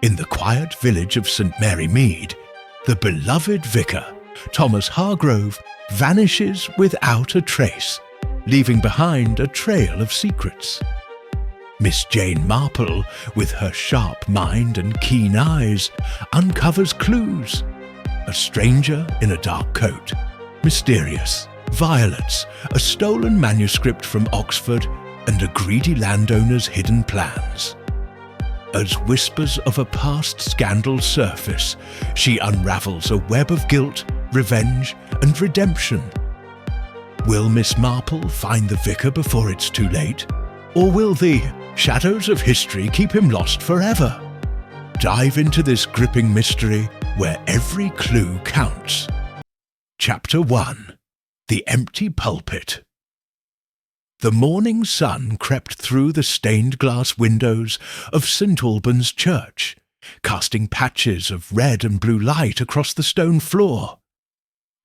In the quiet village of St. Mary Mead, the beloved vicar, Thomas Hargrove, vanishes without a trace, leaving behind a trail of secrets. Miss Jane Marple, with her sharp mind and keen eyes, uncovers clues. A stranger in a dark coat, mysterious, violets, a stolen manuscript from Oxford, and a greedy landowner's hidden plans. As whispers of a past scandal surface, she unravels a web of guilt, revenge, and redemption. Will Miss Marple find the vicar before it's too late? Or will the shadows of history keep him lost forever? Dive into this gripping mystery where every clue counts. Chapter 1. The Empty Pulpit. The morning sun crept through the stained glass windows of St. Alban's Church, casting patches of red and blue light across the stone floor.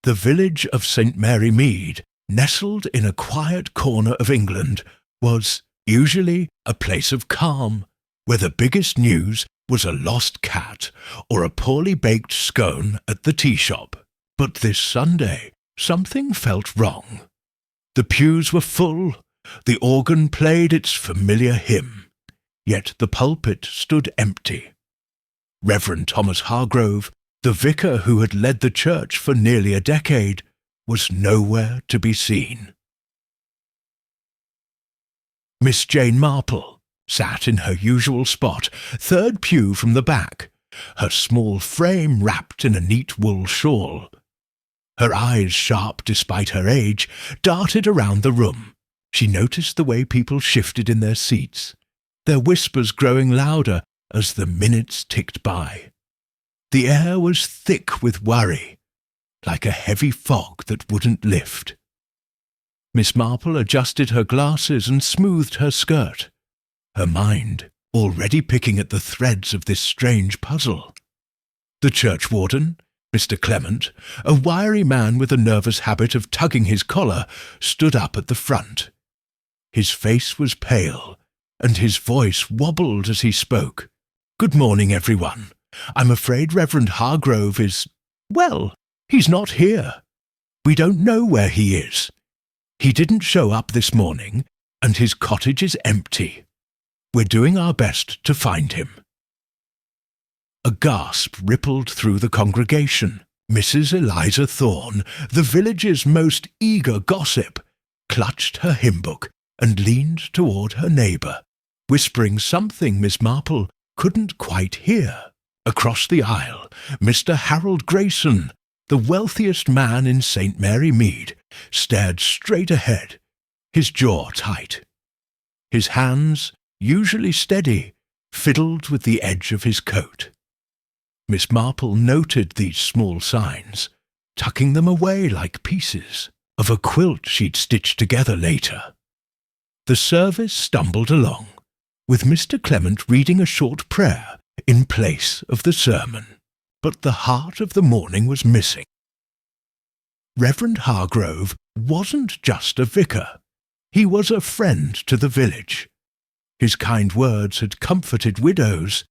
The village of St. Mary Mead, nestled in a quiet corner of England, was usually a place of calm, where the biggest news was a lost cat or a poorly baked scone at the tea shop. But this Sunday, something felt wrong. The pews were full, the organ played its familiar hymn, yet the pulpit stood empty. Reverend Thomas Hargrove, the vicar who had led the church for nearly a decade, was nowhere to be seen. Miss Jane Marple sat in her usual spot, third pew from the back, her small frame wrapped in a neat wool shawl. Her eyes, sharp despite her age, darted around the room. She noticed the way people shifted in their seats, their whispers growing louder as the minutes ticked by. The air was thick with worry, like a heavy fog that wouldn't lift. Miss Marple adjusted her glasses and smoothed her skirt, her mind already picking at the threads of this strange puzzle. The churchwarden, Mr. Clement, a wiry man with a nervous habit of tugging his collar, stood up at the front. His face was pale, and his voice wobbled as he spoke. "Good morning, everyone. I'm afraid Reverend Hargrove is, well, he's not here. We don't know where he is. He didn't show up this morning, and his cottage is empty. We're doing our best to find him." A gasp rippled through the congregation. Mrs. Eliza Thorne, the village's most eager gossip, clutched her hymn book and leaned toward her neighbour, whispering something Miss Marple couldn't quite hear. Across the aisle, Mr. Harold Grayson, the wealthiest man in St. Mary Mead, stared straight ahead, his jaw tight. His hands, usually steady, fiddled with the edge of his coat. Miss Marple noted these small signs, tucking them away like pieces of a quilt she'd stitched together later. The service stumbled along, with Mr. Clement reading a short prayer in place of the sermon, but the heart of the morning was missing. Reverend Hargrove wasn't just a vicar. He was a friend to the village. His kind words had comforted widows.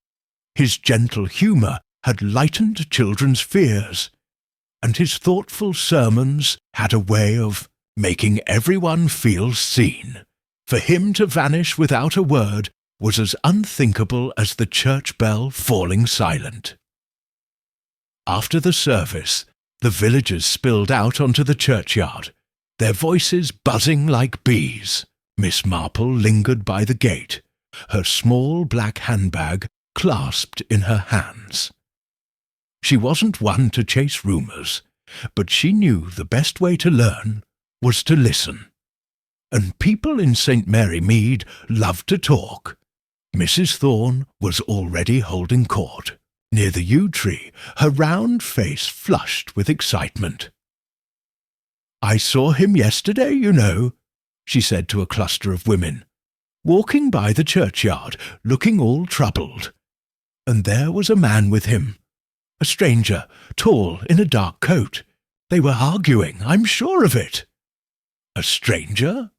His gentle humour had lightened children's fears, and his thoughtful sermons had a way of making everyone feel seen. For him to vanish without a word was as unthinkable as the church bell falling silent. After the service, the villagers spilled out onto the churchyard, their voices buzzing like bees. Miss Marple lingered by the gate, her small black handbag clasped in her hands. She wasn't one to chase rumours, but she knew the best way to learn was to listen. And people in St. Mary Mead loved to talk. Mrs. Thorne was already holding court. Near the yew tree, her round face flushed with excitement. "I saw him yesterday, you know," she said to a cluster of women, "walking by the churchyard, looking all troubled. And there was a man with him. A stranger, tall, in a dark coat. They were arguing, I'm sure of it." "A stranger?"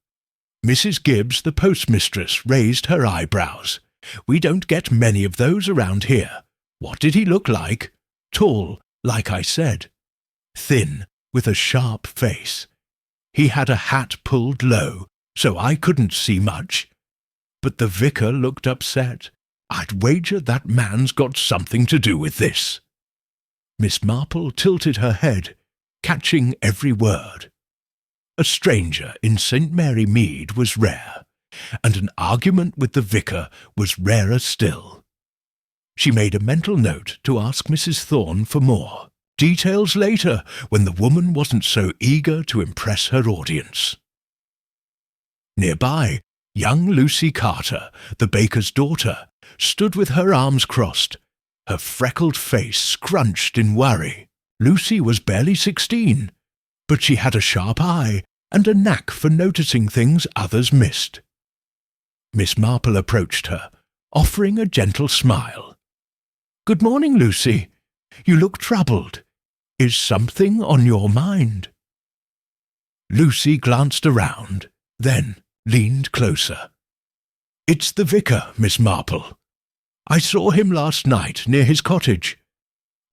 Mrs. Gibbs, the postmistress, raised her eyebrows. "We don't get many of those around here. What did he look like? Tall, like I said. Thin, with a sharp face. He had a hat pulled low, so I couldn't see much. But the vicar looked upset. I'd wager that man's got something to do with this. Miss Marple tilted her head, catching every word. A stranger in St. Mary Mead was rare, and an argument with the vicar was rarer still. She made a mental note to ask Mrs. Thorne for more. Details later, when the woman wasn't so eager to impress her audience. Nearby, young Lucy Carter, the baker's daughter, stood with her arms crossed, her freckled face scrunched in worry. Lucy was barely 16, but she had a sharp eye and a knack for noticing things others missed. Miss Marple approached her, offering a gentle smile. "Good morning, Lucy. You look troubled. Is something on your mind?" Lucy glanced around, then leaned closer. "It's the vicar, Miss Marple. I saw him last night near his cottage.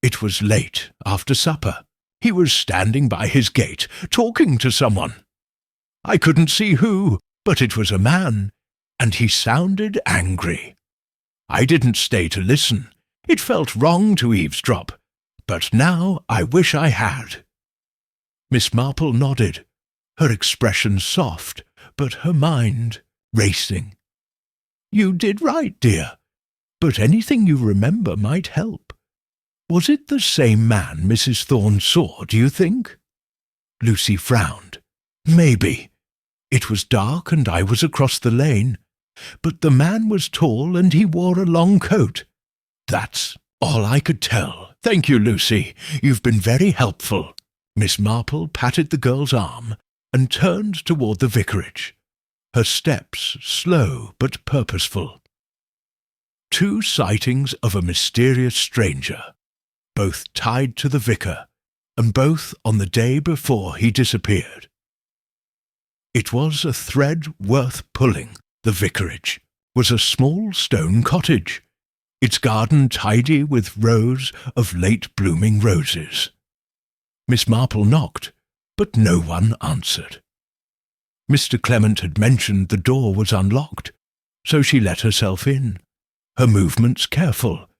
It was late, after supper. He was standing by his gate, talking to someone. I couldn't see who, but it was a man, and he sounded angry. I didn't stay to listen. It felt wrong to eavesdrop, but now I wish I had." Miss Marple nodded, her expression soft, but her mind racing. "You did right, dear, but anything you remember might help. Was it the same man Mrs. Thorne saw, do you think?" Lucy frowned. "Maybe. It was dark and I was across the lane, but the man was tall and he wore a long coat. That's all I could tell. Thank you, Lucy. You've been very helpful." Miss Marple patted the girl's arm and turned toward the vicarage, her steps slow but purposeful. 2 sightings of a mysterious stranger, both tied to the vicar, and both on the day before he disappeared. It was a thread worth pulling. The vicarage was a small stone cottage, its garden tidy with rows of late-blooming roses. Miss Marple knocked, but no one answered. Mr. Clement had mentioned the door was unlocked, so she let herself in, her movements careful,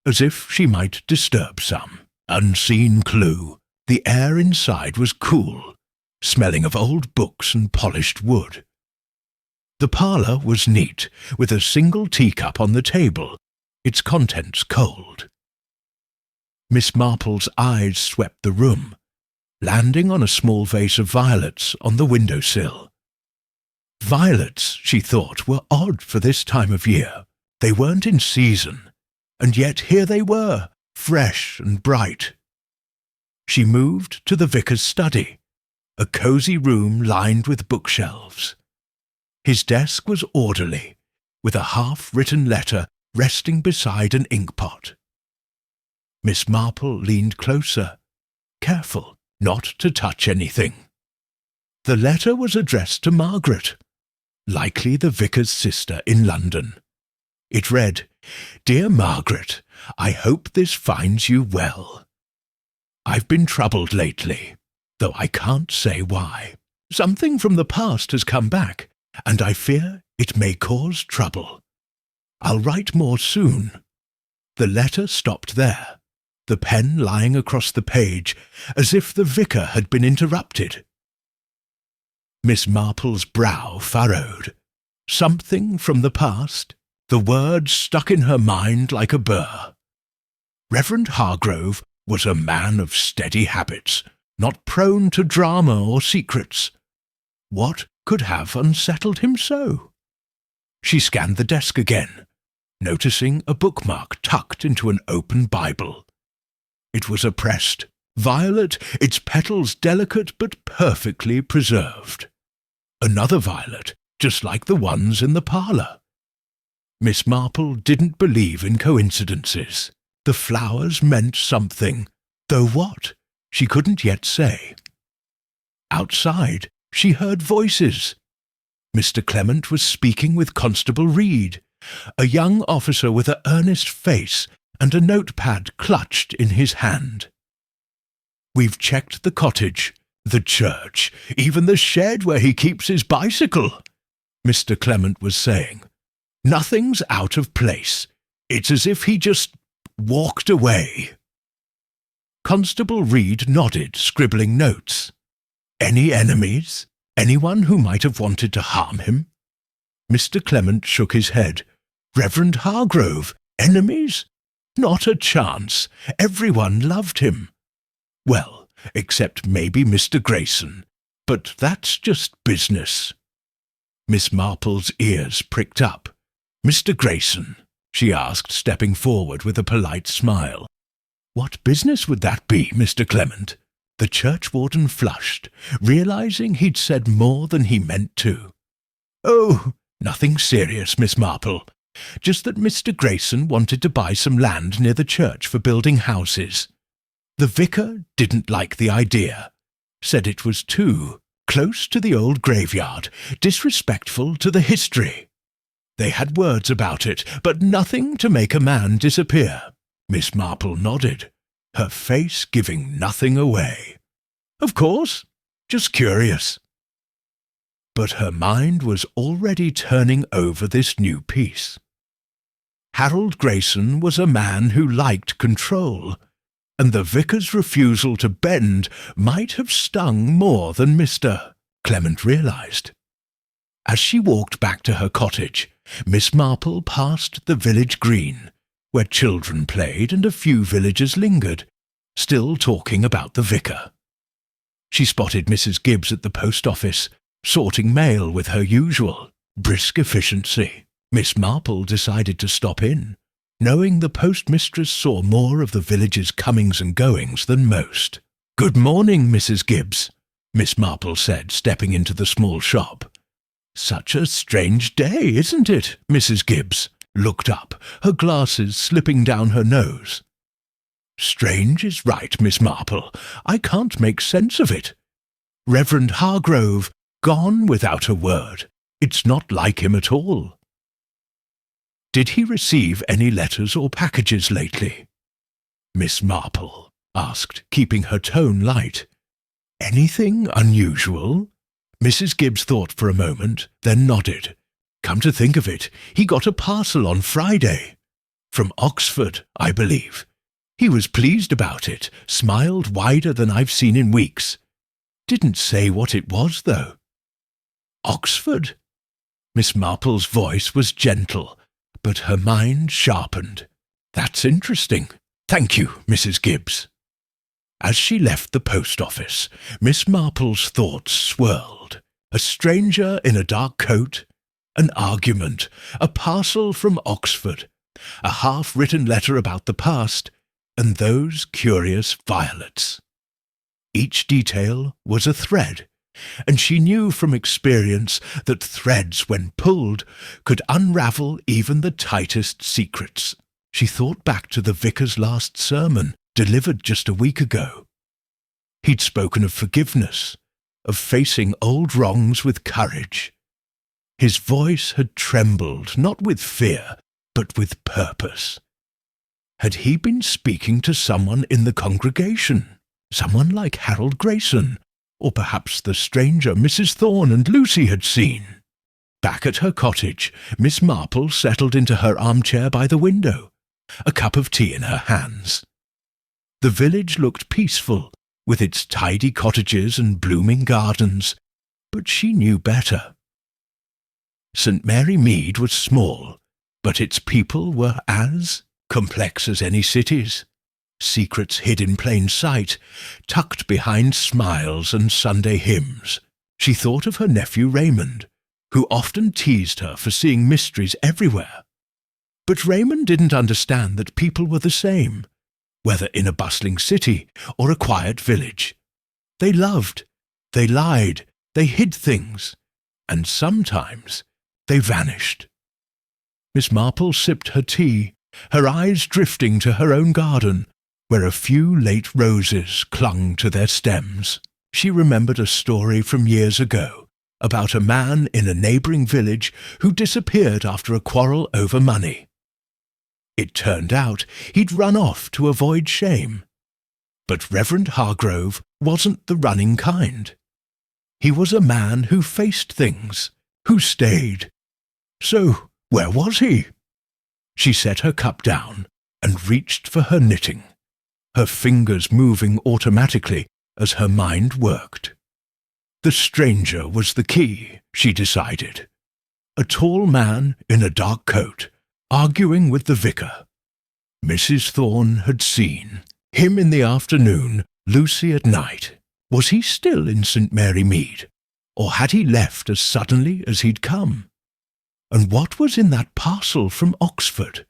as if she might disturb some unseen clue. The air inside was cool, smelling of old books and polished wood. The parlour was neat, with a single teacup on the table, its contents cold. Miss Marple's eyes swept the room, landing on a small vase of violets on the window-sill. Violets, she thought, were odd for this time of year. They weren't in season, and yet here they were, fresh and bright. She moved to the vicar's study, a cosy room lined with bookshelves. His desk was orderly, with a half-written letter resting beside an inkpot. Miss Marple leaned closer, careful not to touch anything. The letter was addressed to Margaret, likely the vicar's sister in London. It read, "Dear Margaret, I hope this finds you well. I've been troubled lately, though I can't say why. Something from the past has come back, and I fear it may cause trouble. I'll write more soon." The letter stopped there, the pen lying across the page, as if the vicar had been interrupted. Miss Marple's brow furrowed. Something from the past? The words stuck in her mind like a burr. Reverend Hargrove was a man of steady habits, not prone to drama or secrets. What could have unsettled him so? She scanned the desk again, noticing a bookmark tucked into an open Bible. It was a pressed violet, its petals delicate but perfectly preserved. Another violet, just like the ones in the parlour. Miss Marple didn't believe in coincidences. The flowers meant something, though what, she couldn't yet say. Outside, she heard voices. Mr. Clement was speaking with Constable Reed, a young officer with an earnest face and a notepad clutched in his hand. "We've checked the cottage, the church, even the shed where he keeps his bicycle," Mr. Clement was saying. "Nothing's out of place. It's as if he just walked away." Constable Reed nodded, scribbling notes. "Any enemies? Anyone who might have wanted to harm him?" Mr. Clement shook his head. "Reverend Hargrove, enemies? Not a chance. Everyone loved him. Well, except maybe Mr. Grayson, but that's just business." Miss Marple's ears pricked up. "Mr. Grayson?" she asked, stepping forward with a polite smile. "What business would that be, Mr. Clement?" The churchwarden flushed, realizing he'd said more than he meant to. "Oh, nothing serious, Miss Marple. Just that Mr. Grayson wanted to buy some land near the church for building houses. The vicar didn't like the idea, said it was too close to the old graveyard, disrespectful to the history. They had words about it, but nothing to make a man disappear." Miss Marple nodded, her face giving nothing away. "Of course, just curious." But her mind was already turning over this new piece. Harold Grayson was a man who liked control, and the vicar's refusal to bend might have stung more than Mr. Clement realized. As she walked back to her cottage, Miss Marple passed the village green, where children played and a few villagers lingered, still talking about the vicar. She spotted Mrs. Gibbs at the post office, sorting mail with her usual brisk efficiency. Miss Marple decided to stop in, knowing the postmistress saw more of the village's comings and goings than most. "Good morning, Mrs. Gibbs," Miss Marple said, stepping into the small shop. "Such a strange day, isn't it?" Mrs. Gibbs looked up, her glasses slipping down her nose. "Strange is right, Miss Marple. I can't make sense of it. Reverend Hargrove gone without a word. It's not like him at all." "Did he receive any letters or packages lately?" Miss Marple asked, keeping her tone light. "Anything unusual?" Mrs. Gibbs thought for a moment, then nodded. "Come to think of it, he got a parcel on Friday. From Oxford, I believe. He was pleased about it, smiled wider than I've seen in weeks. Didn't say what it was, though." "Oxford?" Miss Marple's voice was gentle, but her mind sharpened. "That's interesting. Thank you, Mrs. Gibbs." As she left the post office, Miss Marple's thoughts swirled. A stranger in a dark coat, an argument, a parcel from Oxford, a half-written letter about the past, and those curious violets. Each detail was a thread, and she knew from experience that threads, when pulled, could unravel even the tightest secrets. She thought back to the vicar's last sermon, delivered just a week ago. He'd spoken of forgiveness, of facing old wrongs with courage. His voice had trembled, not with fear, but with purpose. Had he been speaking to someone in the congregation? Someone like Harold Grayson, or perhaps the stranger Mrs. Thorne and Lucy had seen? Back at her cottage, Miss Marple settled into her armchair by the window, a cup of tea in her hands. The village looked peaceful, with its tidy cottages and blooming gardens, but she knew better. St. Mary Mead was small, but its people were as complex as any cities. Secrets hid in plain sight, tucked behind smiles and Sunday hymns. She thought of her nephew Raymond, who often teased her for seeing mysteries everywhere. But Raymond didn't understand that people were the same, whether in a bustling city or a quiet village. They loved, they lied, they hid things, and sometimes they vanished. Miss Marple sipped her tea, her eyes drifting to her own garden, where a few late roses clung to their stems. She remembered a story from years ago about a man in a neighbouring village who disappeared after a quarrel over money. It turned out he'd run off to avoid shame. But Reverend Hargrove wasn't the running kind. He was a man who faced things, who stayed. So where was he? She set her cup down and reached for her knitting, her fingers moving automatically as her mind worked. The stranger was the key, she decided. A tall man in a dark coat, arguing with the vicar. Mrs. Thorne had seen him in the afternoon, Lucy at night. Was he still in St. Mary Mead, or had he left as suddenly as he'd come? And what was in that parcel from Oxford?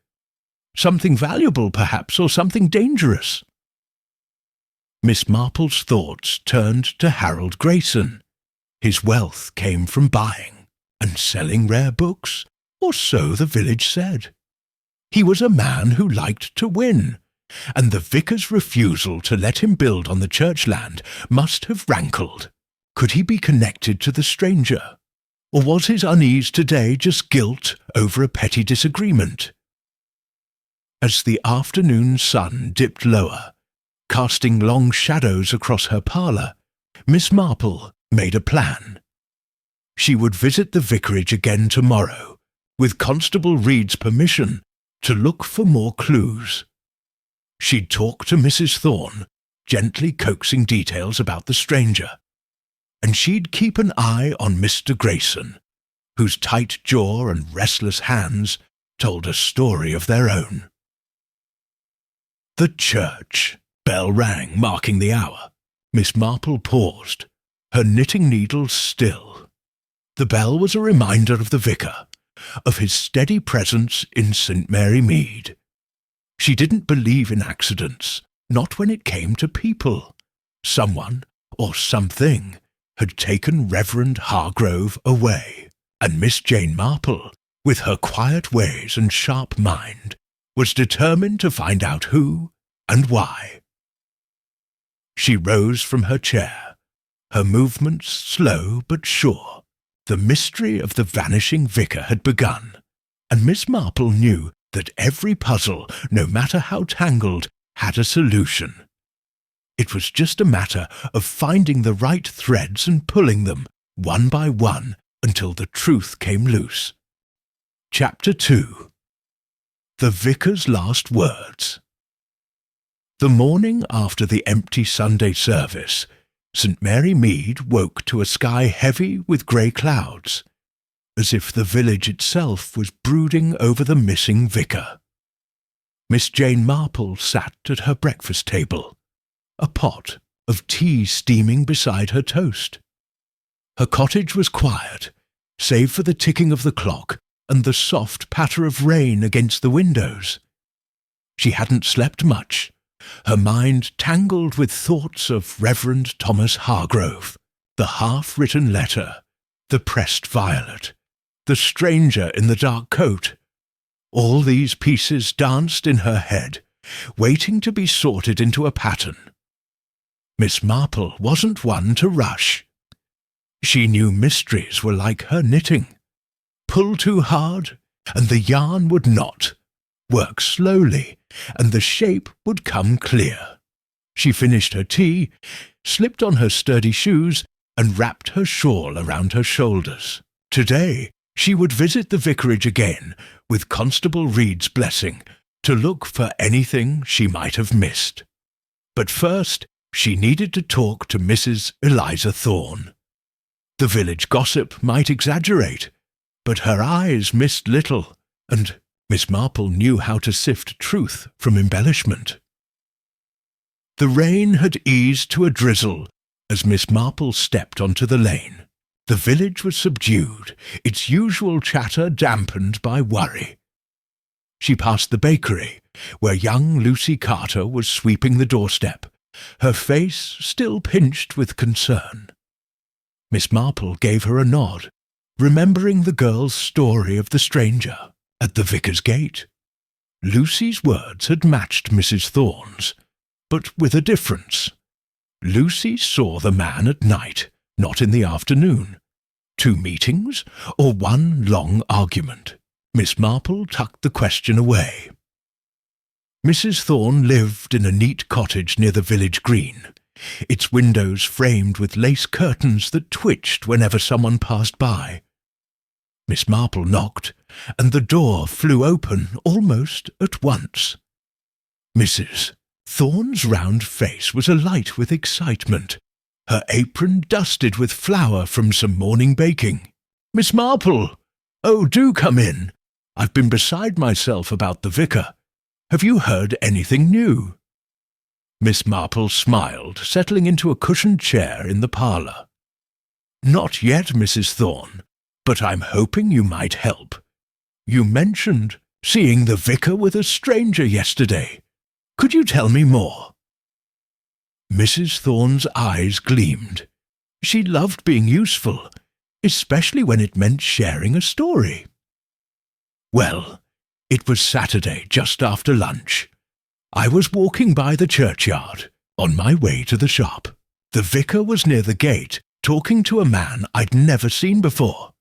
Something valuable, perhaps, or something dangerous? Miss Marple's thoughts turned to Harold Grayson. His wealth came from buying and selling rare books, or so the village said. He was a man who liked to win, and the vicar's refusal to let him build on the church land must have rankled. Could he be connected to the stranger? Or was his unease today just guilt over a petty disagreement? As the afternoon sun dipped lower, casting long shadows across her parlour, Miss Marple made a plan. She would visit the vicarage again tomorrow, with Constable Reed's permission, to look for more clues. She'd talk to Mrs. Thorne, gently coaxing details about the stranger, and she'd keep an eye on Mr. Grayson, whose tight jaw and restless hands told a story of their own. The church bell rang, marking the hour. Miss Marple paused, her knitting needles still. The bell was a reminder of the vicar, of his steady presence in St. Mary Mead. She didn't believe in accidents, not when it came to people. Someone, or something, had taken Reverend Hargrove away, and Miss Jane Marple, with her quiet ways and sharp mind, was determined to find out who and why. She rose from her chair, her movements slow but sure. The mystery of the vanishing vicar had begun, and Miss Marple knew that every puzzle, no matter how tangled, had a solution. It was just a matter of finding the right threads and pulling them, one by one, until the truth came loose. Chapter 2. The Vicar's Last Words. The morning after the empty Sunday service, St. Mary Mead woke to a sky heavy with grey clouds, as if the village itself was brooding over the missing vicar. Miss Jane Marple sat at her breakfast table, a pot of tea steaming beside her toast. Her cottage was quiet, save for the ticking of the clock and the soft patter of rain against the windows. She hadn't slept much, her mind tangled with thoughts of Reverend Thomas Hargrove, the half-written letter, the pressed violet, the stranger in the dark coat. All these pieces danced in her head, waiting to be sorted into a pattern. Miss Marple wasn't one to rush. She knew mysteries were like her knitting. Pull too hard, and the yarn would knot. Work slowly, and the shape would come clear. She finished her tea, slipped on her sturdy shoes, and wrapped her shawl around her shoulders. Today she would visit the vicarage again, with Constable Reed's blessing, to look for anything she might have missed. But first she needed to talk to Mrs. Eliza Thorne. The village gossip might exaggerate, but her eyes missed little, and Miss Marple knew how to sift truth from embellishment. The rain had eased to a drizzle as Miss Marple stepped onto the lane. The village was subdued, its usual chatter dampened by worry. She passed the bakery, where young Lucy Carter was sweeping the doorstep, her face still pinched with concern. Miss Marple gave her a nod, remembering the girl's story of the stranger at the vicar's gate. Lucy's words had matched Mrs. Thorne's, but with a difference. Lucy saw the man at night, not in the afternoon. 2 meetings, or 1 long argument? Miss Marple tucked the question away. Mrs. Thorne lived in a neat cottage near the village green, its windows framed with lace curtains that twitched whenever someone passed by. Miss Marple knocked, and the door flew open almost at once. Mrs. Thorne's round face was alight with excitement, her apron dusted with flour from some morning baking. "Miss Marple! Oh, do come in! I've been beside myself about the vicar. Have you heard anything new?" Miss Marple smiled, settling into a cushioned chair in the parlour. "Not yet, Mrs. Thorne, but I'm hoping you might help. You mentioned seeing the vicar with a stranger yesterday. Could you tell me more?" Mrs. Thorne's eyes gleamed. She loved being useful, especially when it meant sharing a story. "Well, it was Saturday, just after lunch. I was walking by the churchyard, on my way to the shop. The vicar was near the gate, talking to a man I'd never seen before.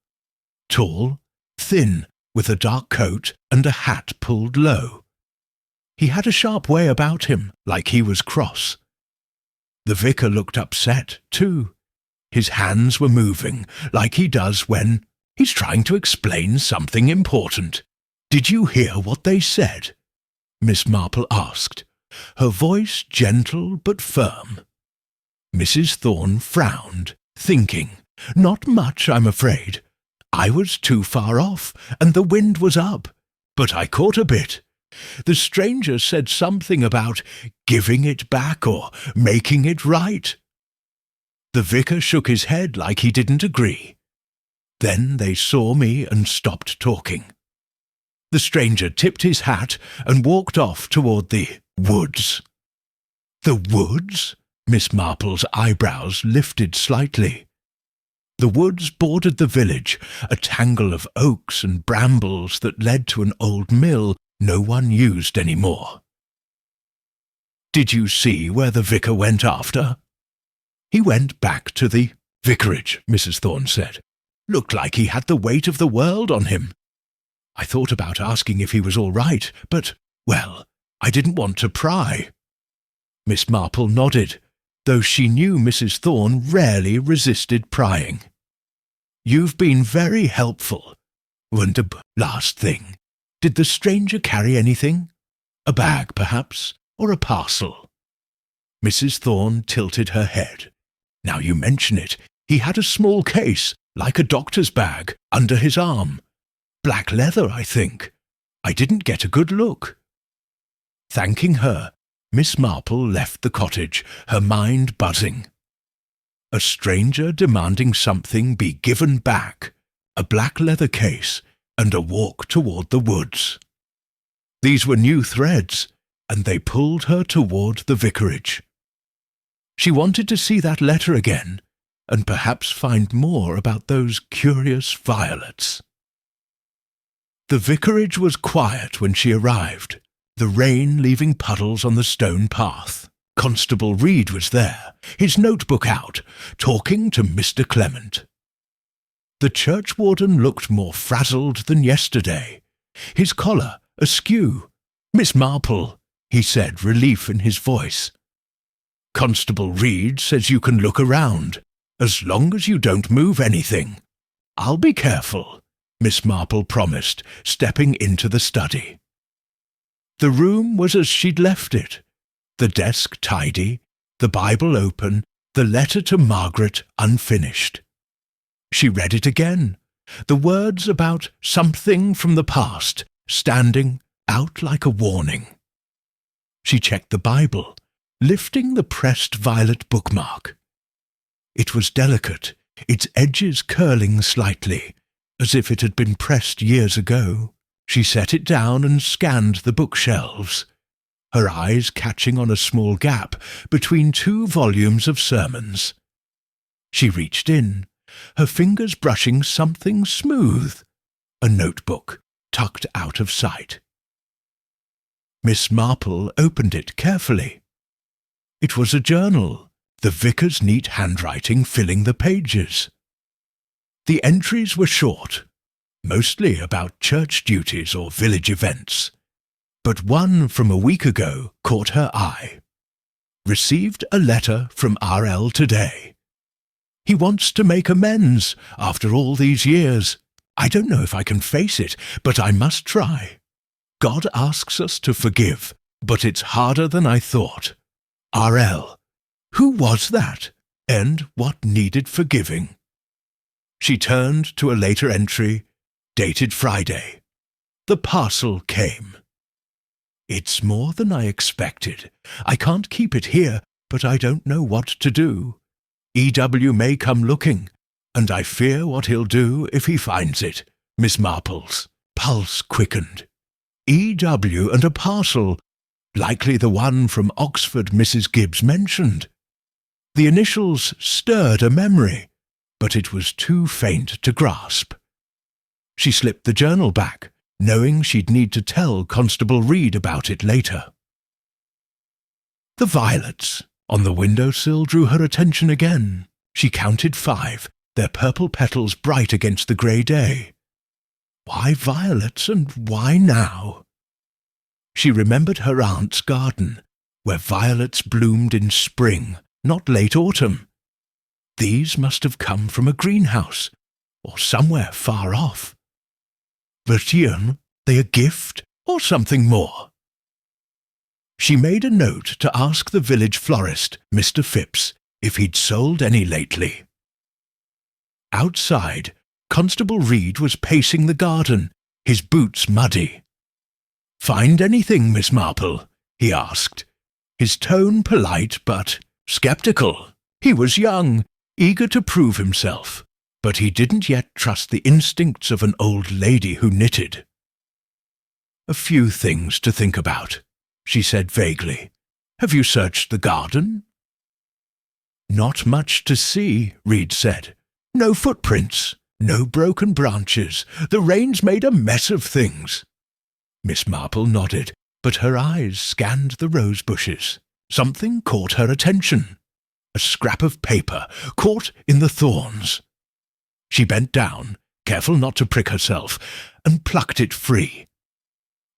Tall, thin, with a dark coat and a hat pulled low. He had a sharp way about him, like he was cross. The vicar looked upset, too. His hands were moving, like he does when he's trying to explain something important. Did you hear what they said?" Miss Marple asked, her voice gentle but firm. Mrs. Thorne frowned, thinking, "Not much, I'm afraid. I was too far off, and the wind was up, but I caught a bit. The stranger said something about giving it back or making it right." The vicar shook his head like he didn't agree. Then they saw me and stopped talking. The stranger tipped his hat and walked off toward the woods. "The woods?" Miss Marple's eyebrows lifted slightly. The woods bordered the village, a tangle of oaks and brambles that led to an old mill no one used any more. "Did you see where the vicar went after?" "He went back to the vicarage," Mrs. Thorne said. "Looked like he had the weight of the world on him. I thought about asking if he was all right, but, well, I didn't want to pry." Miss Marple nodded, though she knew Mrs. Thorne rarely resisted prying. "You've been very helpful. And last thing, did the stranger carry anything? A bag, perhaps, or a parcel?" Mrs. Thorne tilted her head. "Now you mention it, he had a small case, like a doctor's bag, under his arm. Black leather, I think. I didn't get a good look." Thanking her, Miss Marple left the cottage, her mind buzzing. A stranger demanding something be given back, a black leather case, and a walk toward the woods. These were new threads, and they pulled her toward the vicarage. She wanted to see that letter again, and perhaps find more about those curious violets. The vicarage was quiet when she arrived, the rain leaving puddles on the stone path. Constable Reed was there, his notebook out, talking to Mr. Clement. The churchwarden looked more frazzled than yesterday, his collar askew. "Miss Marple," he said, relief in his voice. "Constable Reed says you can look around, as long as you don't move anything." "I'll be careful," Miss Marple promised, stepping into the study. The room was as she'd left it, the desk tidy, the Bible open, the letter to Margaret unfinished. She read it again, the words about something from the past standing out like a warning. She checked the Bible, lifting the pressed violet bookmark. It was delicate, its edges curling slightly, as if it had been pressed years ago. She set it down and scanned the bookshelves, her eyes catching on a small gap between two volumes of sermons. She reached in, her fingers brushing something smooth, a notebook tucked out of sight. Miss Marple opened it carefully. It was a journal, the vicar's neat handwriting filling the pages. The entries were short, mostly about church duties or village events. but one from a week ago caught her eye. Received a letter from R.L. today. He wants to make amends after all these years. I don't know if I can face it, but I must try. God asks us to forgive, but it's harder than I thought. R.L. Who was that, and what needed forgiving? She turned to a later entry, dated Friday. The parcel came. It's more than I expected. I can't keep it here, but I don't know what to do. E.W. may come looking, and I fear what he'll do if he finds it. Miss Marple's pulse quickened. E.W. and a parcel, likely the one from Oxford Mrs. Gibbs mentioned. The initials stirred a memory, but it was too faint to grasp. She slipped the journal back, knowing she'd need to tell Constable Reed about it later. The violets on the windowsill drew her attention again. She counted 5, their purple petals bright against the grey day. Why violets, and why now? She remembered her aunt's garden, where violets bloomed in spring, not late autumn. These must have come from a greenhouse, or somewhere far off. Were they a gift, or something more? She made a note to ask the village florist, Mr. Phipps, if he'd sold any lately. Outside, Constable Reed was pacing the garden, his boots muddy. "Find anything, Miss Marple?" he asked, his tone polite but sceptical. He was young, eager to prove himself, but he didn't yet trust the instincts of an old lady who knitted. "A few things to think about," she said vaguely. "Have you searched the garden?" "Not much to see," Reed said. "No footprints, no broken branches. The rain's made a mess of things." Miss Marple nodded, but her eyes scanned the rose bushes. Something caught her attention. A scrap of paper caught in the thorns. She bent down, careful not to prick herself, and plucked it free.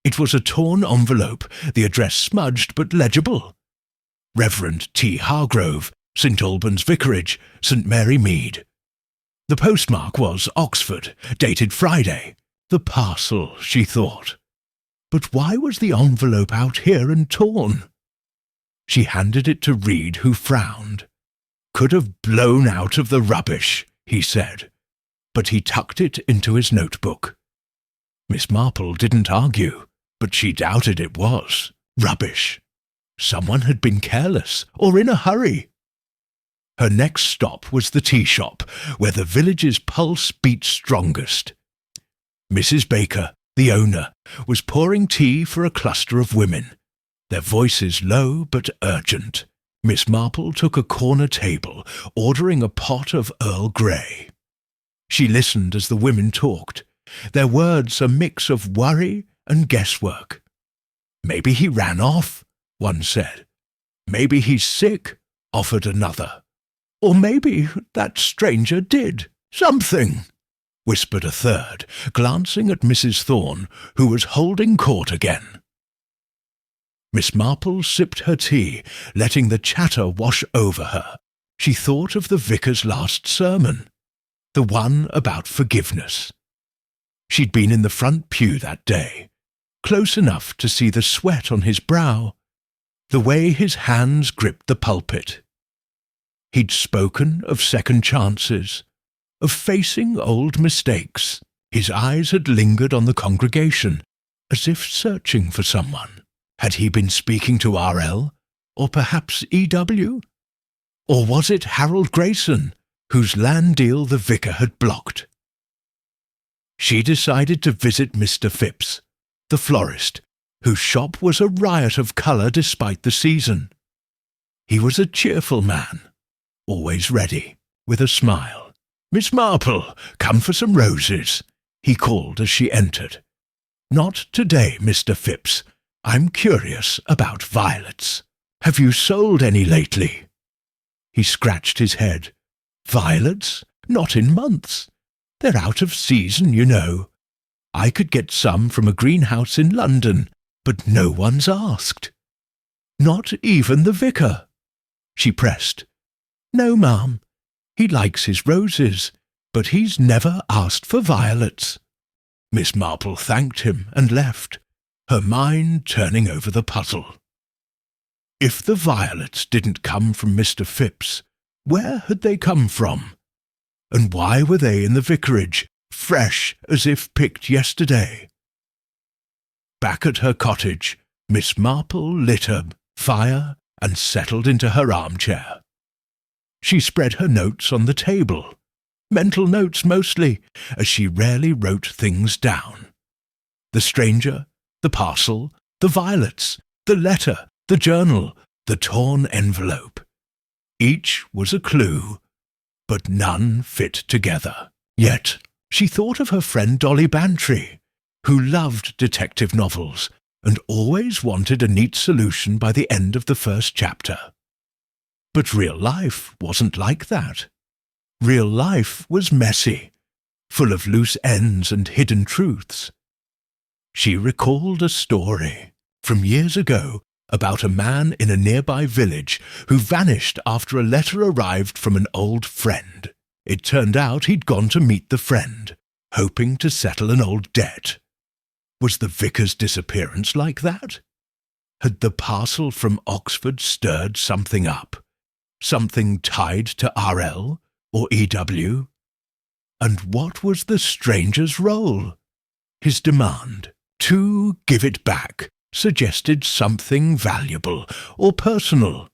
It was a torn envelope, the address smudged but legible. Reverend T. Hargrove, St. Albans Vicarage, St. Mary Mead. The postmark was Oxford, dated Friday. The parcel, she thought. But why was the envelope out here and torn? She handed it to Reed, who frowned. "Could have blown out of the rubbish," he said, but he tucked it into his notebook. Miss Marple didn't argue, but she doubted it was rubbish. Someone had been careless or in a hurry. Her next stop was the tea shop, where the village's pulse beat strongest. Mrs. Baker, the owner, was pouring tea for a cluster of women, their voices low but urgent. Miss Marple took a corner table, ordering a pot of Earl Grey. She listened as the women talked, their words a mix of worry and guesswork. "Maybe he ran off," one said. "Maybe he's sick," offered another. "Or maybe that stranger did something," whispered a third, glancing at Mrs. Thorne, who was holding court again. Miss Marple sipped her tea, letting the chatter wash over her. She thought of the vicar's last sermon, the one about forgiveness. She'd been in the front pew that day, close enough to see the sweat on his brow, the way his hands gripped the pulpit. He'd spoken of second chances, of facing old mistakes. His eyes had lingered on the congregation, as if searching for someone. Had he been speaking to R.L., or perhaps E.W.? Or was it Harold Grayson, whose land deal the vicar had blocked? She decided to visit Mr. Phipps, the florist, whose shop was a riot of colour despite the season. He was a cheerful man, always ready, with a smile. "Miss Marple, come for some roses," he called as she entered. "Not today, Mr. Phipps. I'm curious about violets. Have you sold any lately?" He scratched his head. "Violets? Not in months. They're out of season, you know. I could get some from a greenhouse in London, But no one's asked. Not even the vicar. She pressed. No, ma'am. He likes his roses, but he's never asked for violets. Miss Marple thanked him and left, her mind turning over the puzzle. If the violets didn't come from Mr. Phipps, where had they come from? And why were they in the vicarage, fresh as if picked yesterday? Back at her cottage, Miss Marple lit a fire and settled into her armchair. She spread her notes on the table, mental notes mostly, as she rarely wrote things down. The stranger, the parcel, the violets, the letter, the journal, the torn envelope. Each was a clue, but none fit together. Yet she thought of her friend Dolly Bantry, who loved detective novels and always wanted a neat solution by the end of the first chapter. But real life wasn't like that. Real life was messy, full of loose ends and hidden truths. She recalled a story from years ago about a man in a nearby village who vanished after a letter arrived from an old friend. It turned out he'd gone to meet the friend, hoping to settle an old debt. Was the vicar's disappearance like that? Had the parcel from Oxford stirred something up? Something tied to RL or EW? And what was the stranger's role? His demand to give it back suggested something valuable or personal.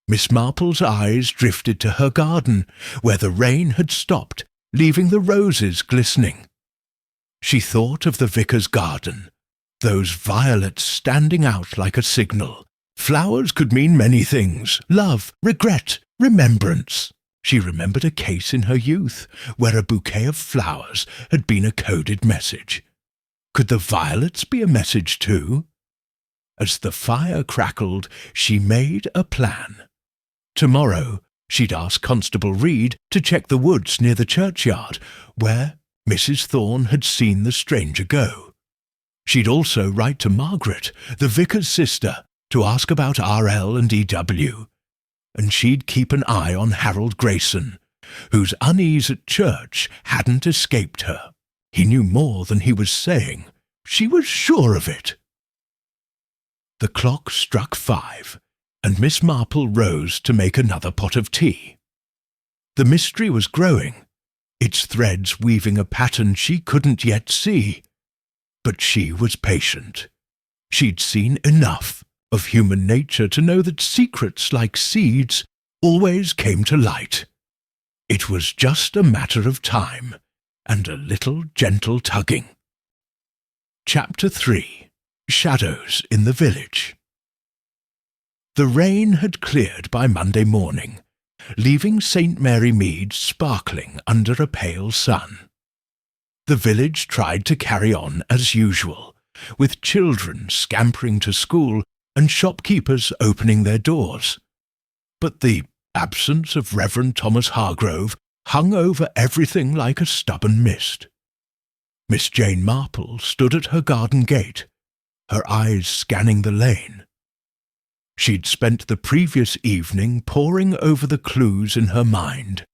Miss Marple's eyes drifted to her garden, where the rain had stopped, leaving the roses glistening. She thought of the vicar's garden, those violets standing out like a signal. Flowers could mean many things: love, regret, remembrance. She remembered a case in her youth where a bouquet of flowers had been a coded message. Could the violets be a message too? As the fire crackled, she made a plan. Tomorrow she'd ask Constable Reed to check the woods near the churchyard, where Mrs. Thorne had seen the stranger go. She'd also write to Margaret, the vicar's sister, to ask about RL and EW. And she'd keep an eye on Harold Grayson, whose unease at church hadn't escaped her. He knew more than he was saying. She was sure of it. The clock struck 5, and Miss Marple rose to make another pot of tea. The mystery was growing, its threads weaving a pattern she couldn't yet see. But she was patient. She'd seen enough of human nature to know that secrets like seeds always came to light. It was just a matter of time, and a little gentle tugging. Chapter 3. Shadows in the Village. The rain had cleared by Monday morning, leaving St. Mary Mead sparkling under a pale sun. The village tried to carry on as usual, with children scampering to school and shopkeepers opening their doors. But the absence of Reverend Thomas Hargrove hung over everything like a stubborn mist. Miss Jane Marple stood at her garden gate, her eyes scanning the lane. She'd spent the previous evening poring over the clues in her mind: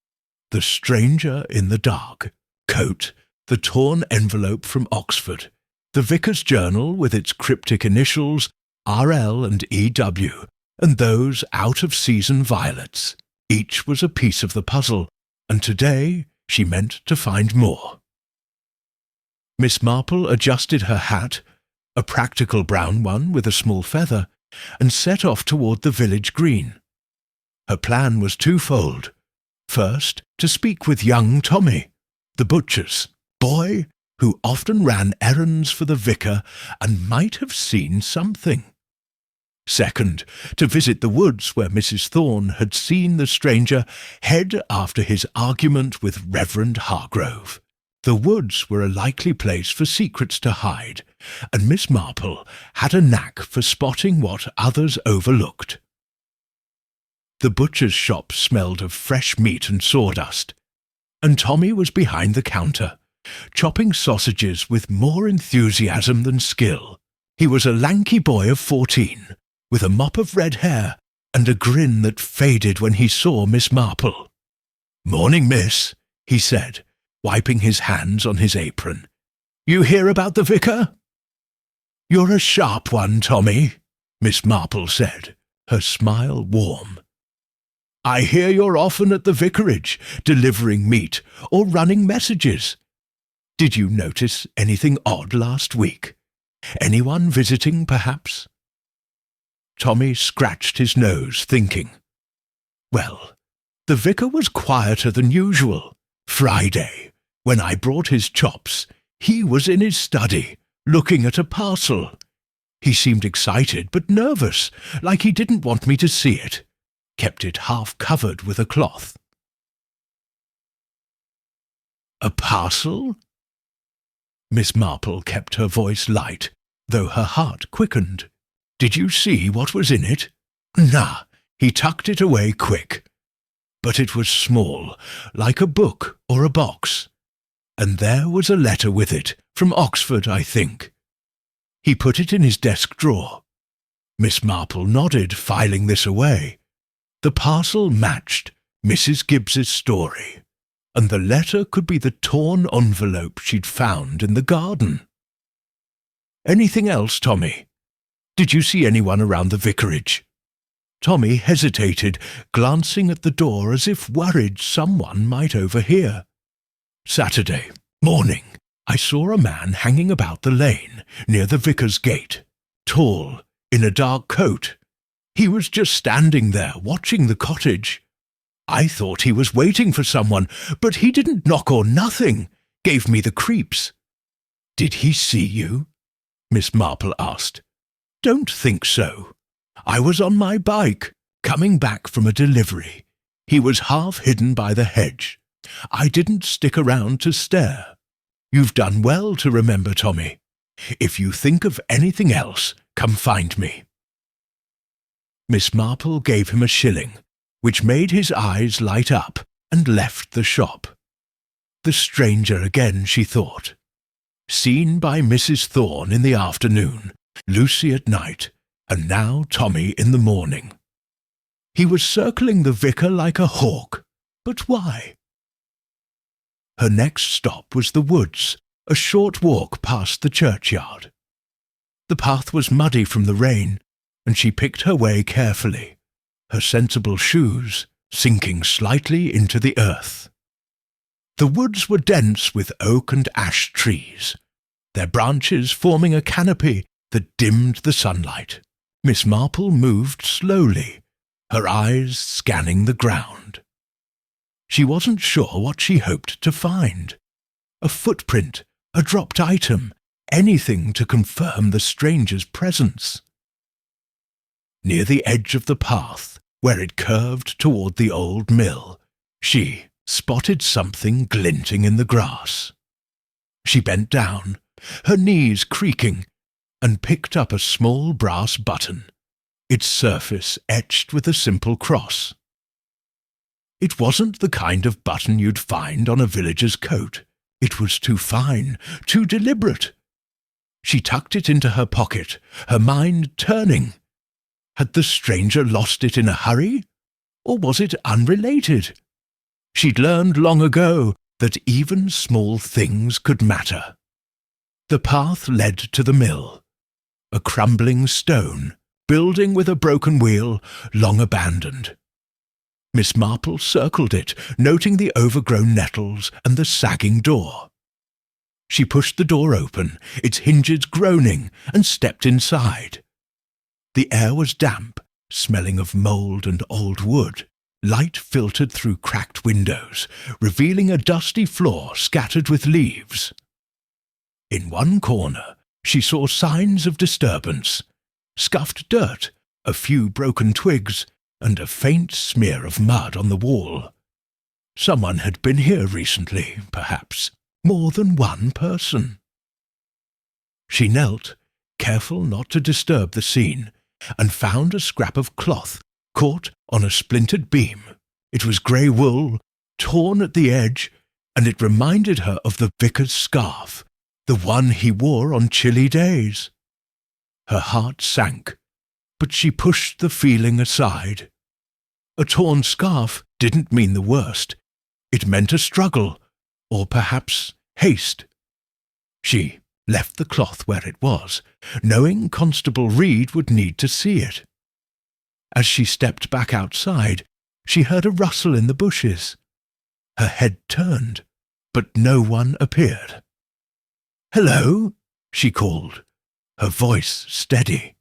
the stranger in the dark, coat, the torn envelope from Oxford, the vicar's journal with its cryptic initials RL and EW, and those out-of-season violets. Each was a piece of the puzzle, and today she meant to find more. Miss Marple adjusted her hat, a practical brown one with a small feather, and set off toward the village green. Her plan was twofold. First, to speak with young Tommy, the butcher's boy who often ran errands for the vicar and might have seen something. Second, to visit the woods where Mrs. Thorne had seen the stranger head after his argument with Reverend Hargrove. The woods were a likely place for secrets to hide, and Miss Marple had a knack for spotting what others overlooked. The butcher's shop smelled of fresh meat and sawdust, and Tommy was behind the counter, chopping sausages with more enthusiasm than skill. He was a lanky boy of 14, with a mop of red hair and a grin that faded when he saw Miss Marple. "Morning, miss," he said, wiping his hands on his apron. "You hear about the vicar?" "You're a sharp one, Tommy," Miss Marple said, her smile warm. "I hear you're often at the vicarage, delivering meat or running messages. Did you notice anything odd last week? Anyone visiting, perhaps?" Tommy scratched his nose, thinking. Well, the vicar was quieter than usual. Friday, when I brought his chops, he was in his study, looking at a parcel. He seemed excited but nervous, like he didn't want me to see it. Kept it half covered with a cloth. "A parcel?" Miss Marple kept her voice light, though her heart quickened. "Did you see what was in it?" "Nah, he tucked it away quick. But it was small, like a book or a box. And there was a letter with it, from Oxford, I think. He put it in his desk drawer." Miss Marple nodded, filing this away. The parcel matched Mrs. Gibbs's story, and the letter could be the torn envelope she'd found in the garden. "Anything else, Tommy? Did you see anyone around the vicarage?" Tommy hesitated, glancing at the door as if worried someone might overhear. "Saturday morning, I saw a man hanging about the lane near the vicar's gate, tall, in a dark coat. He was just standing there watching the cottage. I thought he was waiting for someone, but he didn't knock or nothing. Gave me the creeps." "Did he see you?" Miss Marple asked. "Don't think so. I was on my bike, coming back from a delivery. He was half hidden by the hedge. I didn't stick around to stare. You've done well to remember, Tommy. If you think of anything else, come find me." Miss Marple gave him a shilling, which made his eyes light up, and left the shop. The stranger again, she thought. Seen by Mrs. Thorne in the afternoon, Lucy at night, and now Tommy in the morning. He was circling the vicar like a hawk, but why? Her next stop was the woods, a short walk past the churchyard. The path was muddy from the rain, and she picked her way carefully, her sensible shoes sinking slightly into the earth. The woods were dense with oak and ash trees, their branches forming a canopy that dimmed the sunlight. Miss Marple moved slowly, her eyes scanning the ground. She wasn't sure what she hoped to find. A footprint, a dropped item, anything to confirm the stranger's presence. Near the edge of the path, where it curved toward the old mill, she spotted something glinting in the grass. She bent down, her knees creaking, and picked up a small brass button, its surface etched with a simple cross. It wasn't the kind of button you'd find on a villager's coat. It was too fine, too deliberate. She tucked it into her pocket, her mind turning. Had the stranger lost it in a hurry, or was it unrelated? She'd learned long ago that even small things could matter. The path led to the mill, a crumbling stone, building with a broken wheel, long abandoned. Miss Marple circled it, noting the overgrown nettles and the sagging door. She pushed the door open, its hinges groaning, and stepped inside. The air was damp, smelling of mould and old wood. Light filtered through cracked windows, revealing a dusty floor scattered with leaves. In one corner, she saw signs of disturbance: scuffed dirt, a few broken twigs, and a faint smear of mud on the wall. Someone had been here recently, perhaps. More than one person. She knelt, careful not to disturb the scene, and found a scrap of cloth caught on a splintered beam. It was grey wool, torn at the edge, and it reminded her of the vicar's scarf, the one he wore on chilly days. Her heart sank, but she pushed the feeling aside. A torn scarf didn't mean the worst. It meant a struggle, or perhaps haste. She left the cloth where it was, knowing Constable Reed would need to see it. As she stepped back outside, she heard a rustle in the bushes. Her head turned, but no one appeared. "Hello," she called, her voice steady.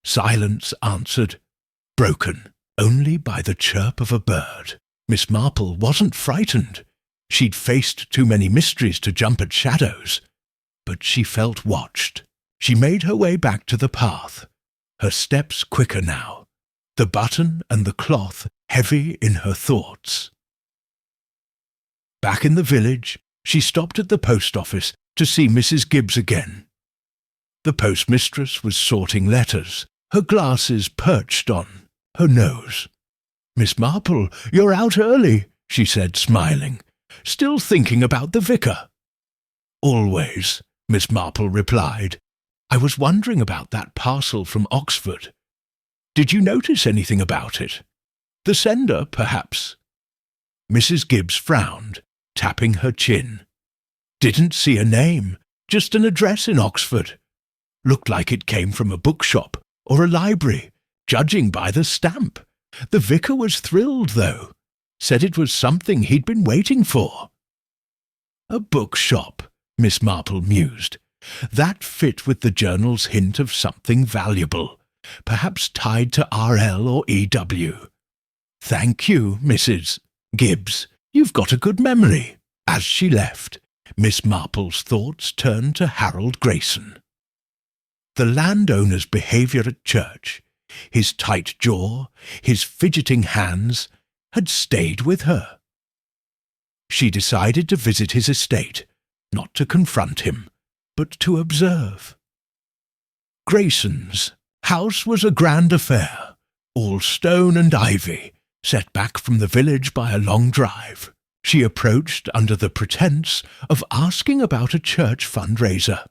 Silence answered, broken only by the chirp of a bird. Miss Marple wasn't frightened. She'd faced too many mysteries to jump at shadows. But she felt watched. She made her way back to the path, her steps quicker now, the button and the cloth heavy in her thoughts. Back in the village, she stopped at the post office to see Mrs. Gibbs again. The postmistress was sorting letters, her glasses perched on her nose. "Miss Marple, you're out early," she said, smiling. "Still thinking about the vicar?" "Always," Miss Marple replied. "I was wondering about that parcel from Oxford. Did you notice anything about it? The sender, perhaps?" Mrs. Gibbs frowned, tapping her chin. "Didn't see a name, just an address in Oxford. Looked like it came from a bookshop or a library, judging by the stamp. The vicar was thrilled, though. Said it was something he'd been waiting for." "A bookshop," Miss Marple mused. That fit with the journal's hint of something valuable, perhaps tied to R.L. or E.W. "Thank you, Mrs. Gibbs. You've got a good memory." As she left, Miss Marple's thoughts turned to Harold Grayson. The landowner's behaviour at church, his tight jaw, his fidgeting hands, had stayed with her. She decided to visit his estate, not to confront him, but to observe. Grayson's house was a grand affair, all stone and ivy, set back from the village by a long drive. She approached under the pretence of asking about a church fundraiser,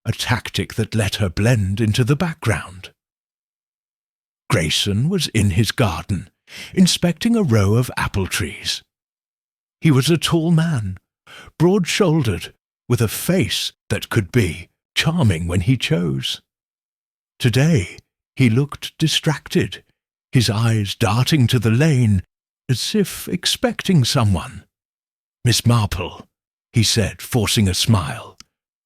a tactic that let her blend into the background. Grayson was in his garden, inspecting a row of apple trees. He was a tall man, broad-shouldered, with a face that could be charming when he chose. Today he looked distracted, his eyes darting to the lane, as if expecting someone. "Miss Marple," he said, forcing a smile,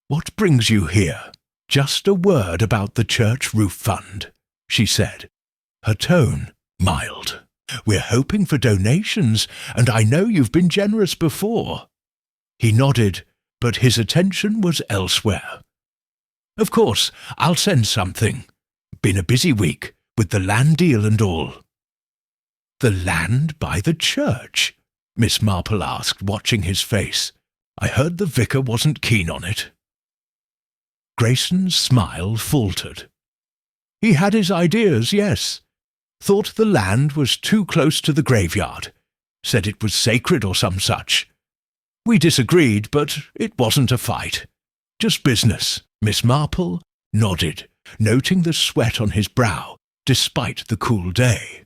"what brings you here?" "Just a word about the church roof fund," she said, her tone mild. "We're hoping for donations, and I know you've been generous before." He nodded, but his attention was elsewhere. "Of course, I'll send something. Been a busy week, with the land deal and all." "The land by the church?" Miss Marple asked, watching his face. "I heard the vicar wasn't keen on it." Grayson's smile faltered. "He had his ideas, yes. Thought the land was too close to the graveyard. Said it was sacred or some such. We disagreed, but it wasn't a fight. Just business." Miss Marple nodded, noting the sweat on his brow, despite the cool day.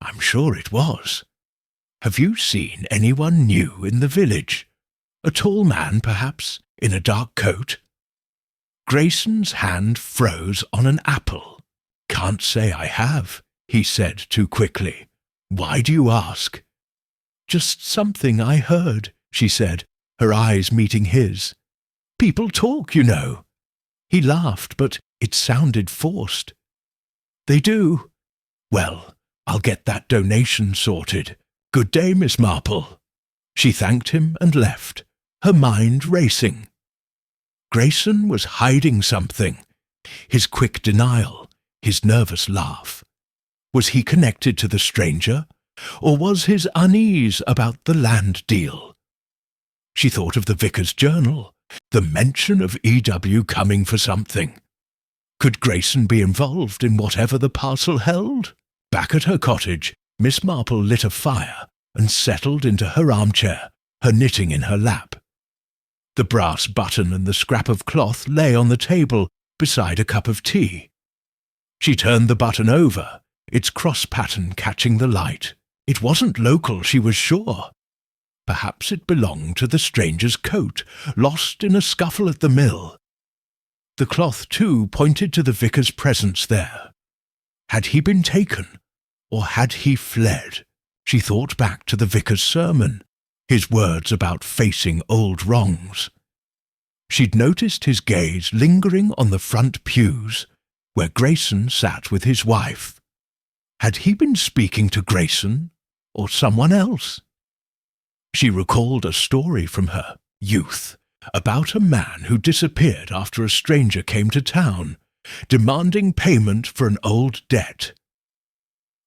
"I'm sure it was. Have you seen anyone new in the village? A tall man, perhaps, in a dark coat?" Grayson's hand froze on an apple. "Can't say I have," he said too quickly. "Why do you ask?" "Just something I heard," she said, her eyes meeting his. "People talk, you know." He laughed, but it sounded forced. "They do. Well, I'll get that donation sorted. Good day, Miss Marple." She thanked him and left, her mind racing. Grayson was hiding something. His quick denial, his nervous laugh. Was he connected to the stranger, or was his unease about the land deal? She thought of the vicar's journal, the mention of E.W. coming for something. Could Grayson be involved in whatever the parcel held? Back at her cottage, Miss Marple lit a fire and settled into her armchair, her knitting in her lap. The brass button and the scrap of cloth lay on the table, beside a cup of tea. She turned the button over, its cross pattern catching the light. It wasn't local, she was sure. Perhaps it belonged to the stranger's coat, lost in a scuffle at the mill. The cloth, too, pointed to the vicar's presence there. Had he been taken, or had he fled? She thought back to the vicar's sermon, his words about facing old wrongs. She'd noticed his gaze lingering on the front pews, where Grayson sat with his wife. Had he been speaking to Grayson, or someone else? She recalled a story from her youth about a man who disappeared after a stranger came to town, demanding payment for an old debt.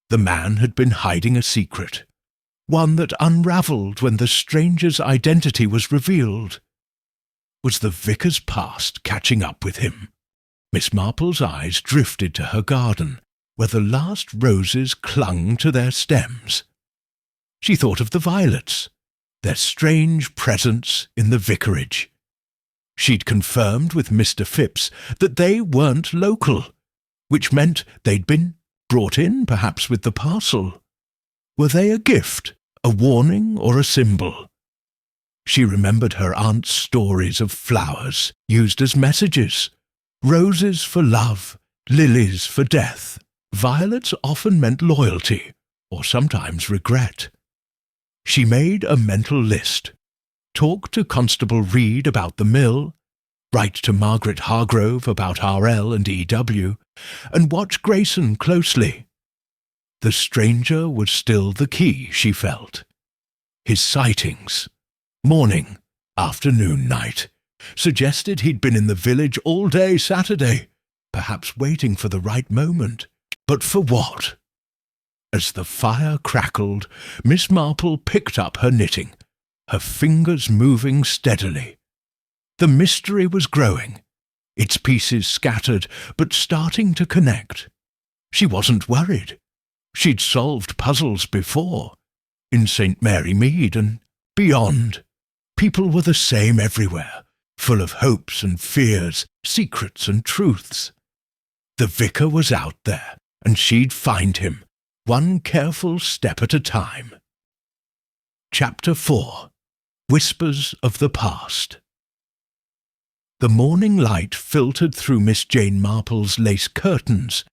The man had been hiding a secret, one that unravelled when the stranger's identity was revealed. Was the vicar's past catching up with him? Miss Marple's eyes drifted to her garden, where the last roses clung to their stems. She thought of the violets, their strange presence in the vicarage. She'd confirmed with Mr. Phipps that they weren't local, which meant they'd been brought in, perhaps with the parcel. Were they a gift, a warning, or a symbol? She remembered her aunt's stories of flowers used as messages. Roses for love, lilies for death. Violets often meant loyalty, or sometimes regret. She made a mental list. Talk to Constable Reed about the mill, write to Margaret Hargrove about RL and EW, and watch Grayson closely. The stranger was still the key, she felt. His sightings, morning, afternoon, night, suggested he'd been in the village all day Saturday, perhaps waiting for the right moment. But for what? As the fire crackled, Miss Marple picked up her knitting, her fingers moving steadily. The mystery was growing, its pieces scattered but starting to connect. She wasn't worried. She'd solved puzzles before, in St. Mary Mead and beyond. People were the same everywhere, full of hopes and fears, secrets and truths. The vicar was out there, and she'd find him, one careful step at a time. Chapter 4. Whispers of the Past. The morning light filtered through Miss Jane Marple's lace curtains,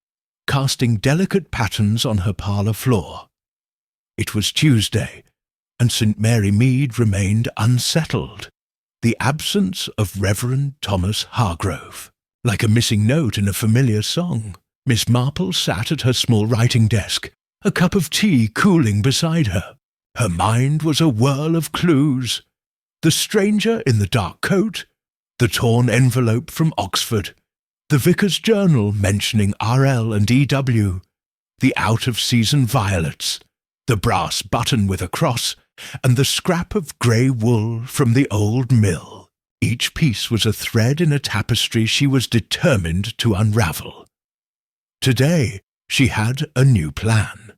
casting delicate patterns on her parlour floor. It was Tuesday, and St. Mary Mead remained unsettled, the absence of Reverend Thomas Hargrove. Like a missing note in a familiar song, Miss Marple sat at her small writing desk, a cup of tea cooling beside her. Her mind was a whirl of clues. The stranger in the dark coat, the torn envelope from Oxford, the vicar's journal mentioning RL and EW, the out-of-season violets, the brass button with a cross, and the scrap of grey wool from the old mill. Each piece was a thread in a tapestry she was determined to unravel. Today she had a new plan.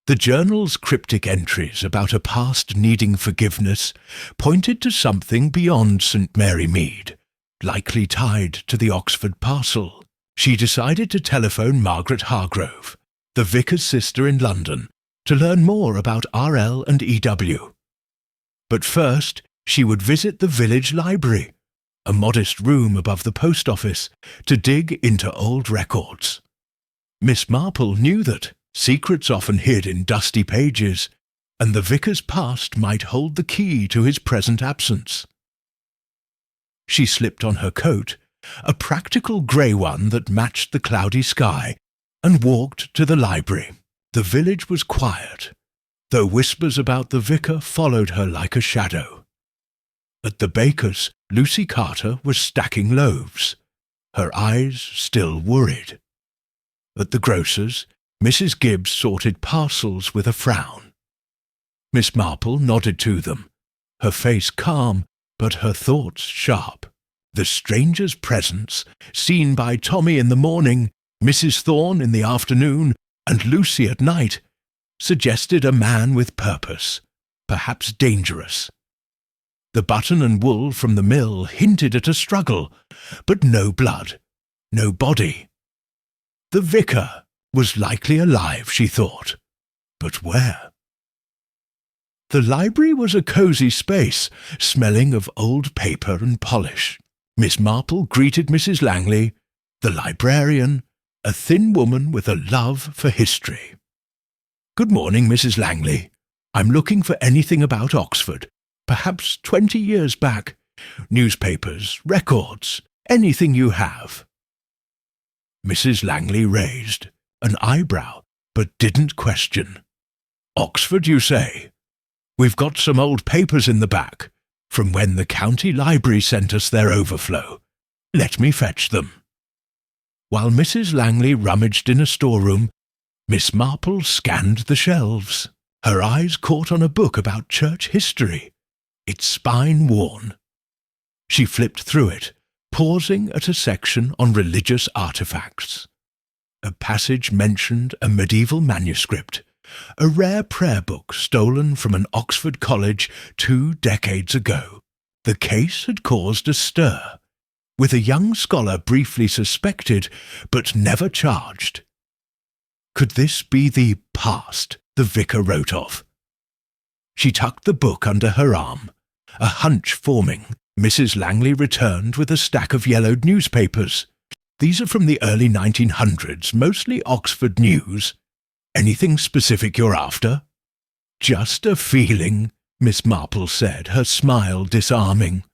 The journal's cryptic entries about a past needing forgiveness pointed to something beyond St. Mary Mead, likely tied to the Oxford parcel. She decided to telephone Margaret Hargrove, the vicar's sister in London, to learn more about RL and EW. But first, she would visit the village library, a modest room above the post office, to dig into old records. Miss Marple knew that secrets often hid in dusty pages, and the vicar's past might hold the key to his present absence. She slipped on her coat, a practical grey one that matched the cloudy sky, and walked to the library. The village was quiet, though whispers about the vicar followed her like a shadow. At the baker's, Lucy Carter was stacking loaves, her eyes still worried. At the grocer's, Mrs. Gibbs sorted parcels with a frown. Miss Marple nodded to them, her face calm, but her thoughts sharp. The stranger's presence, seen by Tommy in the morning, Mrs. Thorne in the afternoon, and Lucy at night, suggested a man with purpose, perhaps dangerous. The button and wool from the mill hinted at a struggle, but no blood, no body. The vicar was likely alive, she thought, but where? The library was a cosy space, smelling of old paper and polish. Miss Marple greeted Mrs. Langley, the librarian, a thin woman with a love for history. "Good morning, Mrs. Langley. I'm looking for anything about Oxford, perhaps 20 years back. Newspapers, records, anything you have." Mrs. Langley raised an eyebrow, but didn't question. "Oxford, you say? We've got some old papers in the back, from when the county library sent us their overflow. Let me fetch them." While Mrs. Langley rummaged in a storeroom, Miss Marple scanned the shelves. Her eyes caught on a book about church history, its spine worn. She flipped through it, pausing at a section on religious artifacts. A passage mentioned a medieval manuscript, a rare prayer book stolen from an Oxford college 2 decades ago. The case had caused a stir, with a young scholar briefly suspected but never charged. Could this be the past the vicar wrote of? She tucked the book under her arm, a hunch forming. Mrs. Langley returned with a stack of yellowed newspapers. "These are from the early 1900s, mostly Oxford news. Anything specific you're after?" "Just a feeling," Miss Marple said, her smile disarming.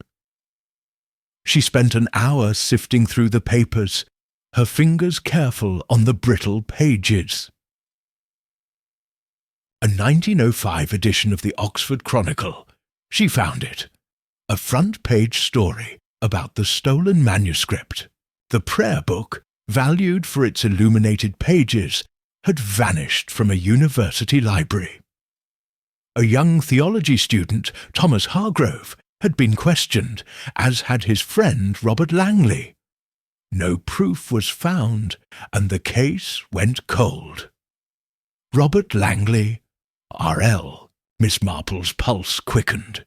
She spent an hour sifting through the papers, her fingers careful on the brittle pages. A 1905 edition of the Oxford Chronicle. She found it. A front-page story about the stolen manuscript. The prayer book, valued for its illuminated pages, had vanished from a university library. A young theology student, Thomas Hargrove, had been questioned, as had his friend Robert Langley. No proof was found, and the case went cold. Robert Langley, R.L. Miss Marple's pulse quickened.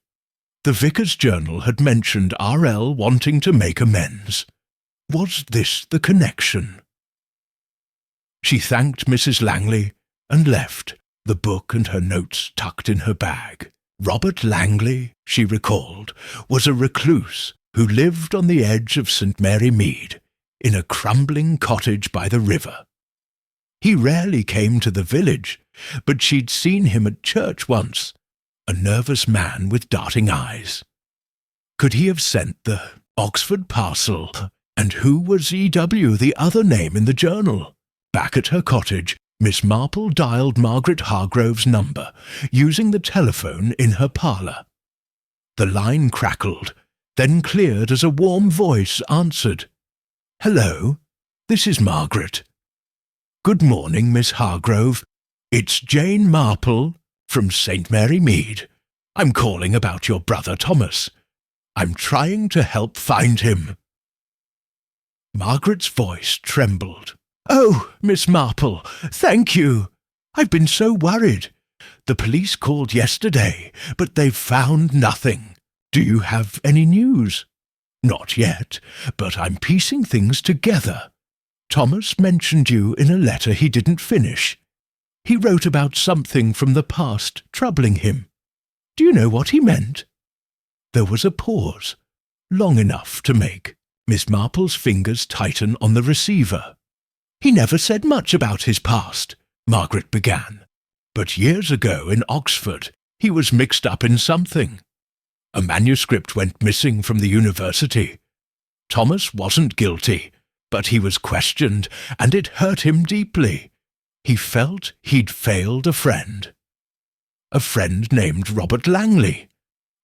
The vicar's journal had mentioned R.L. wanting to make amends. Was this the connection? She thanked Mrs. Langley and left, the book and her notes tucked in her bag. Robert Langley, she recalled, was a recluse who lived on the edge of St. Mary Mead, in a crumbling cottage by the river. He rarely came to the village, but she'd seen him at church once, a nervous man with darting eyes. Could he have sent the Oxford parcel? And who was E.W., the other name in the journal? Back at her cottage, Miss Marple dialed Margaret Hargrove's number, using the telephone in her parlour. The line crackled, then cleared as a warm voice answered. "Hello, this is Margaret." "Good morning, Miss Hargrove. It's Jane Marple from St. Mary Mead. I'm calling about your brother Thomas. I'm trying to help find him." Margaret's voice trembled. "Oh, Miss Marple, thank you. I've been so worried. The police called yesterday, but they've found nothing. Do you have any news?" "Not yet, but I'm piecing things together. Thomas mentioned you in a letter he didn't finish. He wrote about something from the past troubling him. Do you know what he meant?" There was a pause, long enough to make Miss Marple's fingers tighten on the receiver. "He never said much about his past," Margaret began. "But years ago in Oxford he was mixed up in something. A manuscript went missing from the university. Thomas wasn't guilty, but he was questioned, and it hurt him deeply. He felt he'd failed a friend." "A friend named Robert Langley?"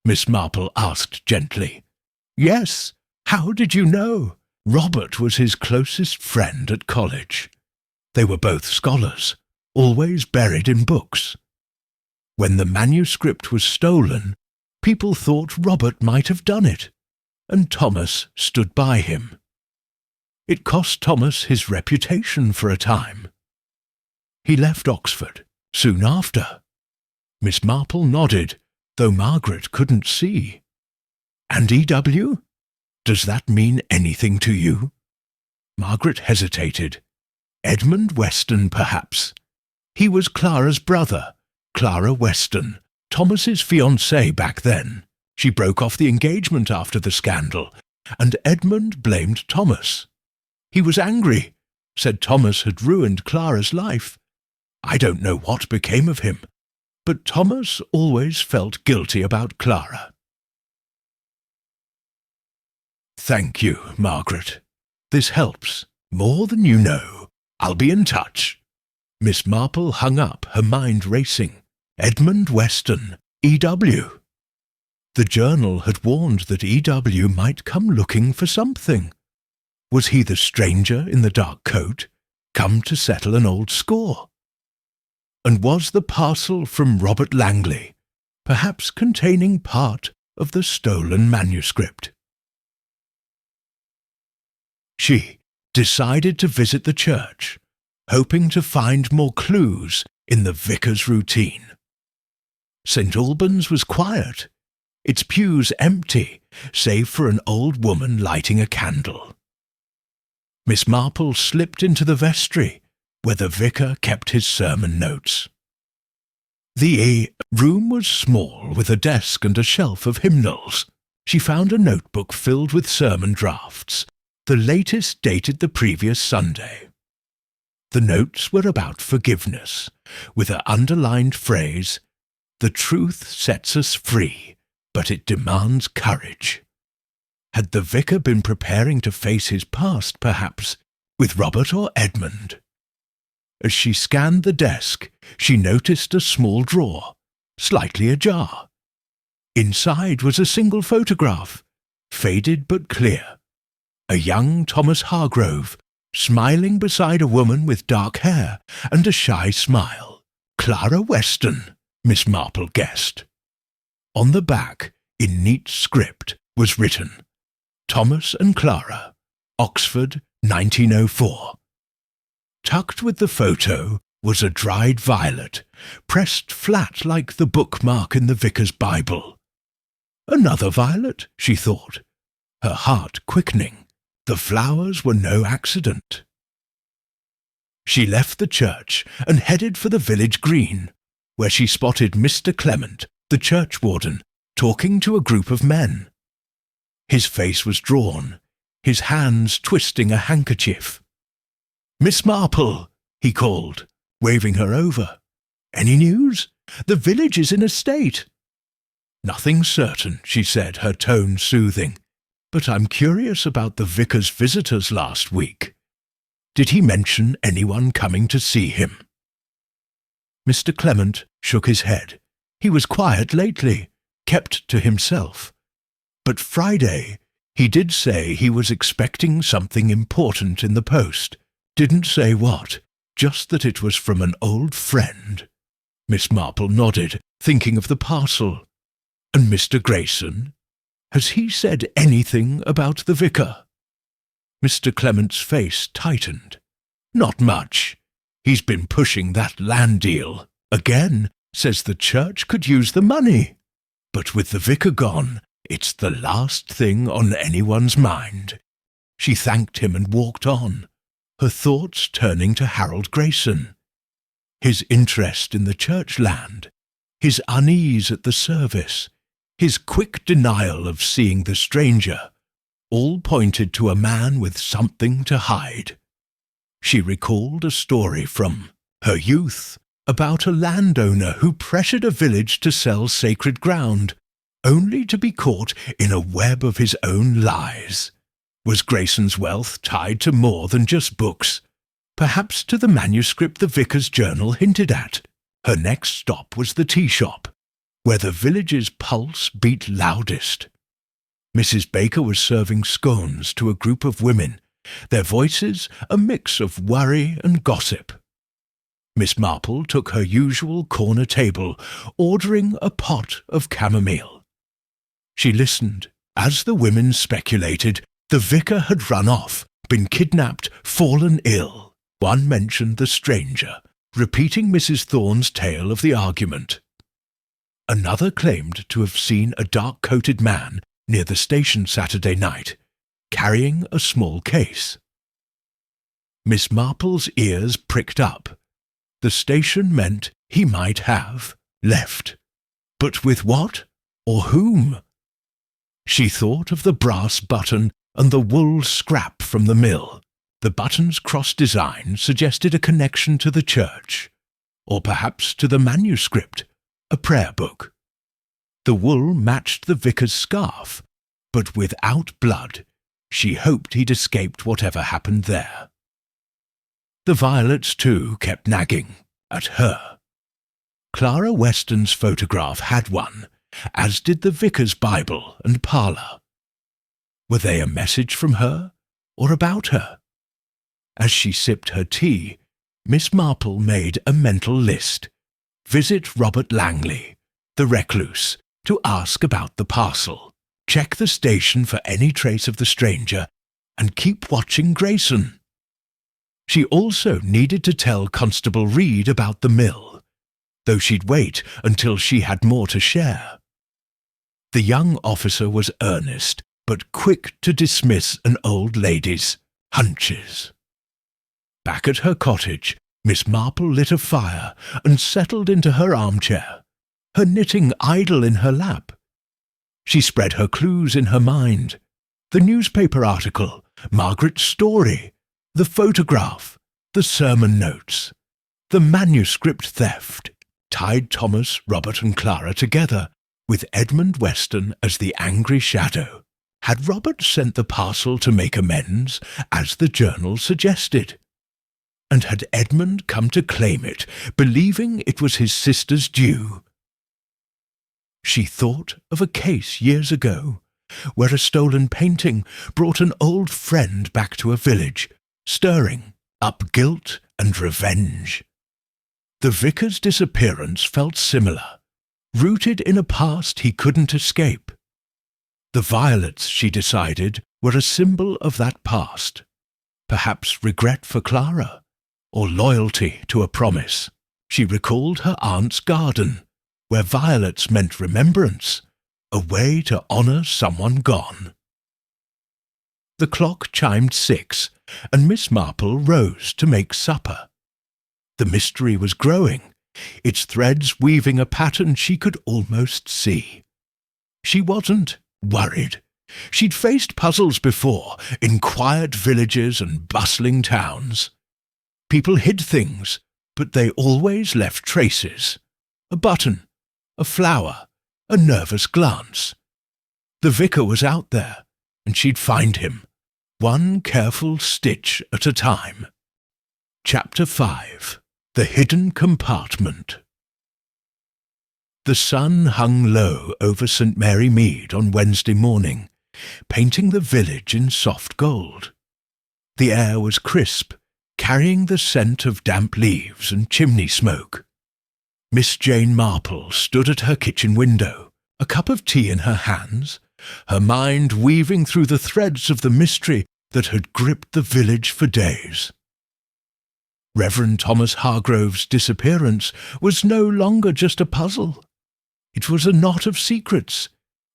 Miss Marple asked gently. "Yes. How did you know?" "Robert was his closest friend at college. They were both scholars, always buried in books. When the manuscript was stolen, people thought Robert might have done it, and Thomas stood by him. It cost Thomas his reputation for a time. He left Oxford soon after." Miss Marple nodded, though Margaret couldn't see. "And E.W.? Does that mean anything to you?" Margaret hesitated. Edmund Weston, perhaps. He was Clara's brother, Clara Weston, Thomas's fiancée back then. She broke off the engagement after the scandal, and Edmund blamed Thomas. He was angry, said Thomas had ruined Clara's life. I don't know what became of him, but Thomas always felt guilty about Clara. Thank you, Margaret. This helps, more than you know. I'll be in touch. Miss Marple hung up, her mind racing. Edmund Weston, E.W. The journal had warned that E.W. might come looking for something. Was he the stranger in the dark coat, come to settle an old score? And was the parcel from Robert Langley, perhaps containing part of the stolen manuscript? She decided to visit the church, hoping to find more clues in the vicar's routine. St. Albans was quiet, its pews empty, save for an old woman lighting a candle. Miss Marple slipped into the vestry, where the vicar kept his sermon notes. The room was small, with a desk and a shelf of hymnals. She found a notebook filled with sermon drafts, the latest dated the previous Sunday. The notes were about forgiveness, with an underlined phrase, "The truth sets us free, but it demands courage." Had the vicar been preparing to face his past, perhaps, with Robert or Edmund? As she scanned the desk, she noticed a small drawer, slightly ajar. Inside was a single photograph, faded but clear. A young Thomas Hargrove, smiling beside a woman with dark hair and a shy smile. Clara Weston, Miss Marple guessed. On the back, in neat script, was written, Thomas and Clara, Oxford, 1904. Tucked with the photo was a dried violet, pressed flat like the bookmark in the vicar's Bible. Another violet, she thought, her heart quickening. The flowers were no accident. She left the church and headed for the village green, where she spotted Mr. Clement, the churchwarden, talking to a group of men. His face was drawn, his hands twisting a handkerchief. "Miss Marple," he called, waving her over. "Any news? The village is in a state." "Nothing certain," she said, her tone soothing. "But I'm curious about the vicar's visitors last week. Did he mention anyone coming to see him?" Mr. Clement shook his head. He was quiet lately, kept to himself. But Friday, he did say he was expecting something important in the post. Didn't say what, just that it was from an old friend. Miss Marple nodded, thinking of the parcel. "And Mr. Grayson? Has he said anything about the vicar?" Mr. Clement's face tightened. "Not much. He's been pushing that land deal. Again, says the church could use the money. But with the vicar gone, it's the last thing on anyone's mind." She thanked him and walked on, her thoughts turning to Harold Grayson. His interest in the church land, his unease at the service, his quick denial of seeing the stranger, all pointed to a man with something to hide. She recalled a story from her youth about a landowner who pressured a village to sell sacred ground, only to be caught in a web of his own lies. Was Grayson's wealth tied to more than just books? Perhaps to the manuscript the vicar's journal hinted at. Her next stop was the tea shop, where the village's pulse beat loudest. Mrs. Baker was serving scones to a group of women, their voices a mix of worry and gossip. Miss Marple took her usual corner table, ordering a pot of chamomile. She listened. As the women speculated, the vicar had run off, been kidnapped, fallen ill. One mentioned the stranger, repeating Mrs. Thorne's tale of the argument. Another claimed to have seen a dark-coated man near the station Saturday night, carrying a small case. Miss Marple's ears pricked up. The station meant he might have left. But with what or whom? She thought of the brass button and the wool scrap from the mill. The button's cross design suggested a connection to the church, or perhaps to the manuscript, a prayer book. The wool matched the vicar's scarf, but without blood. She hoped he'd escaped whatever happened there. The violets, too, kept nagging at her. Clara Weston's photograph had one, as did the vicar's Bible and parlour. Were they a message from her, or about her? As she sipped her tea, Miss Marple made a mental list. Visit Robert Langley, the recluse, to ask about the parcel. Check the station for any trace of the stranger, and keep watching Grayson. She also needed to tell Constable Reed about the mill, though she'd wait until she had more to share. The young officer was earnest, but quick to dismiss an old lady's hunches. Back at her cottage, Miss Marple lit a fire and settled into her armchair, her knitting idle in her lap. She spread her clues in her mind. The newspaper article, Margaret's story, the photograph, the sermon notes, the manuscript theft, tied Thomas, Robert and Clara together, with Edmund Weston as the angry shadow. Had Robert sent the parcel to make amends, as the journal suggested? And had Edmund come to claim it, believing it was his sister's due? She thought of a case years ago, where a stolen painting brought an old friend back to a village, stirring up guilt and revenge. The vicar's disappearance felt similar, rooted in a past he couldn't escape. The violets, she decided, were a symbol of that past. Perhaps regret for Clara, or loyalty to a promise. She recalled her aunt's garden, where violets meant remembrance, a way to honour someone gone. The clock chimed 6, and Miss Marple rose to make supper. The mystery was growing, its threads weaving a pattern she could almost see. She wasn't worried. She'd faced puzzles before, in quiet villages and bustling towns. People hid things, but they always left traces. A button, a flower, a nervous glance. The vicar was out there, and she'd find him, one careful stitch at a time. Chapter 5. The Hidden Compartment. The sun hung low over St. Mary Mead on Wednesday morning, painting the village in soft gold. The air was crisp, carrying the scent of damp leaves and chimney smoke. Miss Jane Marple stood at her kitchen window, a cup of tea in her hands, her mind weaving through the threads of the mystery that had gripped the village for days. Reverend Thomas Hargrove's disappearance was no longer just a puzzle. It was a knot of secrets,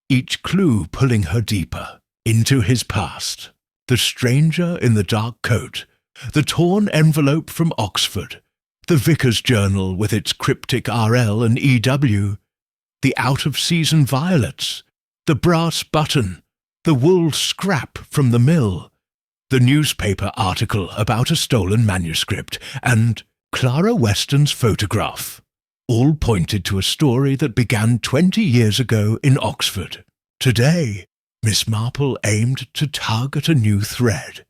each clue pulling her deeper into his past. The stranger in the dark coat, the torn envelope from Oxford, the vicar's journal with its cryptic RL and EW, the out-of-season violets, the brass button, the wool scrap from the mill, the newspaper article about a stolen manuscript, and Clara Weston's photograph, all pointed to a story that began 20 years ago in Oxford. Today, Miss Marple aimed to tug at a new thread.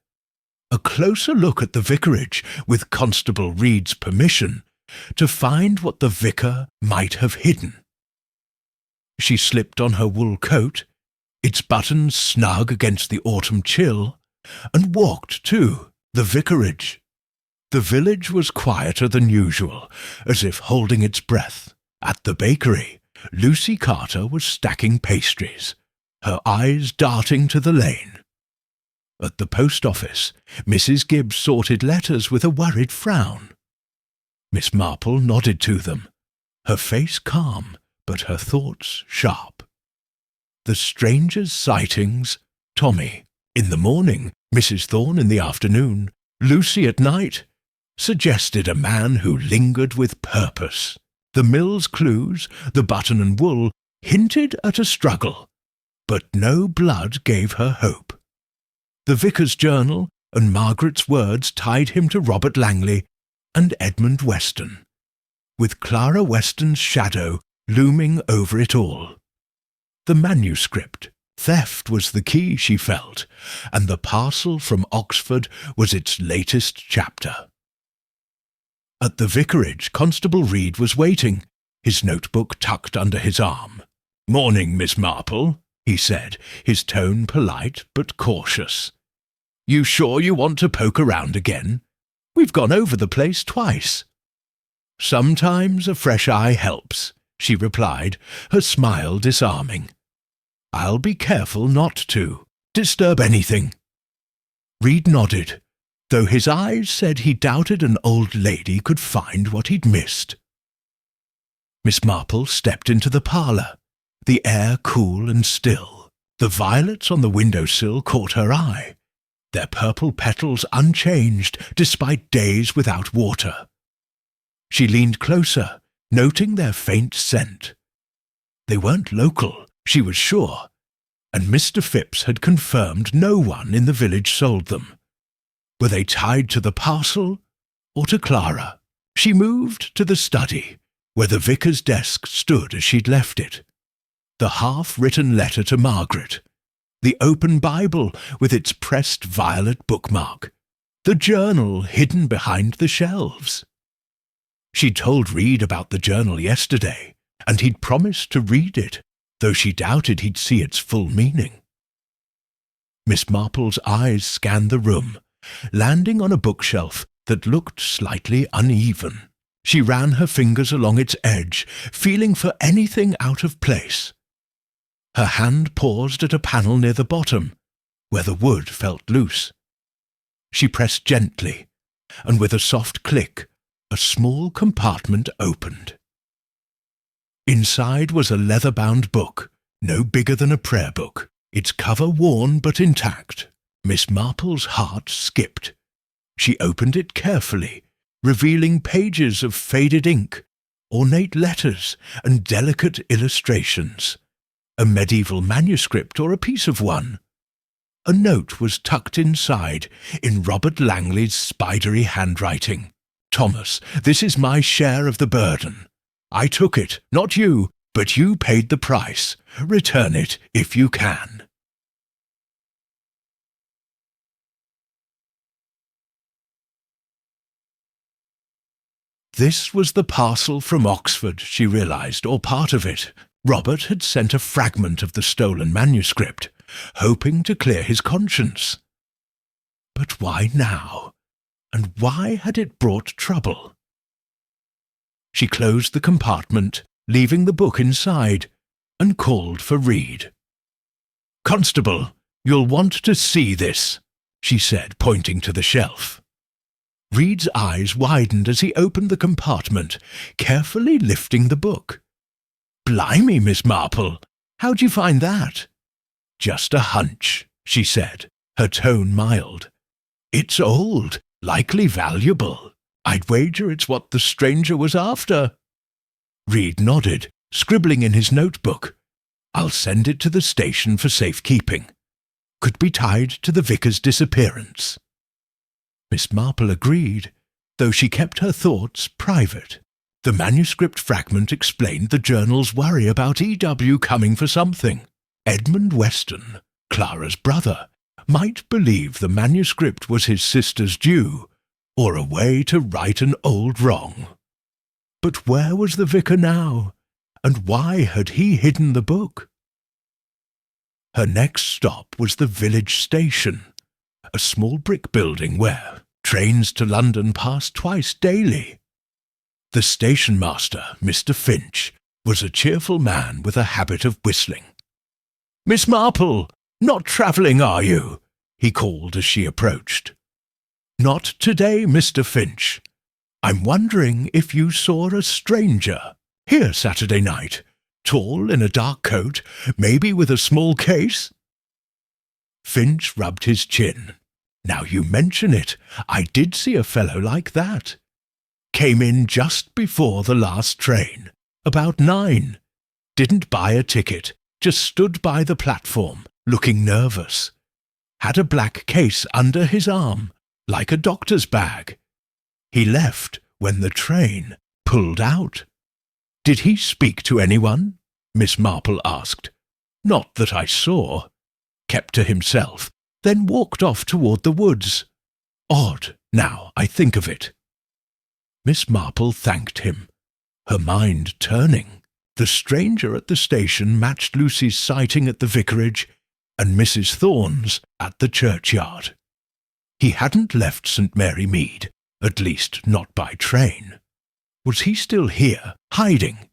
A closer look at the vicarage, with Constable Reed's permission, to find what the vicar might have hidden. She slipped on her wool coat, its buttons snug against the autumn chill, and walked to the vicarage. The village was quieter than usual, as if holding its breath. At the bakery, Lucy Carter was stacking pastries, her eyes darting to the lane. At the post office, Mrs. Gibbs sorted letters with a worried frown. Miss Marple nodded to them, her face calm, but her thoughts sharp. The stranger's sightings, Tommy in the morning, Mrs. Thorne in the afternoon, Lucy at night, suggested a man who lingered with purpose. The Mill's clues, the button and wool, hinted at a struggle, but no blood gave her hope. The vicar's journal and Margaret's words tied him to Robert Langley and Edmund Weston, with Clara Weston's shadow looming over it all. The manuscript. Theft was the key, she felt, and the parcel from Oxford was its latest chapter. At the vicarage, Constable Reed was waiting, his notebook tucked under his arm. "Morning, Miss Marple," he said, his tone polite but cautious. "You sure you want to poke around again? We've gone over the place twice." "Sometimes a fresh eye helps," she replied, her smile disarming. "I'll be careful not to disturb anything." Reed nodded, though his eyes said he doubted an old lady could find what he'd missed. Miss Marple stepped into the parlour, the air cool and still. The violets on the window-sill caught her eye, their purple petals unchanged despite days without water. She leaned closer, noting their faint scent. They weren't local, she was sure, and Mr. Phipps had confirmed no one in the village sold them. Were they tied to the parcel or to Clara? She moved to the study, where the vicar's desk stood as she'd left it. The half-written letter to Margaret, the open Bible with its pressed violet bookmark, the journal hidden behind the shelves. She'd told Reed about the journal yesterday, and he'd promised to read it, though she doubted he'd see its full meaning. Miss Marple's eyes scanned the room, landing on a bookshelf that looked slightly uneven. She ran her fingers along its edge, feeling for anything out of place. Her hand paused at a panel near the bottom, where the wood felt loose. She pressed gently, and with a soft click, a small compartment opened. Inside was a leather-bound book, no bigger than a prayer book, its cover worn but intact. Miss Marple's heart skipped. She opened it carefully, revealing pages of faded ink, ornate letters, and delicate illustrations. A medieval manuscript or a piece of one. A note was tucked inside in Robert Langley's spidery handwriting. "Thomas, this is my share of the burden. I took it, not you, but you paid the price. Return it if you can." This was the parcel from Oxford, she realised, or part of it. Robert had sent a fragment of the stolen manuscript, hoping to clear his conscience. But why now? And why had it brought trouble? She closed the compartment, leaving the book inside, and called for Reed. "Constable, you'll want to see this," she said, pointing to the shelf. Reed's eyes widened as he opened the compartment, carefully lifting the book. "Blimey, Miss Marple, how'd you find that?" "Just a hunch," she said, her tone mild. "It's old, likely valuable. I'd wager it's what the stranger was after." Reed nodded, scribbling in his notebook. "I'll send it to the station for safekeeping. Could be tied to the vicar's disappearance." Miss Marple agreed, though she kept her thoughts private. The manuscript fragment explained the journal's worry about E.W. coming for something. Edmund Weston, Clara's brother, might believe the manuscript was his sister's due, or a way to right an old wrong. But where was the vicar now, and why had he hidden the book? Her next stop was the village station, a small brick building where trains to London passed twice daily. The station master, Mr. Finch, was a cheerful man with a habit of whistling. "Miss Marple, not travelling, are you?" he called as she approached. "Not today, Mr. Finch. I'm wondering if you saw a stranger here Saturday night, tall in a dark coat, maybe with a small case?" Finch rubbed his chin. Now you mention it, I did see a fellow like that. Came in just before the last train, about 9. Didn't buy a ticket, just stood by the platform, looking nervous. Had a black case under his arm, like a doctor's bag. He left when the train pulled out. Did he speak to anyone? Miss Marple asked. Not that I saw. Kept to himself, then walked off toward the woods. Odd, now I think of it. Miss Marple thanked him, her mind turning. The stranger at the station matched Lucy's sighting at the vicarage and Mrs. Thorne's at the churchyard. He hadn't left St. Mary Mead, at least not by train. Was he still here, hiding?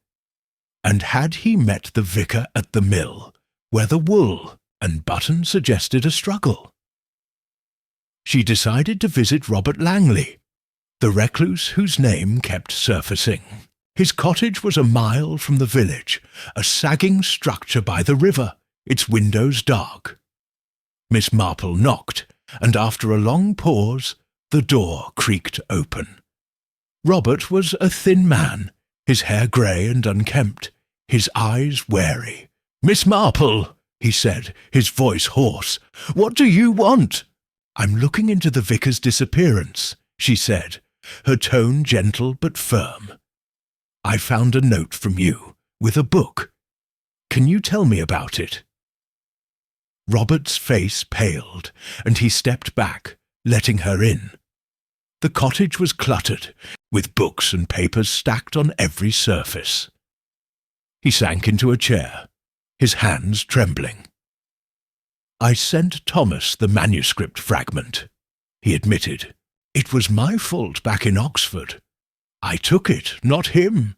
And had he met the vicar at the mill, where the wool and button suggested a struggle? She decided to visit Robert Langley, the recluse whose name kept surfacing. His cottage was a mile from the village, a sagging structure by the river, its windows dark. Miss Marple knocked, and after a long pause, the door creaked open. Robert was a thin man, his hair grey and unkempt, his eyes wary. "Miss Marple," he said, his voice hoarse, "what do you want?" "I'm looking into the vicar's disappearance," she said, her tone gentle but firm. "I found a note from you, with a book. Can you tell me about it?" Robert's face paled, and he stepped back, letting her in. The cottage was cluttered, with books and papers stacked on every surface. He sank into a chair, his hands trembling. "I sent Thomas the manuscript fragment," he admitted. "It was my fault back in Oxford. I took it, not him.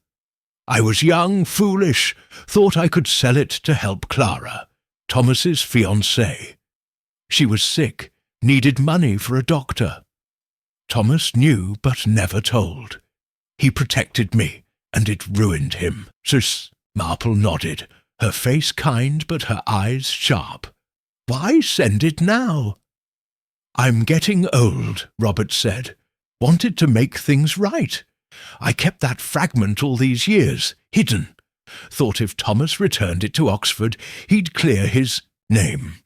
I was young, foolish, thought I could sell it to help Clara, Thomas's fiancée. She was sick, needed money for a doctor. Thomas knew but never told. He protected me, and it ruined him." Miss Marple nodded, her face kind but her eyes sharp. "Why send it now?" "I'm getting old," Robert said. "Wanted to make things right. I kept that fragment all these years, hidden. Thought if Thomas returned it to Oxford, he'd clear his name.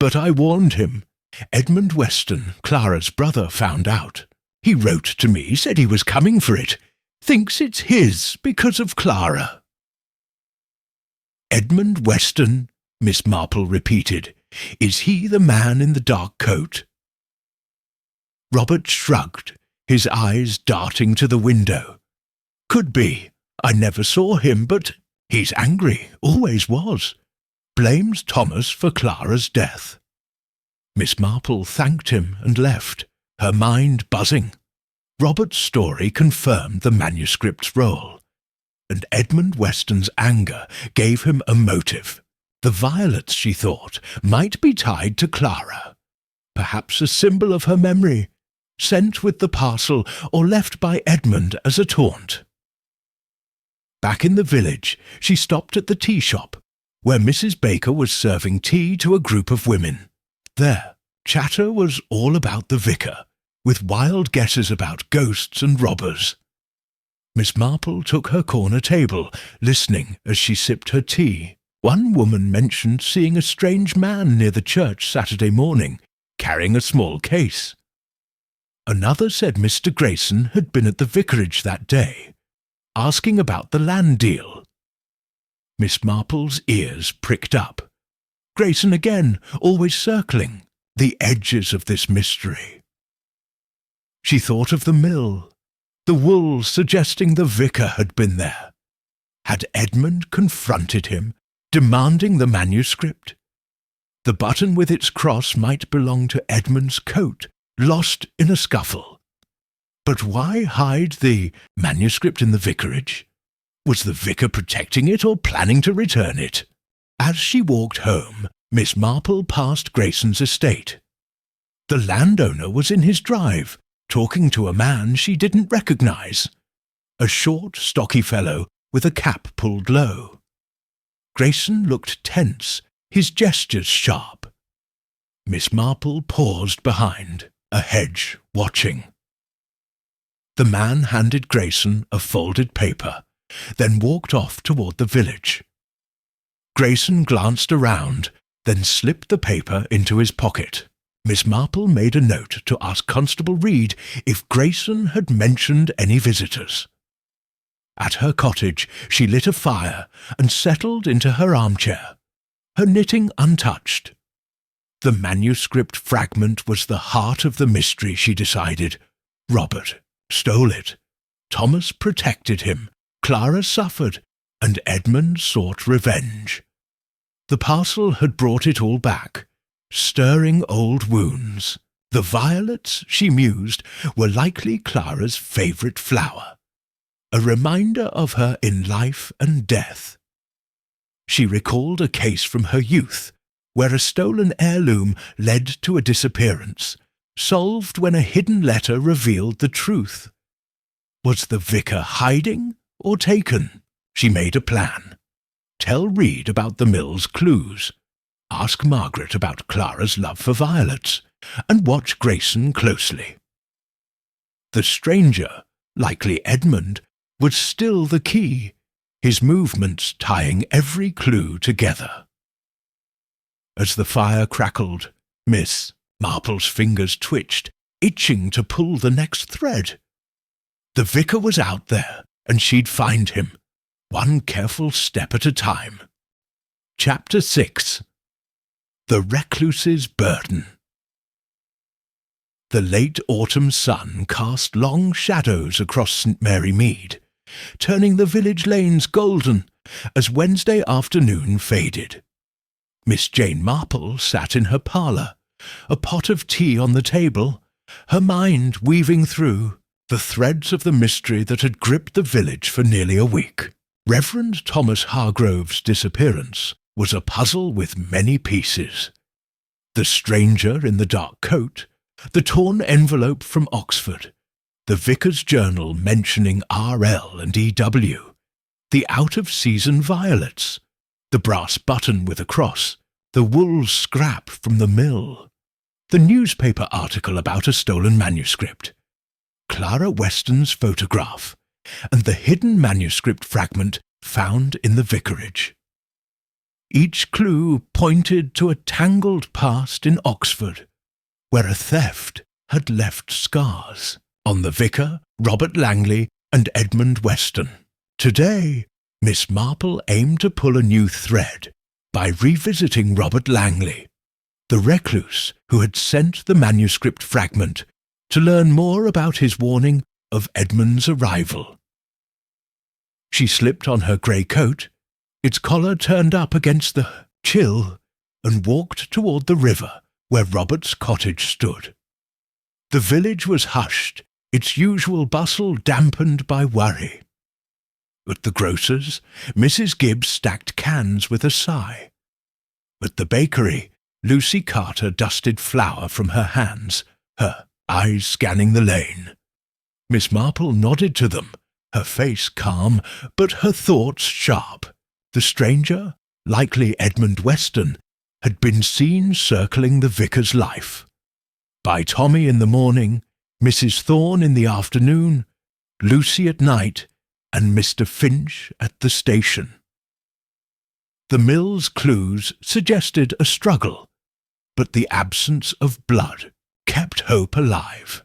But I warned him. Edmund Weston, Clara's brother, found out. He wrote to me, said he was coming for it. Thinks it's his because of Clara." "Edmund Weston," Miss Marple repeated. "Is he the man in the dark coat?" Robert shrugged, his eyes darting to the window. "Could be. I never saw him, but he's angry, always was. Blames Thomas for Clara's death." Miss Marple thanked him and left, her mind buzzing. Robert's story confirmed the manuscript's role, and Edmund Weston's anger gave him a motive. The violets, she thought, might be tied to Clara, perhaps a symbol of her memory, sent with the parcel or left by Edmund as a taunt. Back in the village, she stopped at the tea shop, where Mrs. Baker was serving tea to a group of women. There, chatter was all about the vicar, with wild guesses about ghosts and robbers. Miss Marple took her corner table, listening as she sipped her tea. One woman mentioned seeing a strange man near the church Saturday morning, carrying a small case. Another said Mr. Grayson had been at the vicarage that day, asking about the land deal. Miss Marple's ears pricked up. Grayson again, always circling the edges of this mystery. She thought of the mill, the wool suggesting the vicar had been there. Had Edmund confronted him, demanding the manuscript? The button with its cross might belong to Edmund's coat, lost in a scuffle. But why hide the manuscript in the vicarage? Was the vicar protecting it or planning to return it? As she walked home, Miss Marple passed Grayson's estate. The landowner was in his drive, talking to a man she didn't recognize, a short, stocky fellow with a cap pulled low. Grayson looked tense, his gestures sharp. Miss Marple paused behind a hedge, watching. The man handed Grayson a folded paper, then walked off toward the village. Grayson glanced around, then slipped the paper into his pocket. Miss Marple made a note to ask Constable Reed if Grayson had mentioned any visitors. At her cottage she lit a fire and settled into her armchair, her knitting untouched. The manuscript fragment was the heart of the mystery, she decided. Robert stole it. Thomas protected him. Clara suffered, and Edmund sought revenge. The parcel had brought it all back, stirring old wounds. The violets, she mused, were likely Clara's favourite flower, a reminder of her in life and death. She recalled a case from her youth, where a stolen heirloom led to a disappearance, solved when a hidden letter revealed the truth. Was the vicar hiding or taken? She made a plan. Tell Reed about the mill's clues. Ask Margaret about Clara's love for violets, and watch Grayson closely. The stranger, likely Edmund, was still the key, his movements tying every clue together. As the fire crackled, Miss Marple's fingers twitched, itching to pull the next thread. The vicar was out there, and she'd find him, one careful step at a time. Chapter 6. The Recluse's Burden. The late autumn sun cast long shadows across St. Mary Mead, turning the village lanes golden as Wednesday afternoon faded. Miss Jane Marple sat in her parlour, a pot of tea on the table, her mind weaving through the threads of the mystery that had gripped the village for nearly a week. Reverend Thomas Hargrove's disappearance was a puzzle with many pieces. The stranger in the dark coat, the torn envelope from Oxford, the vicar's journal mentioning R.L. and E.W., the out-of-season violets, the brass button with a cross, the wool scrap from the mill, the newspaper article about a stolen manuscript, Clara Weston's photograph, and the hidden manuscript fragment found in the vicarage. Each clue pointed to a tangled past in Oxford, where a theft had left scars on the vicar, Robert Langley, and Edmund Weston. Today, Miss Marple aimed to pull a new thread by revisiting Robert Langley, the recluse who had sent the manuscript fragment, to learn more about his warning of Edmund's arrival. She slipped on her grey coat, its collar turned up against the chill, and walked toward the river where Robert's cottage stood. The village was hushed, its usual bustle dampened by worry. At the grocer's, Mrs. Gibbs stacked cans with a sigh. At the bakery, Lucy Carter dusted flour from her hands, her eyes scanning the lane. Miss Marple nodded to them, her face calm, but her thoughts sharp. The stranger, likely Edmund Weston, had been seen circling the vicar's life. By Tommy in the morning, Mrs. Thorne in the afternoon, Lucy at night, and Mr. Finch at the station. The mill's clues suggested a struggle, but the absence of blood kept hope alive.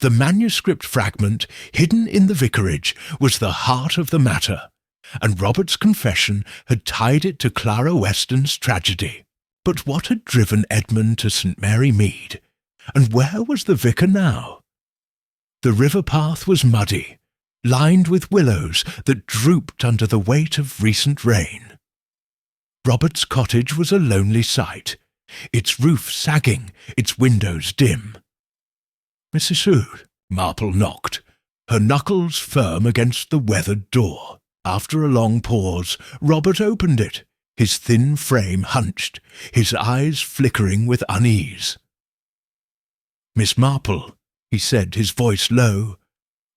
The manuscript fragment hidden in the vicarage was the heart of the matter, and Robert's confession had tied it to Clara Weston's tragedy. But what had driven Edmund to St. Mary Mead, and where was the vicar now? The river path was muddy, lined with willows that drooped under the weight of recent rain. Robert's cottage was a lonely sight, its roof sagging, its windows dim. Mrs. Hood, Marple knocked, her knuckles firm against the weathered door. After a long pause, Robert opened it, his thin frame hunched, his eyes flickering with unease. "Miss Marple," he said, his voice low,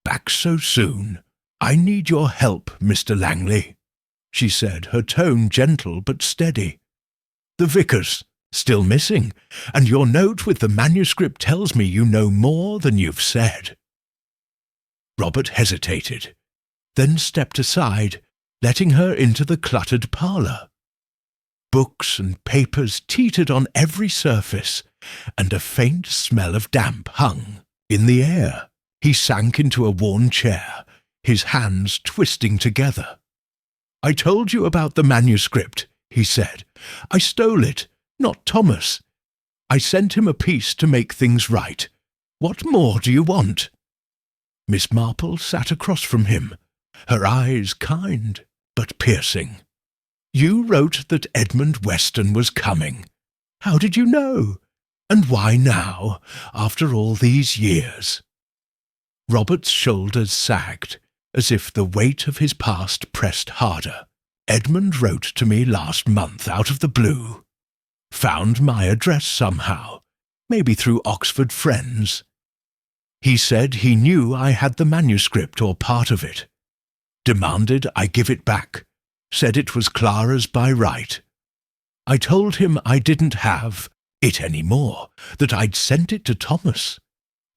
"back so soon? I need your help, Mr. Langley," she said, her tone gentle but steady. "The vicar's," still missing, and your note with the manuscript tells me you know more than you've said." Robert hesitated, then stepped aside, letting her into the cluttered parlour. Books and papers teetered on every surface, and a faint smell of damp hung in the air. He sank into a worn chair, his hands twisting together. "I told you about the manuscript," he said. "I stole it, not Thomas. I sent him a piece to make things right. What more do you want?" Miss Marple sat across from him, her eyes kind but piercing. "You wrote that Edmund Weston was coming. How did you know? And why now, after all these years?" Robert's shoulders sagged, as if the weight of his past pressed harder. "Edmund wrote to me last month out of the blue. Found my address somehow, maybe through Oxford friends. He said he knew I had the manuscript or part of it. Demanded I give it back. Said it was Clara's by right. I told him I didn't have it anymore, that I'd sent it to Thomas.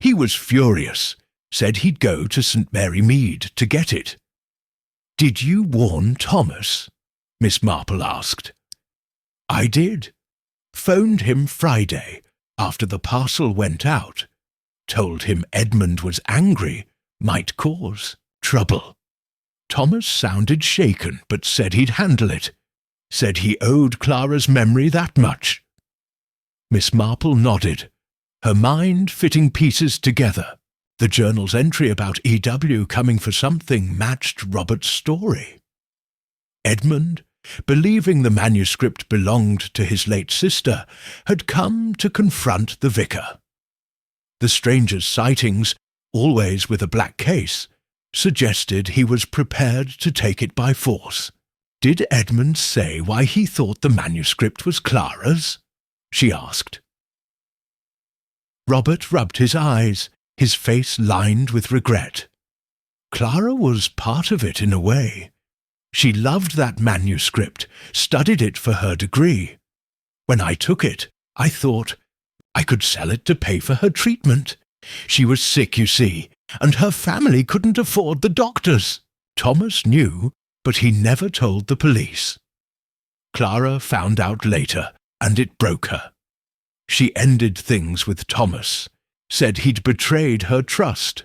He was furious, said he'd go to St. Mary Mead to get it." "Did you warn Thomas?" Miss Marple asked. "I did. Phoned him Friday, after the parcel went out. Told him Edmund was angry, might cause trouble. Thomas sounded shaken, but said he'd handle it. Said he owed Clara's memory that much." Miss Marple nodded, her mind fitting pieces together. The journal's entry about E.W. coming for something matched Robert's story. Edmund, believing the manuscript belonged to his late sister, had come to confront the vicar. The stranger's sightings, always with a black case, suggested he was prepared to take it by force. "Did Edmund say why he thought the manuscript was Clara's?" she asked. Robert rubbed his eyes, his face lined with regret. Clara was part of it in a way. She loved that manuscript, studied it for her degree. When I took it, I thought I could sell it to pay for her treatment. She was sick, you see, and her family couldn't afford the doctors. Thomas knew, but he never told the police. Clara found out later, and it broke her. She ended things with Thomas, said he'd betrayed her trust.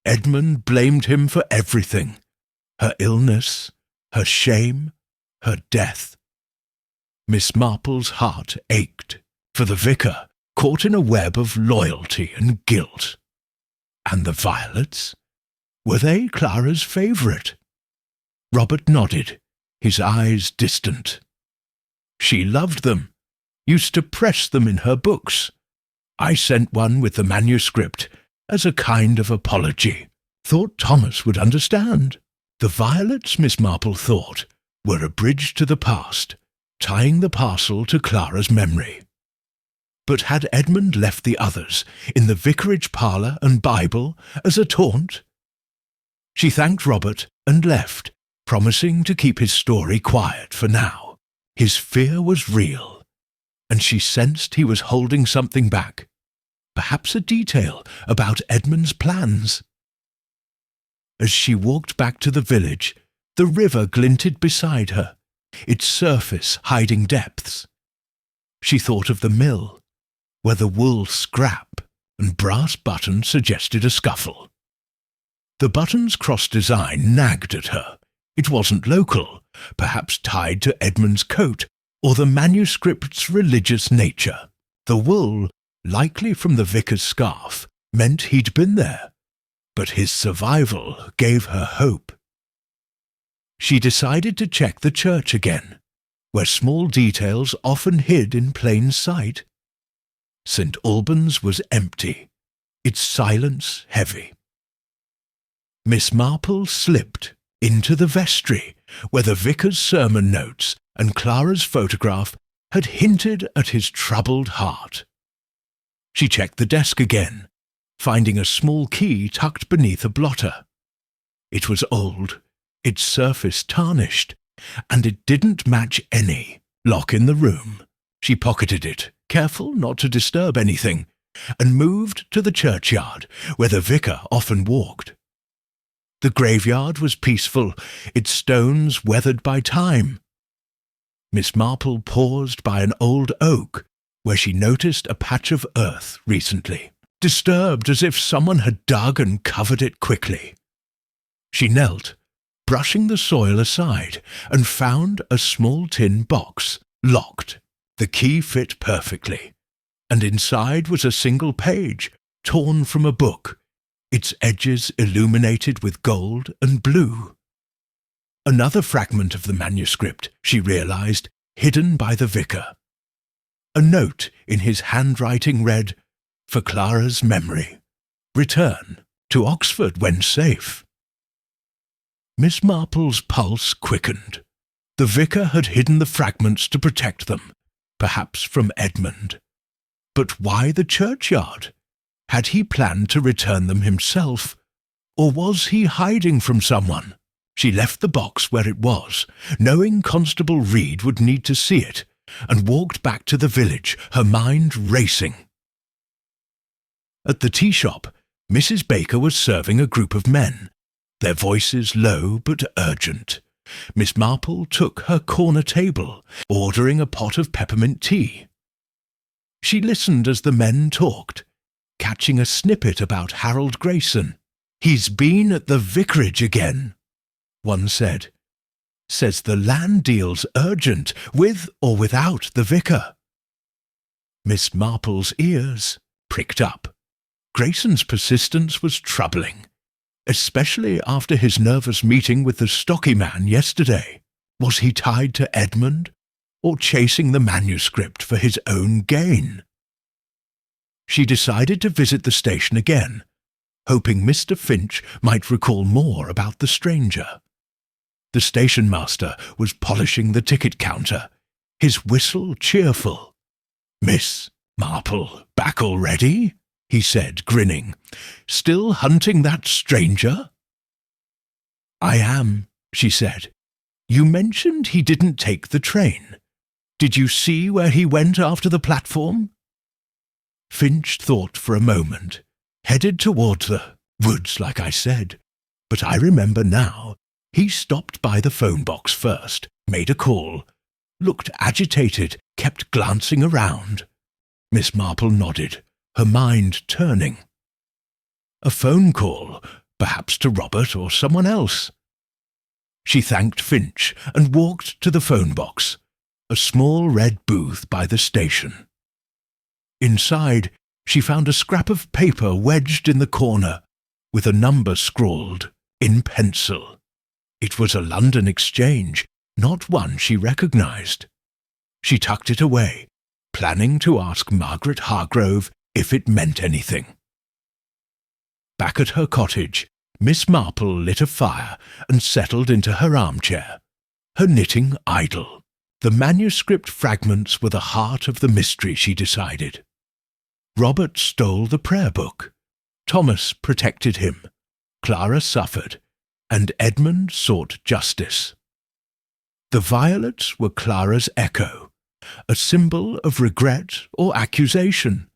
Edmund blamed him for everything, her illness, her shame, her death. Miss Marple's heart ached for the vicar, caught in a web of loyalty and guilt. And the violets? Were they Clara's favourite? Robert nodded, his eyes distant. She loved them, used to press them in her books. I sent one with the manuscript as a kind of apology. Thought Thomas would understand. The violets, Miss Marple thought, were a bridge to the past, tying the parcel to Clara's memory. But had Edmund left the others in the vicarage parlour and Bible as a taunt? She thanked Robert and left, promising to keep his story quiet for now. His fear was real, and she sensed he was holding something back, perhaps a detail about Edmund's plans. As she walked back to the village, the river glinted beside her, its surface hiding depths. She thought of the mill, where the wool scrap and brass button suggested a scuffle. The button's cross design nagged at her. It wasn't local, perhaps tied to Edmund's coat or the manuscript's religious nature. The wool, likely from the vicar's scarf, meant he'd been there, but his survival gave her hope. She decided to check the church again, where small details often hid in plain sight. St. Albans was empty, its silence heavy. Miss Marple slipped into the vestry, where the vicar's sermon notes and Clara's photograph had hinted at his troubled heart. She checked the desk again, finding a small key tucked beneath a blotter. It was old, its surface tarnished, and it didn't match any lock in the room. She pocketed it, careful not to disturb anything, and moved to the churchyard, where the vicar often walked. The graveyard was peaceful, its stones weathered by time. Miss Marple paused by an old oak, where she noticed a patch of earth recently, disturbed as if someone had dug and covered it quickly. She knelt, brushing the soil aside, and found a small tin box, locked. The key fit perfectly, and inside was a single page, torn from a book, its edges illuminated with gold and blue. Another fragment of the manuscript, she realized, hidden by the vicar. A note in his handwriting read, "For Clara's memory. Return to Oxford when safe." Miss Marple's pulse quickened. The vicar had hidden the fragments to protect them, perhaps from Edmund. But why the churchyard? Had he planned to return them himself, or was he hiding from someone? She left the box where it was, knowing Constable Reed would need to see it, and walked back to the village, her mind racing. At the tea shop, Mrs. Baker was serving a group of men, their voices low but urgent. Miss Marple took her corner table, ordering a pot of peppermint tea. She listened as the men talked, catching a snippet about Harold Grayson. "He's been at the vicarage again," one said. "Says the land deal's urgent, with or without the vicar." Miss Marple's ears pricked up. Grayson's persistence was troubling, especially after his nervous meeting with the stocky man yesterday. Was he tied to Edmund, or chasing the manuscript for his own gain? She decided to visit the station again, hoping Mr. Finch might recall more about the stranger. The station master was polishing the ticket counter, his whistle cheerful. "Miss Marple, back already?" he said, grinning. "Still hunting that stranger?" "I am," she said. "You mentioned he didn't take the train. Did you see where he went after the platform?" Finch thought for a moment. "Headed toward the woods, like I said. But I remember now. He stopped by the phone box first, made a call, looked agitated, kept glancing around." Miss Marple nodded, her mind turning. A phone call, perhaps to Robert or someone else. She thanked Finch and walked to the phone box, a small red booth by the station. Inside, she found a scrap of paper wedged in the corner, with a number scrawled in pencil. It was a London exchange, not one she recognized. She tucked it away, planning to ask Margaret Hargrove if it meant anything. Back at her cottage, Miss Marple lit a fire and settled into her armchair, her knitting idle. The manuscript fragments were the heart of the mystery, she decided. Robert stole the prayer book. Thomas protected him. Clara suffered, and Edmund sought justice. The violets were Clara's echo, a symbol of regret or accusation.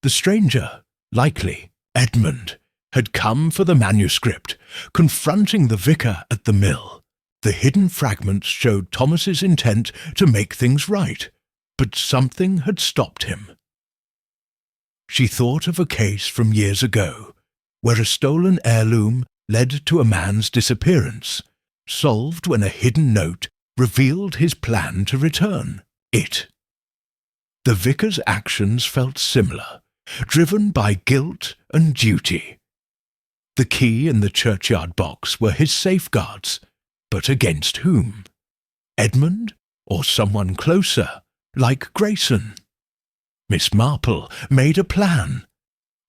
The stranger, likely Edmund, had come for the manuscript, confronting the vicar at the mill. The hidden fragments showed Thomas's intent to make things right, but something had stopped him. She thought of a case from years ago, where a stolen heirloom led to a man's disappearance, solved when a hidden note revealed his plan to return it. The vicar's actions felt similar, driven by guilt and duty. The key and the churchyard box were his safeguards, but against whom? Edmund, or someone closer, like Grayson? Miss Marple made a plan.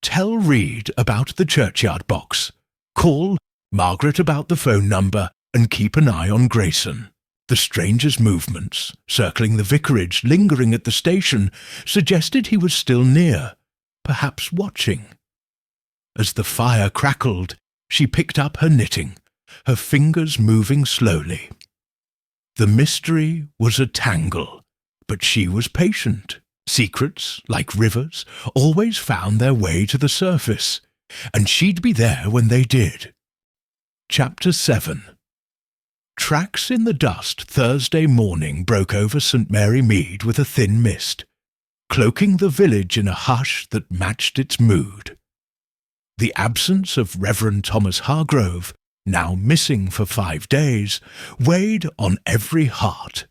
Tell Reed about the churchyard box. Call Margaret about the phone number and keep an eye on Grayson. The stranger's movements, circling the vicarage, lingering at the station, suggested he was still near, perhaps watching. As the fire crackled, she picked up her knitting, her fingers moving slowly. The mystery was a tangle, But she was patient. Secrets, like rivers, always found their way to the surface, and she'd be there when they did. Chapter 7. Tracks in the dust Thursday morning broke over St. Mary Mead with a thin mist, cloaking the village in a hush that matched its mood. The absence of Reverend Thomas Hargrove, now missing for 5 days, weighed on every heart.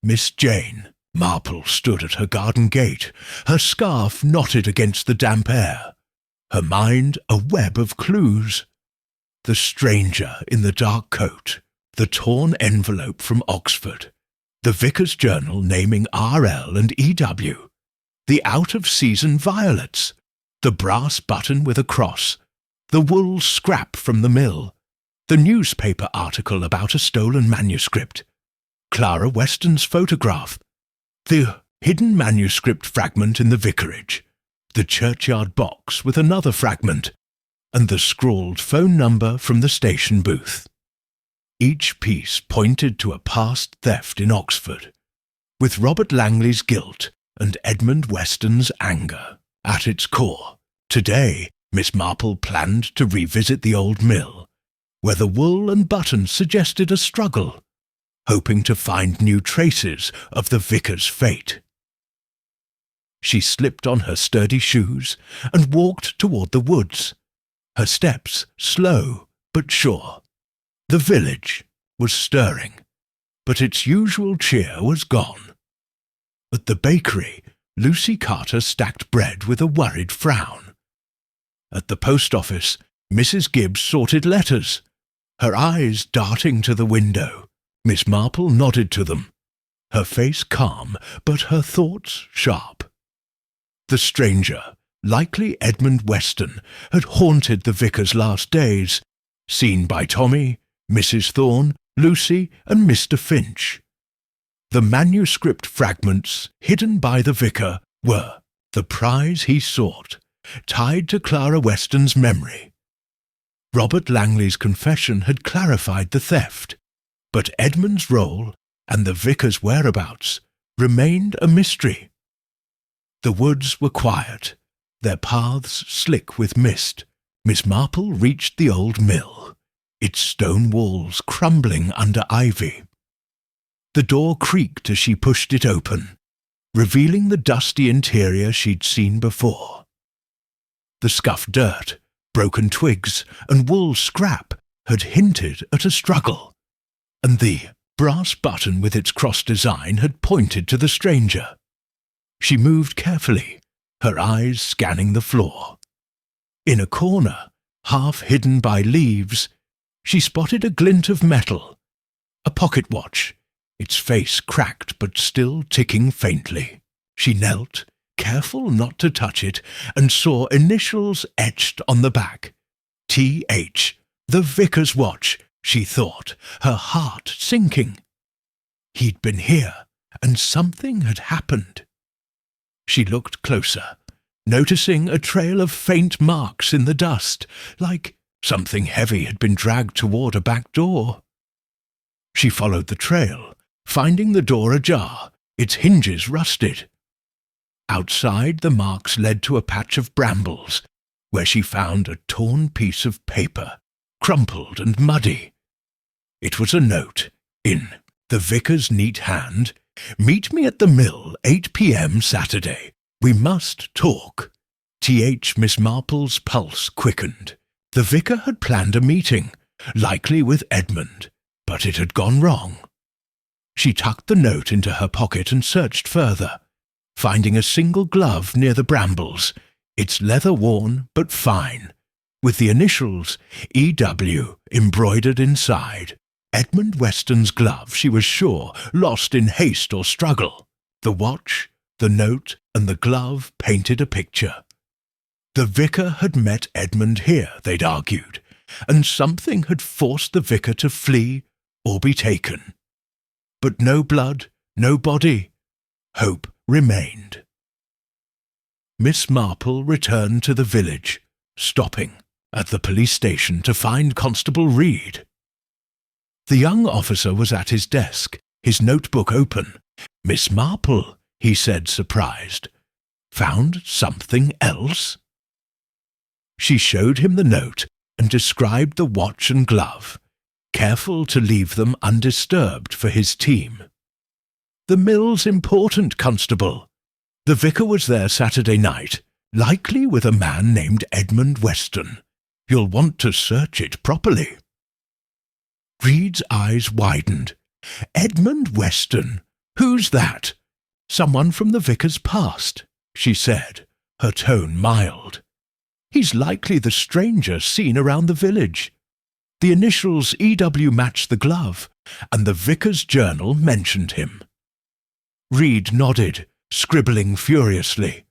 Miss Jane Marple stood at her garden gate, her scarf knotted against the damp air, her mind a web of clues. The stranger in the dark coat, the torn envelope from Oxford, the vicar's journal naming R.L. and E.W., the out-of-season violets, the brass button with a cross, the wool scrap from the mill, the newspaper article about a stolen manuscript, Clara Weston's photograph, the hidden manuscript fragment in the vicarage, the churchyard box with another fragment, and the scrawled phone number from the station booth. Each piece pointed to a past theft in Oxford, with Robert Langley's guilt and Edmund Weston's anger at its core. Today, Miss Marple planned to revisit the old mill, where the wool and buttons suggested a struggle, hoping to find new traces of the vicar's fate. She slipped on her sturdy shoes and walked toward the woods, her steps slow but sure. The village was stirring, but its usual cheer was gone. At the bakery, Lucy Carter stacked bread with a worried frown. At the post office, Mrs. Gibbs sorted letters, her eyes darting to the window. Miss Marple nodded to them, her face calm, but her thoughts sharp. The stranger, likely Edmund Weston, had haunted the vicar's last days, seen by Tommy, Mrs. Thorne, Lucy, and Mr. Finch. The manuscript fragments, hidden by the vicar, were the prize he sought, tied to Clara Weston's memory. Robert Langley's confession had clarified the theft, but Edmund's role and the vicar's whereabouts remained a mystery. The woods were quiet, their paths slick with mist. Miss Marple reached the old mill, its stone walls crumbling under ivy. The door creaked as she pushed it open, revealing the dusty interior she'd seen before. The scuffed dirt, broken twigs, and wool scrap had hinted at a struggle, and the brass button with its cross design had pointed to the stranger. She moved carefully, her eyes scanning the floor. In a corner, half hidden by leaves, she spotted a glint of metal, a pocket watch, its face cracked but still ticking faintly. She knelt, careful not to touch it, and saw initials etched on the back. T.H., the vicar's watch, she thought, her heart sinking. He'd been here, and something had happened. She looked closer, noticing a trail of faint marks in the dust, like something heavy had been dragged toward a back door. She followed the trail, finding the door ajar, its hinges rusted. Outside, the marks led to a patch of brambles, where she found a torn piece of paper, crumpled and muddy. It was a note, in the vicar's neat hand. "Meet me at the mill, 8 p.m. Saturday. We must talk." T.H. Miss Marple's pulse quickened. The vicar had planned a meeting, likely with Edmund, but it had gone wrong. She tucked the note into her pocket and searched further, finding a single glove near the brambles, its leather worn but fine, with the initials E.W. embroidered inside. Edmund Weston's glove, she was sure, lost in haste or struggle. The watch, the note, and the glove painted a picture. The vicar had met Edmund here, they'd argued, and something had forced the vicar to flee or be taken. But no blood, no body. Hope remained. Miss Marple returned to the village, stopping at the police station to find Constable Reed. The young officer was at his desk, his notebook open, "Miss Marple," he said, surprised. "Found something else?" She showed him the note and described the watch and glove, careful to leave them undisturbed for his team. "The mill's important, Constable. The vicar was there Saturday night, likely with a man named Edmund Weston. You'll want to search it properly." Reed's eyes widened. "Edmund Weston? Who's that?" "Someone from the vicar's past," she said, her tone mild. "He's likely the stranger seen around the village. The initials EW match the glove, and the vicar's journal mentioned him." Reed nodded, scribbling furiously.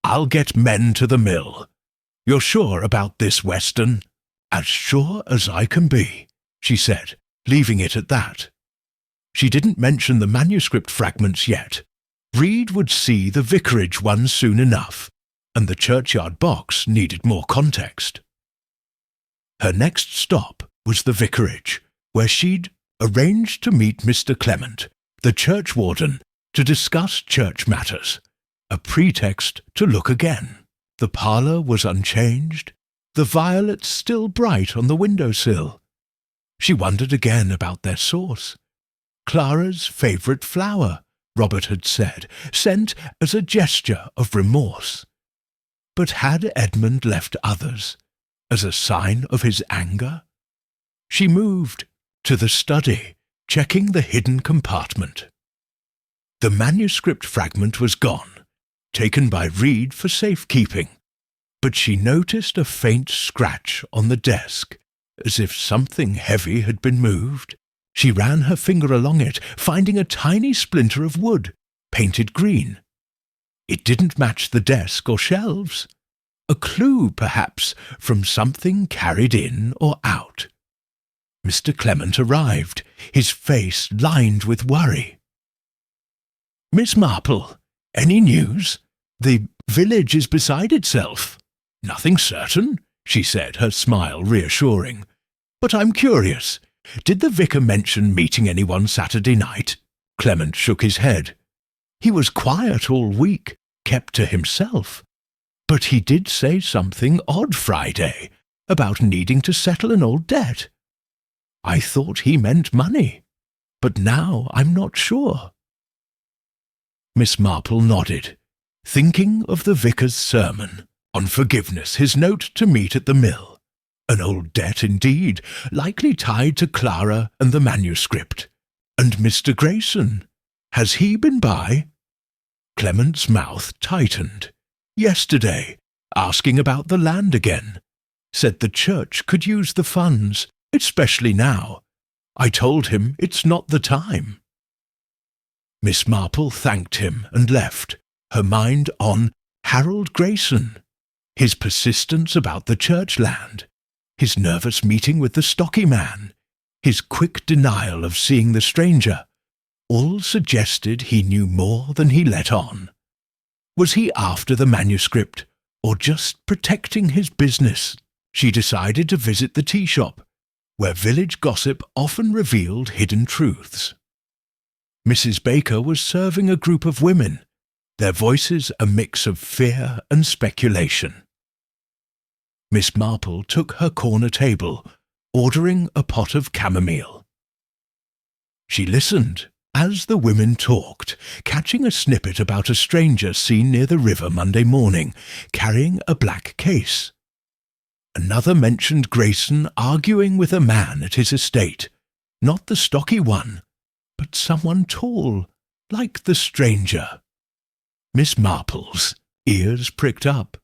"I'll get men to the mill. You're sure about this, Weston?" "As sure as I can be," she said, leaving it at that. She didn't mention the manuscript fragments yet. Reed would see the vicarage one soon enough, and the churchyard box needed more context. Her next stop was the vicarage, where she'd arranged to meet Mr. Clement, the churchwarden, to discuss church matters, a pretext to look again. The parlour was unchanged, the violets still bright on the window-sill. She wondered again about their source. Clara's favourite flower, Robert had said, sent as a gesture of remorse. But had Edmund left others, as a sign of his anger? She moved to the study, checking the hidden compartment. The manuscript fragment was gone, taken by Reed for safekeeping, but she noticed a faint scratch on the desk, as if something heavy had been moved. She ran her finger along it, finding a tiny splinter of wood, painted green. It didn't match the desk or shelves. A clue, perhaps, from something carried in or out. Mr. Clement arrived, his face lined with worry. "Miss Marple, any news? The village is beside itself." "Nothing certain," she said, her smile reassuring. "But I'm curious. Did the vicar mention meeting anyone Saturday night?" Clement shook his head. "He was quiet all week, kept to himself. But he did say something odd Friday, about needing to settle an old debt. I thought he meant money, but now I'm not sure." Miss Marple nodded, thinking of the vicar's sermon on forgiveness, his note to meet at the mill. An old debt indeed, likely tied to Clara and the manuscript. And Mr. Grayson, has he been by? Clement's mouth tightened. "Yesterday, asking about the land again. Said the church could use the funds, especially now. I told him it's not the time." Miss Marple thanked him and left, her mind on Harold Grayson, his persistence about the church land, his nervous meeting with the stocky man, his quick denial of seeing the stranger, all suggested he knew more than he let on. Was he after the manuscript, or just protecting his business? She decided to visit the tea shop, where village gossip often revealed hidden truths. Mrs. Baker was serving a group of women, their voices a mix of fear and speculation. Miss Marple took her corner table, ordering a pot of chamomile. She listened as the women talked, catching a snippet about a stranger seen near the river Monday morning, carrying a black case. Another mentioned Grayson arguing with a man at his estate, not the stocky one, but someone tall, like the stranger. Miss Marple's ears pricked up.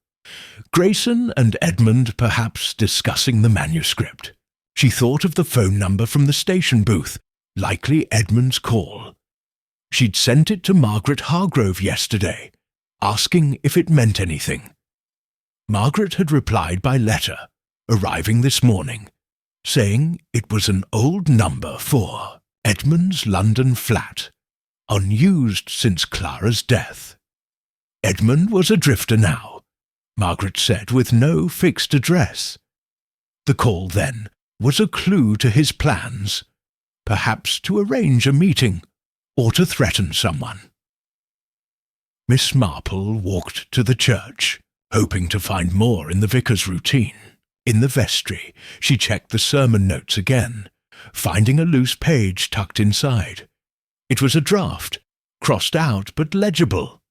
Grayson and Edmund perhaps discussing the manuscript. She thought of the phone number from the station booth, likely Edmund's call. She'd sent it to Margaret Hargrove yesterday, asking if it meant anything. Margaret had replied by letter, arriving this morning, saying it was an old number for Edmund's London flat, unused since Clara's death. Edmund was a drifter now, Margaret said, with no fixed address. The call, then, was a clue to his plans, perhaps to arrange a meeting, or to threaten someone. Miss Marple walked to the church, hoping to find more in the vicar's routine. In the vestry, she checked the sermon notes again, finding a loose page tucked inside. It was a draft, crossed out but legible.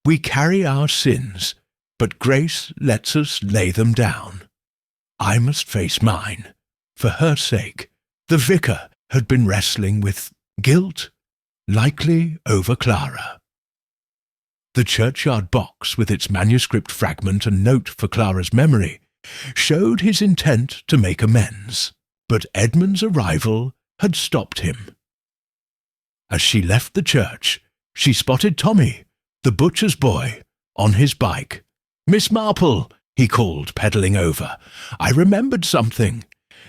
"We carry our sins, but grace lets us lay them down. I must face mine. For her sake, the vicar had been wrestling with guilt, likely over Clara." The churchyard box, with its manuscript fragment and note for Clara's memory, showed his intent to make amends, but Edmund's arrival had stopped him. As she left the church, she spotted Tommy, the butcher's boy, on his bike. "Miss Marple," he called, pedalling over. "I remembered something.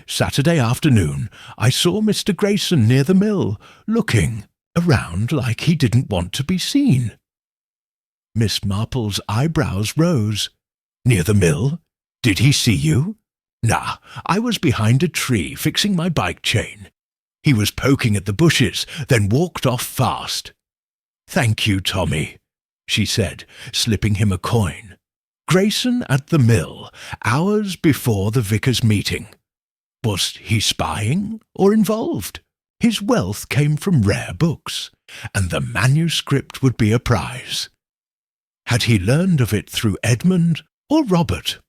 Saturday afternoon, I saw Mr. Grayson near the mill, looking around like he didn't want to be seen." Miss Marple's eyebrows rose. "Near the mill? Did he see you?" "Nah, I was behind a tree fixing my bike chain. He was poking at the bushes, then walked off fast." "Thank you, Tommy," she said, slipping him a coin. "Grayson at the mill, hours before the vicar's meeting. Was he spying or involved? His wealth came from rare books, and the manuscript would be a prize. Had he learned of it through Edmund or Robert?"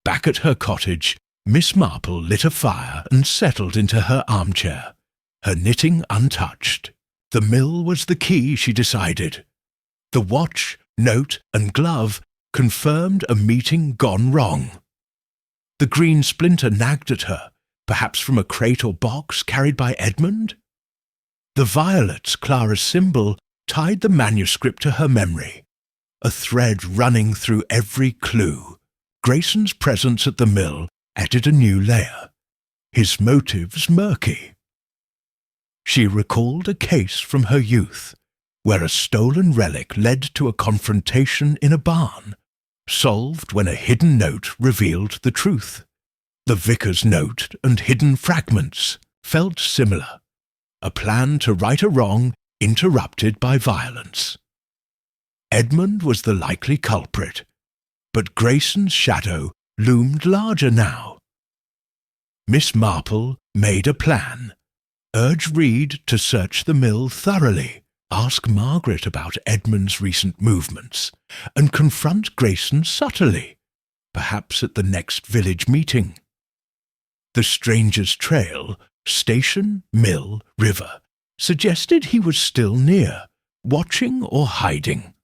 Back at her cottage, Miss Marple lit a fire and settled into her armchair, her knitting untouched. The mill was the key, she decided. The watch, note, and glove confirmed a meeting gone wrong. The green splinter nagged at her, perhaps from a crate or box carried by Edmund. The violets, Clara's symbol, tied the manuscript to her memory, a thread running through every clue. Grayson's presence at the mill added a new layer, his motives murky. She recalled a case from her youth, where a stolen relic led to a confrontation in a barn, solved when a hidden note revealed the truth. The vicar's note and hidden fragments felt similar, a plan to right a wrong interrupted by violence. Edmund was the likely culprit, but Grayson's shadow loomed larger now. Miss Marple made a plan. Urge Reed to search the mill thoroughly, ask Margaret about Edmund's recent movements, and confront Grayson subtly, perhaps at the next village meeting. The stranger's trail, station, mill, river, suggested he was still near, watching or hiding.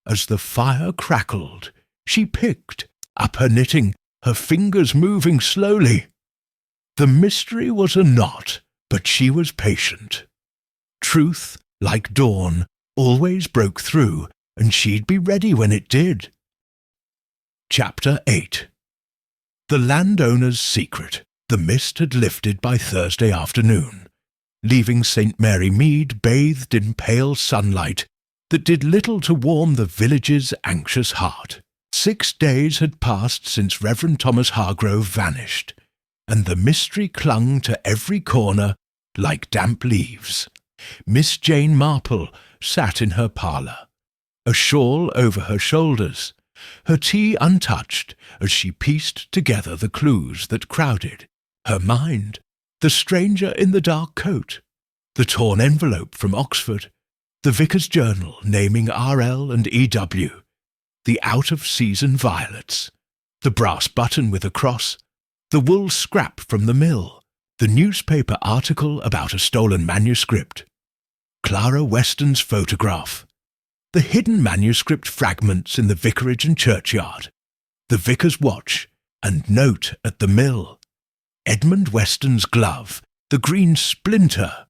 As the fire crackled, she picked up her knitting, her fingers moving slowly. The mystery was a knot, but she was patient. Truth, like dawn, always broke through, and she'd be ready when it did. Chapter 8. The landowner's secret. The mist had lifted by Thursday afternoon, leaving St. Mary Mead bathed in pale sunlight that did little to warm the village's anxious heart. 6 days had passed since Reverend Thomas Hargrove vanished, and the mystery clung to every corner like damp leaves. Miss Jane Marple sat in her parlour, a shawl over her shoulders, her tea untouched as she pieced together the clues that crowded her mind: the stranger in the dark coat, the torn envelope from Oxford, the vicar's journal naming R.L. and E.W., the out-of-season violets, the brass button with a cross, the wool scrap from the mill, the newspaper article about a stolen manuscript, Clara Weston's photograph, the hidden manuscript fragments in the vicarage and churchyard, the vicar's watch and note at the mill, Edmund Weston's glove, the green splinter,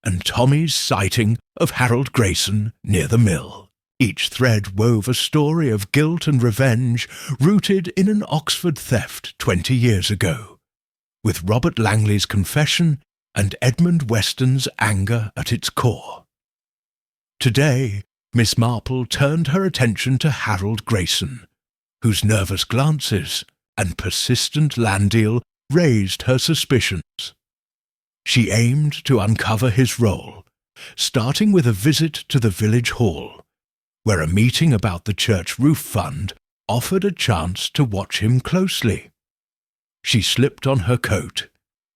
and Tommy's sighting of Harold Grayson near the mill. Each thread wove a story of guilt and revenge rooted in an Oxford theft 20 years ago, with Robert Langley's confession and Edmund Weston's anger at its core. Today, Miss Marple turned her attention to Harold Grayson, whose nervous glances and persistent land deal raised her suspicions. She aimed to uncover his role, starting with a visit to the village hall, where a meeting about the church roof fund offered a chance to watch him closely. She slipped on her coat,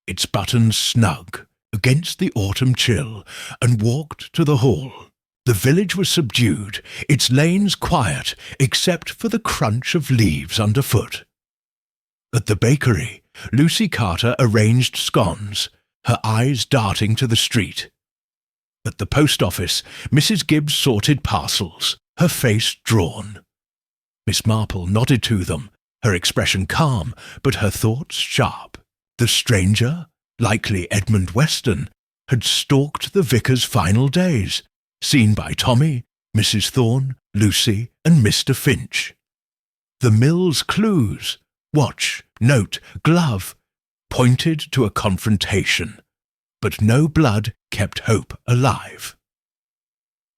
its buttons snug against the autumn chill, and walked to the hall. The village was subdued, its lanes quiet except for the crunch of leaves underfoot. At the bakery, Lucy Carter arranged scones, her eyes darting to the street. At the post office, Mrs. Gibbs sorted parcels, her face drawn. Miss Marple nodded to them, her expression calm, but her thoughts sharp. The stranger, likely Edmund Weston, had stalked the vicar's final days, seen by Tommy, Mrs. Thorne, Lucy, and Mr. Finch. The mill's clues, watch, note, glove, pointed to a confrontation, but no blood kept hope alive.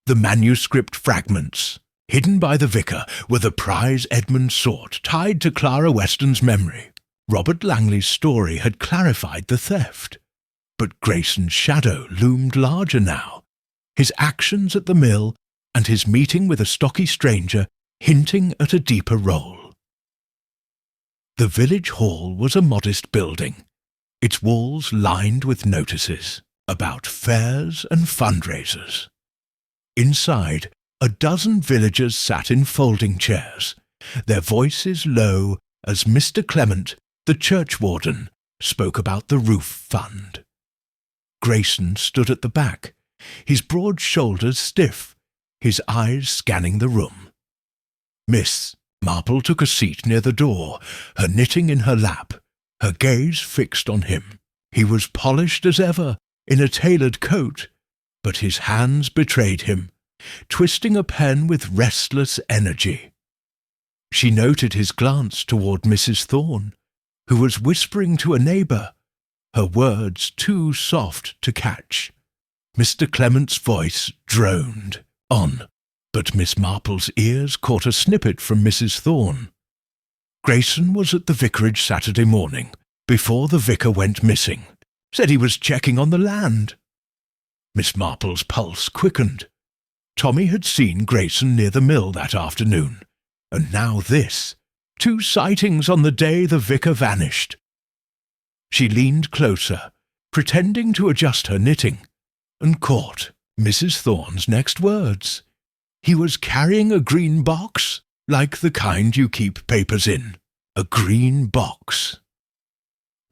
The manuscript fragments, hidden by the vicar, were the prize Edmund sought, tied to Clara Weston's memory. Robert Langley's story had clarified the theft, but Grayson's shadow loomed larger now, his actions at the mill and his meeting with a stocky stranger hinting at a deeper role. The village hall was a modest building, its walls lined with notices about fairs and fundraisers. Inside, a dozen villagers sat in folding chairs, their voices low as Mr. Clement, the churchwarden, spoke about the roof fund. Grayson stood at the back, his broad shoulders stiff, his eyes scanning the room. Miss Marple took a seat near the door, her knitting in her lap, her gaze fixed on him. He was polished as ever, in a tailored coat, but his hands betrayed him, twisting a pen with restless energy. She noted his glance toward Mrs. Thorne, who was whispering to a neighbour, her words too soft to catch. Mr. Clement's voice droned on, but Miss Marple's ears caught a snippet from Mrs. Thorne. Grayson was at the vicarage Saturday morning, before the vicar went missing. Said he was checking on the land. Miss Marple's pulse quickened. Tommy had seen Grayson near the mill that afternoon, and now this. 2 sightings on the day the vicar vanished. She leaned closer, pretending to adjust her knitting, and caught Mrs. Thorne's next words. He was carrying a green box, like the kind you keep papers in. A green box.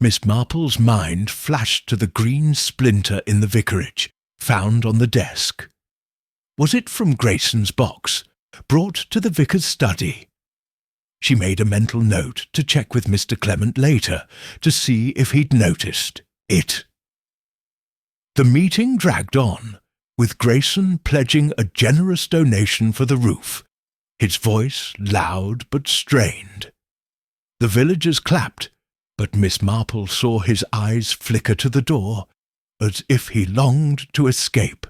Miss Marple's mind flashed to the green splinter in the vicarage, found on the desk. Was it from Grayson's box, brought to the vicar's study? She made a mental note to check with Mr. Clement later, to see if he'd noticed it. The meeting dragged on, with Grayson pledging a generous donation for the roof, his voice loud but strained. The villagers clapped, but Miss Marple saw his eyes flicker to the door, as if he longed to escape.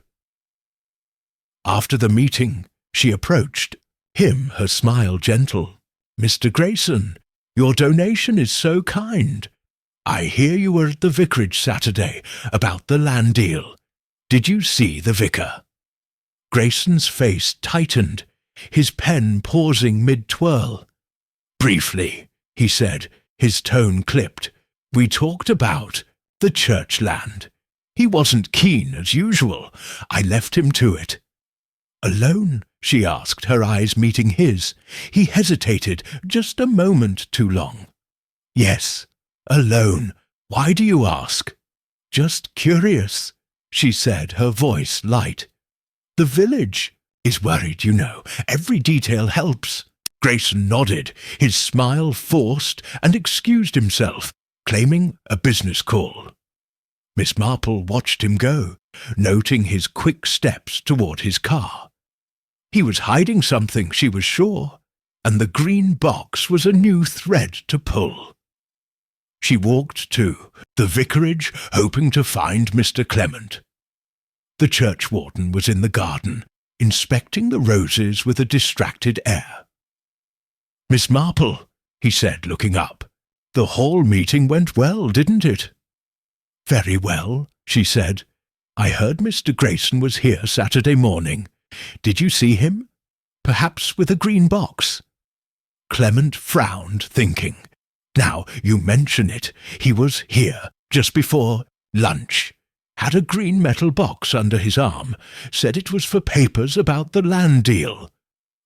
After the meeting, she approached, him her smile gentle. "Mr. Grayson, your donation is so kind. I hear you were at the vicarage Saturday about the land deal. Did you see the vicar?" Grayson's face tightened, his pen pausing mid-twirl. "Briefly," he said, his tone clipped. "We talked about the church land. He wasn't keen, as usual. I left him to it." "Alone?" she asked, her eyes meeting his. He hesitated just a moment too long. "Yes, alone. Why do you ask?" "Just curious," she said, her voice light. "The village is worried, you know. Every detail helps." Grayson nodded, his smile forced, and excused himself, claiming a business call. Miss Marple watched him go, noting his quick steps toward his car. He was hiding something, she was sure, and the green box was a new thread to pull. She walked to the vicarage, hoping to find Mr. Clement. The churchwarden was in the garden, inspecting the roses with a distracted air. "Miss Marple," he said, looking up, "the hall meeting went well, didn't it?" "Very well," she said. "I heard Mr. Grayson was here Saturday morning. Did you see him? Perhaps with a green box?" Clement frowned, thinking. "Now you mention it, he was here just before lunch. Had a green metal box under his arm, said it was for papers about the land deal.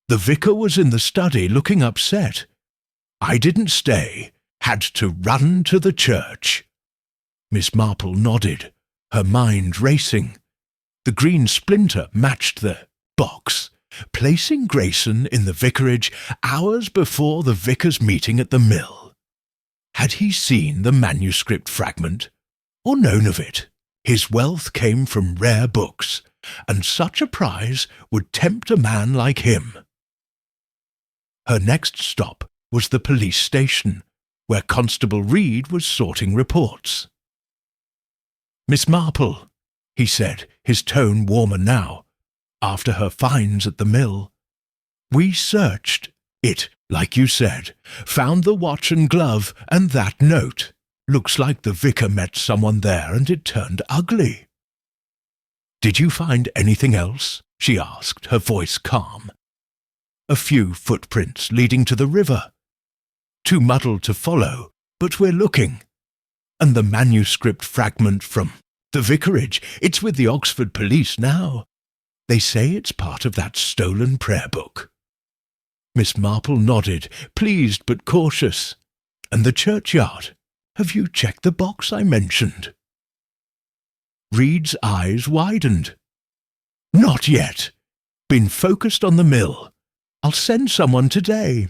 The vicar was in the study looking upset. I didn't stay, had to run to the church." Miss Marple nodded, her mind racing. The green splinter matched the box, placing Grayson in the vicarage hours before the vicar's meeting at the mill. Had he seen the manuscript fragment, or known of it? His wealth came from rare books, and such a prize would tempt a man like him. Her next stop was the police station, where Constable Reed was sorting reports. "Miss Marple," he said, his tone warmer now, after her finds at the mill. "We searched it, like you said, found the watch and glove and that note. Looks like the vicar met someone there and it turned ugly." "Did you find anything else?" she asked, her voice calm. "A few footprints leading to the river. Too muddled to follow, but we're looking. And the manuscript fragment from the vicarage, it's with the Oxford police now. They say it's part of that stolen prayer book." Miss Marple nodded, pleased but cautious. "And the churchyard? Have you checked the box I mentioned?" Reed's eyes widened. "Not yet. Been focused on the mill. I'll send someone today."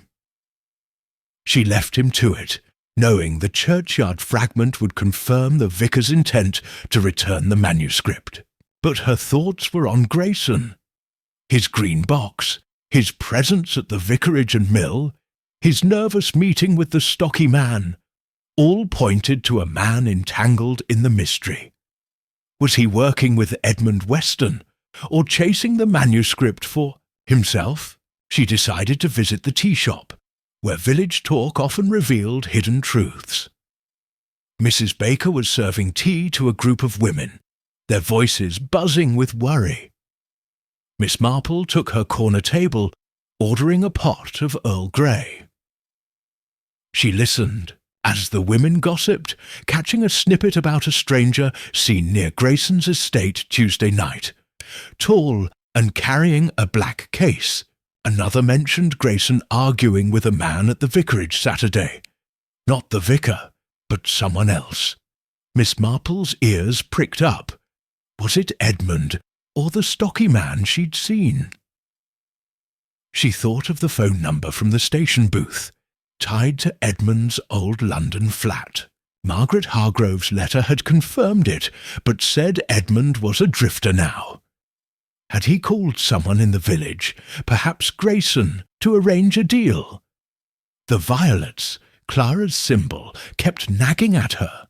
She left him to it, knowing the churchyard fragment would confirm the vicar's intent to return the manuscript. But her thoughts were on Grayson. His green box, his presence at the vicarage and mill, his nervous meeting with the stocky man, all pointed to a man entangled in the mystery. Was he working with Edmund Weston, or chasing the manuscript for himself? She decided to visit the tea shop, where village talk often revealed hidden truths. Mrs. Baker was serving tea to a group of women, their voices buzzing with worry. Miss Marple took her corner table, ordering a pot of Earl Grey. She listened as the women gossiped, catching a snippet about a stranger seen near Grayson's estate Tuesday night. Tall and carrying a black case. Another mentioned Grayson arguing with a man at the vicarage Saturday. Not the vicar, but someone else. Miss Marple's ears pricked up. Was it Edmund or the stocky man she'd seen? She thought of the phone number from the station booth, tied to Edmund's old London flat. Margaret Hargrove's letter had confirmed it, but said Edmund was a drifter now. Had he called someone in the village, perhaps Grayson, to arrange a deal? The violets, Clara's symbol, kept nagging at her.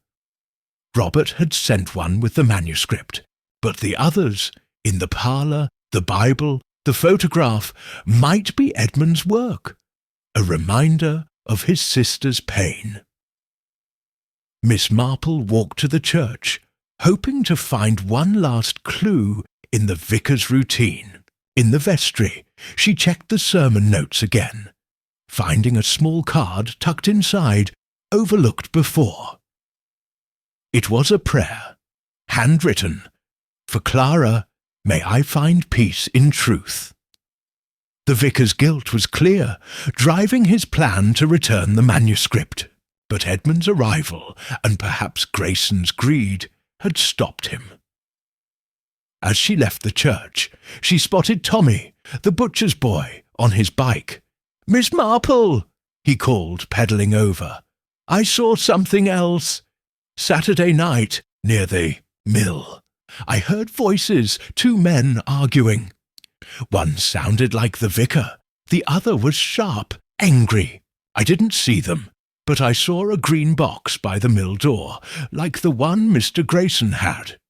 Robert had sent one with the manuscript, but the others, in the parlour, the Bible, the photograph, might be Edmund's work, a reminder of his sister's pain. Miss Marple walked to the church, hoping to find one last clue in the vicar's routine. In the vestry, she checked the sermon notes again, finding a small card tucked inside, overlooked before. It was a prayer, handwritten, "For Clara, may I find peace in truth." The vicar's guilt was clear, driving his plan to return the manuscript. But Edmund's arrival, and perhaps Grayson's greed, had stopped him. As she left the church, she spotted Tommy, the butcher's boy, on his bike. "Miss Marple," he called, pedalling over. "I saw something else. Saturday night, near the mill. I heard voices, 2 men arguing. One sounded like the vicar, the other was sharp, angry. I didn't see them, but I saw a green box by the mill door, like the one Mr. Grayson had."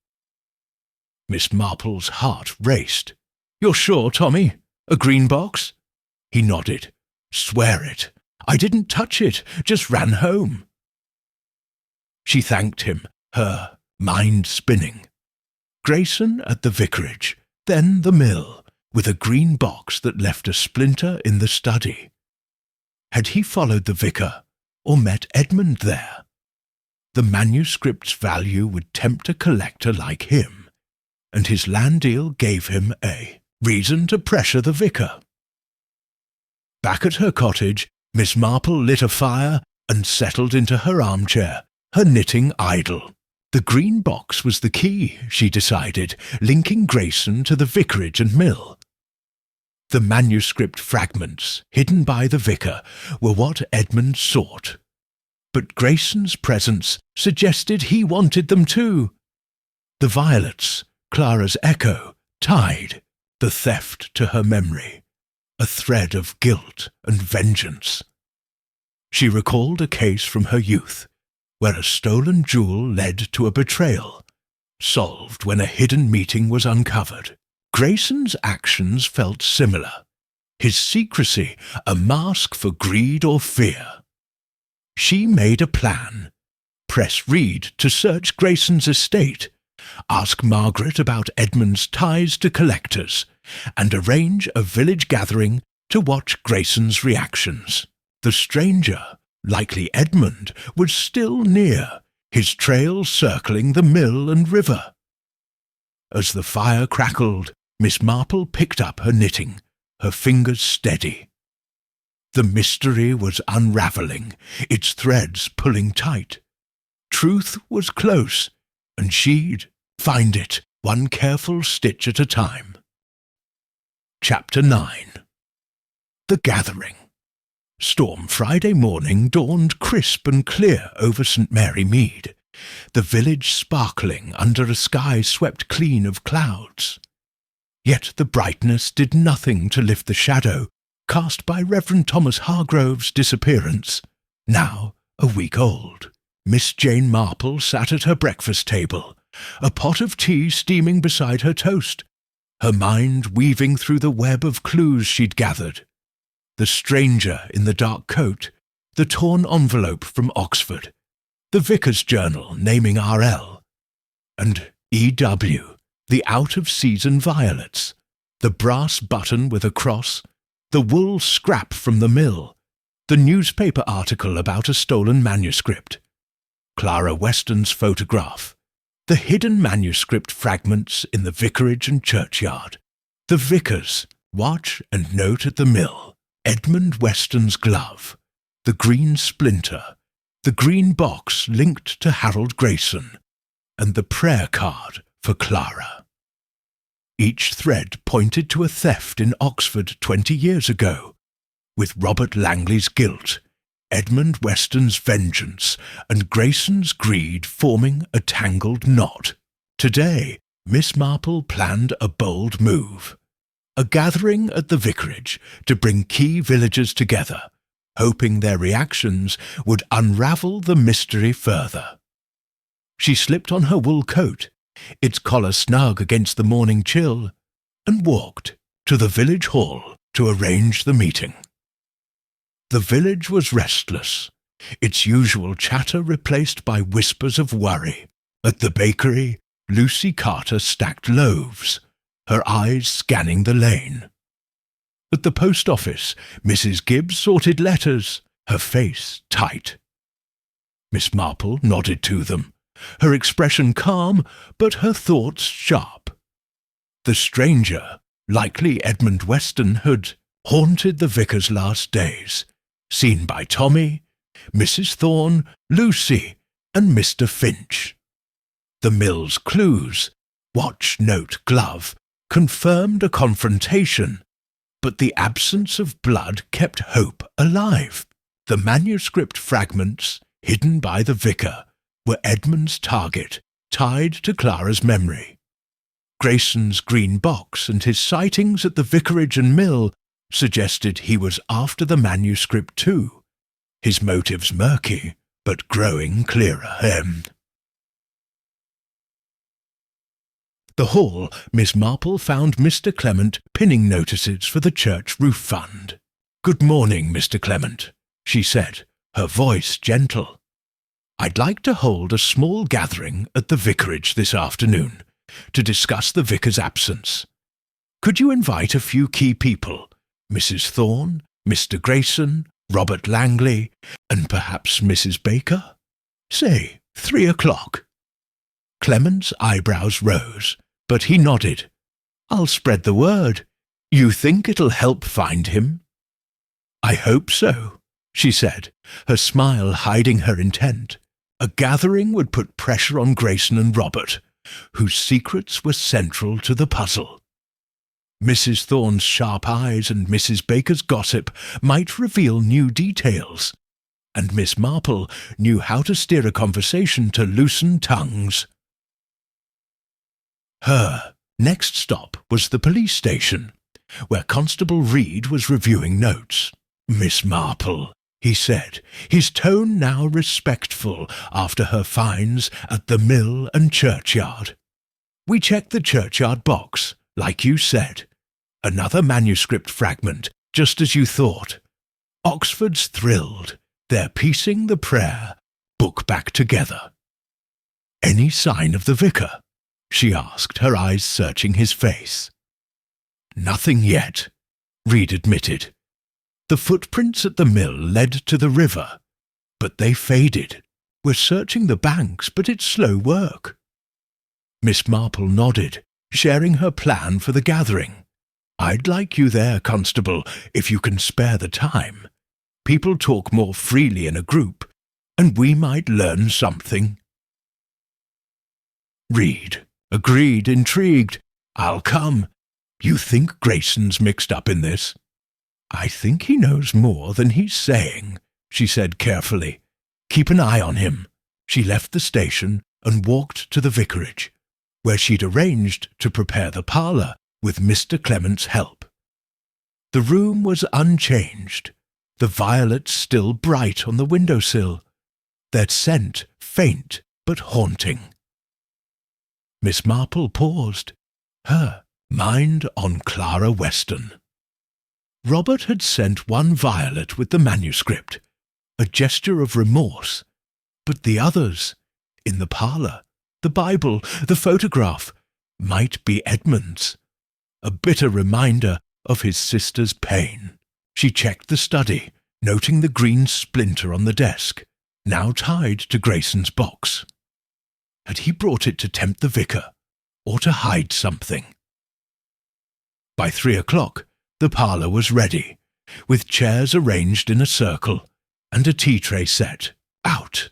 Miss Marple's heart raced. "You're sure, Tommy? A green box?" He nodded. "Swear it. I didn't touch it, just ran home." She thanked him, her mind spinning. Grayson at the vicarage, then the mill, with a green box that left a splinter in the study. Had he followed the vicar, or met Edmund there? The manuscript's value would tempt a collector like him, and his land deal gave him a reason to pressure the vicar. Back at her cottage, Miss Marple lit a fire and settled into her armchair, her knitting idle. The green box was the key, she decided, linking Grayson to the vicarage and mill. The manuscript fragments, hidden by the vicar, were what Edmund sought. But Grayson's presence suggested he wanted them too. The violets, Clara's echo, tied the theft to her memory, a thread of guilt and vengeance. She recalled a case from her youth, where a stolen jewel led to a betrayal, solved when a hidden meeting was uncovered. Grayson's actions felt similar, his secrecy a mask for greed or fear. She made a plan. Press Reed to search Grayson's estate, ask Margaret about Edmund's ties to collectors, and arrange a village gathering to watch Grayson's reactions. The stranger, likely Edmund, was still near, his trail circling the mill and river. As the fire crackled, Miss Marple picked up her knitting, her fingers steady. The mystery was unravelling, its threads pulling tight. Truth was close, and she'd find it, one careful stitch at a time. Chapter 9. The Gathering. Storm Friday morning dawned crisp and clear over St. Mary Mead, the village sparkling under a sky swept clean of clouds. Yet the brightness did nothing to lift the shadow cast by Reverend Thomas Hargrove's disappearance, now a week old. Miss Jane Marple sat at her breakfast table, a pot of tea steaming beside her toast, her mind weaving through the web of clues she'd gathered. The stranger in the dark coat, the torn envelope from Oxford, the vicar's journal naming R.L., and E.W., the out-of-season violets, the brass button with a cross, the wool scrap from the mill, the newspaper article about a stolen manuscript, Clara Weston's photograph, the hidden manuscript fragments in the vicarage and churchyard, the vicar's watch and note at the mill, Edmund Weston's glove, the green splinter, the green box linked to Harold Grayson, and the prayer card for Clara. Each thread pointed to a theft in Oxford 20 years ago, with Robert Langley's guilt, Edmund Weston's vengeance, and Grayson's greed forming a tangled knot. Today, Miss Marple planned a bold move. A gathering at the vicarage to bring key villagers together, hoping their reactions would unravel the mystery further. She slipped on her wool coat, its collar snug against the morning chill, and walked to the village hall to arrange the meeting. The village was restless, its usual chatter replaced by whispers of worry. At the bakery, Lucy Carter stacked loaves, her eyes scanning the lane. At the post office, Mrs. Gibbs sorted letters, her face tight. Miss Marple nodded to them, her expression calm, but her thoughts sharp. The stranger, likely Edmund Weston, had haunted the vicar's last days, seen by Tommy, Mrs. Thorne, Lucy, and Mr. Finch. The mill's clues, watch, note, glove, confirmed a confrontation, but the absence of blood kept hope alive. The manuscript fragments, hidden by the vicar, were Edmund's target, tied to Clara's memory. Grayson's green box and his sightings at the vicarage and mill suggested he was after the manuscript too, his motives murky, but growing clearer. The hall, Miss Marple found Mr. Clement pinning notices for the church roof fund. "Good morning, Mr. Clement," she said, her voice gentle. I'd like to hold a small gathering at the vicarage this afternoon to discuss the vicar's absence. Could you invite a few key people, Mrs. Thorne, Mr. Grayson, Robert Langley, and perhaps Mrs. Baker? Say, 3 o'clock. Clement's eyebrows rose, but he nodded. I'll spread the word. You think it'll help find him? I hope so, she said, her smile hiding her intent. A gathering would put pressure on Grayson and Robert, whose secrets were central to the puzzle. Mrs. Thorne's sharp eyes and Mrs. Baker's gossip might reveal new details, and Miss Marple knew how to steer a conversation to loosen tongues. Her next stop was the police station, where Constable Reed was reviewing notes. Miss Marple, he said, his tone now respectful after her fines at the mill and churchyard. We checked the churchyard box, like you said. Another manuscript fragment, just as you thought. Oxford's thrilled. They're piecing the prayer book back together. Any sign of the vicar? She asked, her eyes searching his face. Nothing yet, Reed admitted. The footprints at the mill led to the river, but they faded. We're searching the banks, but it's slow work. Miss Marple nodded, sharing her plan for the gathering. I'd like you there, Constable, if you can spare the time. People talk more freely in a group, and we might learn something. Reed agreed, intrigued. I'll come. You think Grayson's mixed up in this? I think he knows more than he's saying, she said carefully. Keep an eye on him. She left the station and walked to the vicarage, where she'd arranged to prepare the parlour with Mr. Clement's help. The room was unchanged, the violets still bright on the windowsill, their scent faint but haunting. Miss Marple paused, her mind on Clara Weston. Robert had sent one violet with the manuscript, a gesture of remorse, but the others, in the parlour, the Bible, the photograph, might be Edmund's, a bitter reminder of his sister's pain. She checked the study, noting the green splinter on the desk, now tied to Grayson's box. Had he brought it to tempt the vicar, or to hide something? By 3 o'clock, the parlour was ready, with chairs arranged in a circle, and a tea-tray set out.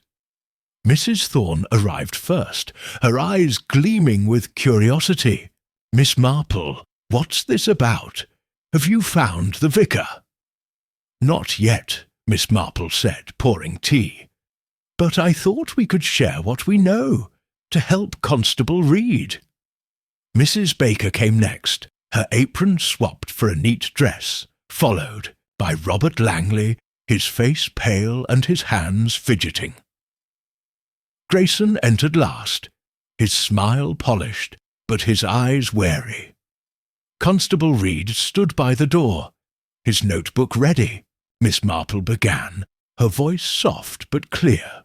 Mrs. Thorne arrived first, her eyes gleaming with curiosity. Miss Marple, what's this about? Have you found the vicar? Not yet, Miss Marple said, pouring tea. But I thought we could share what we know, to help Constable Reed. Mrs. Baker came next, her apron swapped for a neat dress, followed by Robert Langley, his face pale and his hands fidgeting. Grayson entered last, his smile polished, but his eyes wary. Constable Reed stood by the door, his notebook ready. Miss Marple began, her voice soft but clear.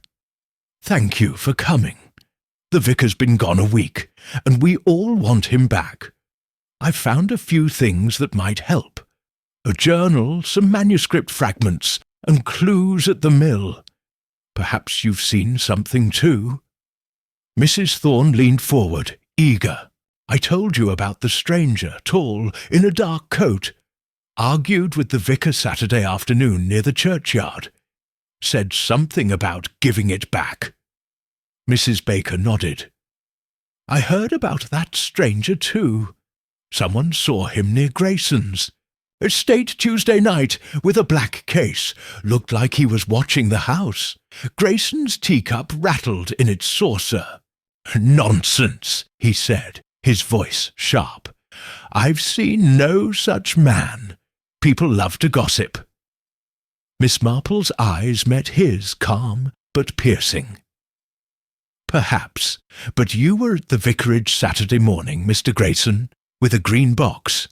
Thank you for coming. The vicar's been gone a week, and we all want him back. I've found a few things that might help. A journal, some manuscript fragments, and clues at the mill. Perhaps you've seen something too. Mrs. Thorne leaned forward, eager. I told you about the stranger, tall, in a dark coat. Argued with the vicar Saturday afternoon near the churchyard. Said something about giving it back. Mrs. Baker nodded. I heard about that stranger too. Someone saw him near Grayson's. Estate Tuesday night, with a black case. Looked like he was watching the house. Grayson's teacup rattled in its saucer. Nonsense, he said, his voice sharp. I've seen no such man. People love to gossip. Miss Marple's eyes met his, calm but piercing. Perhaps, but you were at the vicarage Saturday morning, Mr. Grayson, with a green box,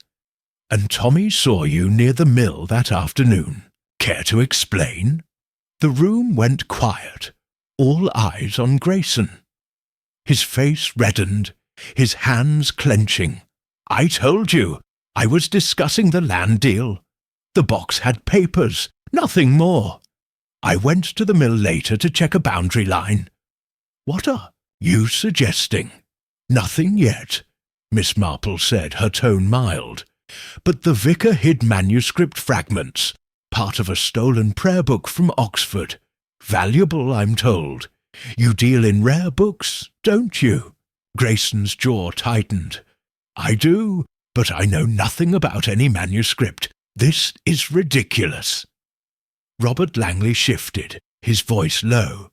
and Tommy saw you near the mill that afternoon. Care to explain? The room went quiet. all eyes on Grayson. His face reddened, his hands clenching. "I told you, I was discussing the land deal. The box had papers, nothing more. I went to the mill later to check a boundary line." "What are you suggesting?" "Nothing yet," Miss Marple said, her tone mild. "But the vicar hid manuscript fragments, part of a stolen prayer book from Oxford. Valuable, I'm told. You deal in rare books, don't you?" Grayson's jaw tightened. "I do, but I know nothing about any manuscript. This is ridiculous." Robert Langley shifted, his voice low.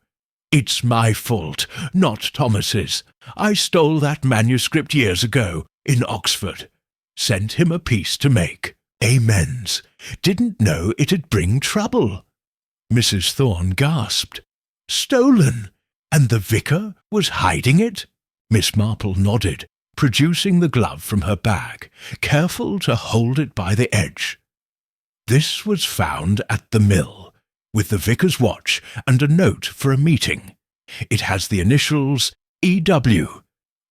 "It's my fault, not Thomas's. I stole that manuscript years ago, in Oxford. Sent him a piece to make. Amens. Didn't know it'd bring trouble." Mrs. Thorne gasped. "Stolen? And the vicar was hiding it?" Miss Marple nodded, producing the glove from her bag, careful to hold it by the edge. "This was found at the mill, with the vicar's watch and a note for a meeting. It has the initials E.W.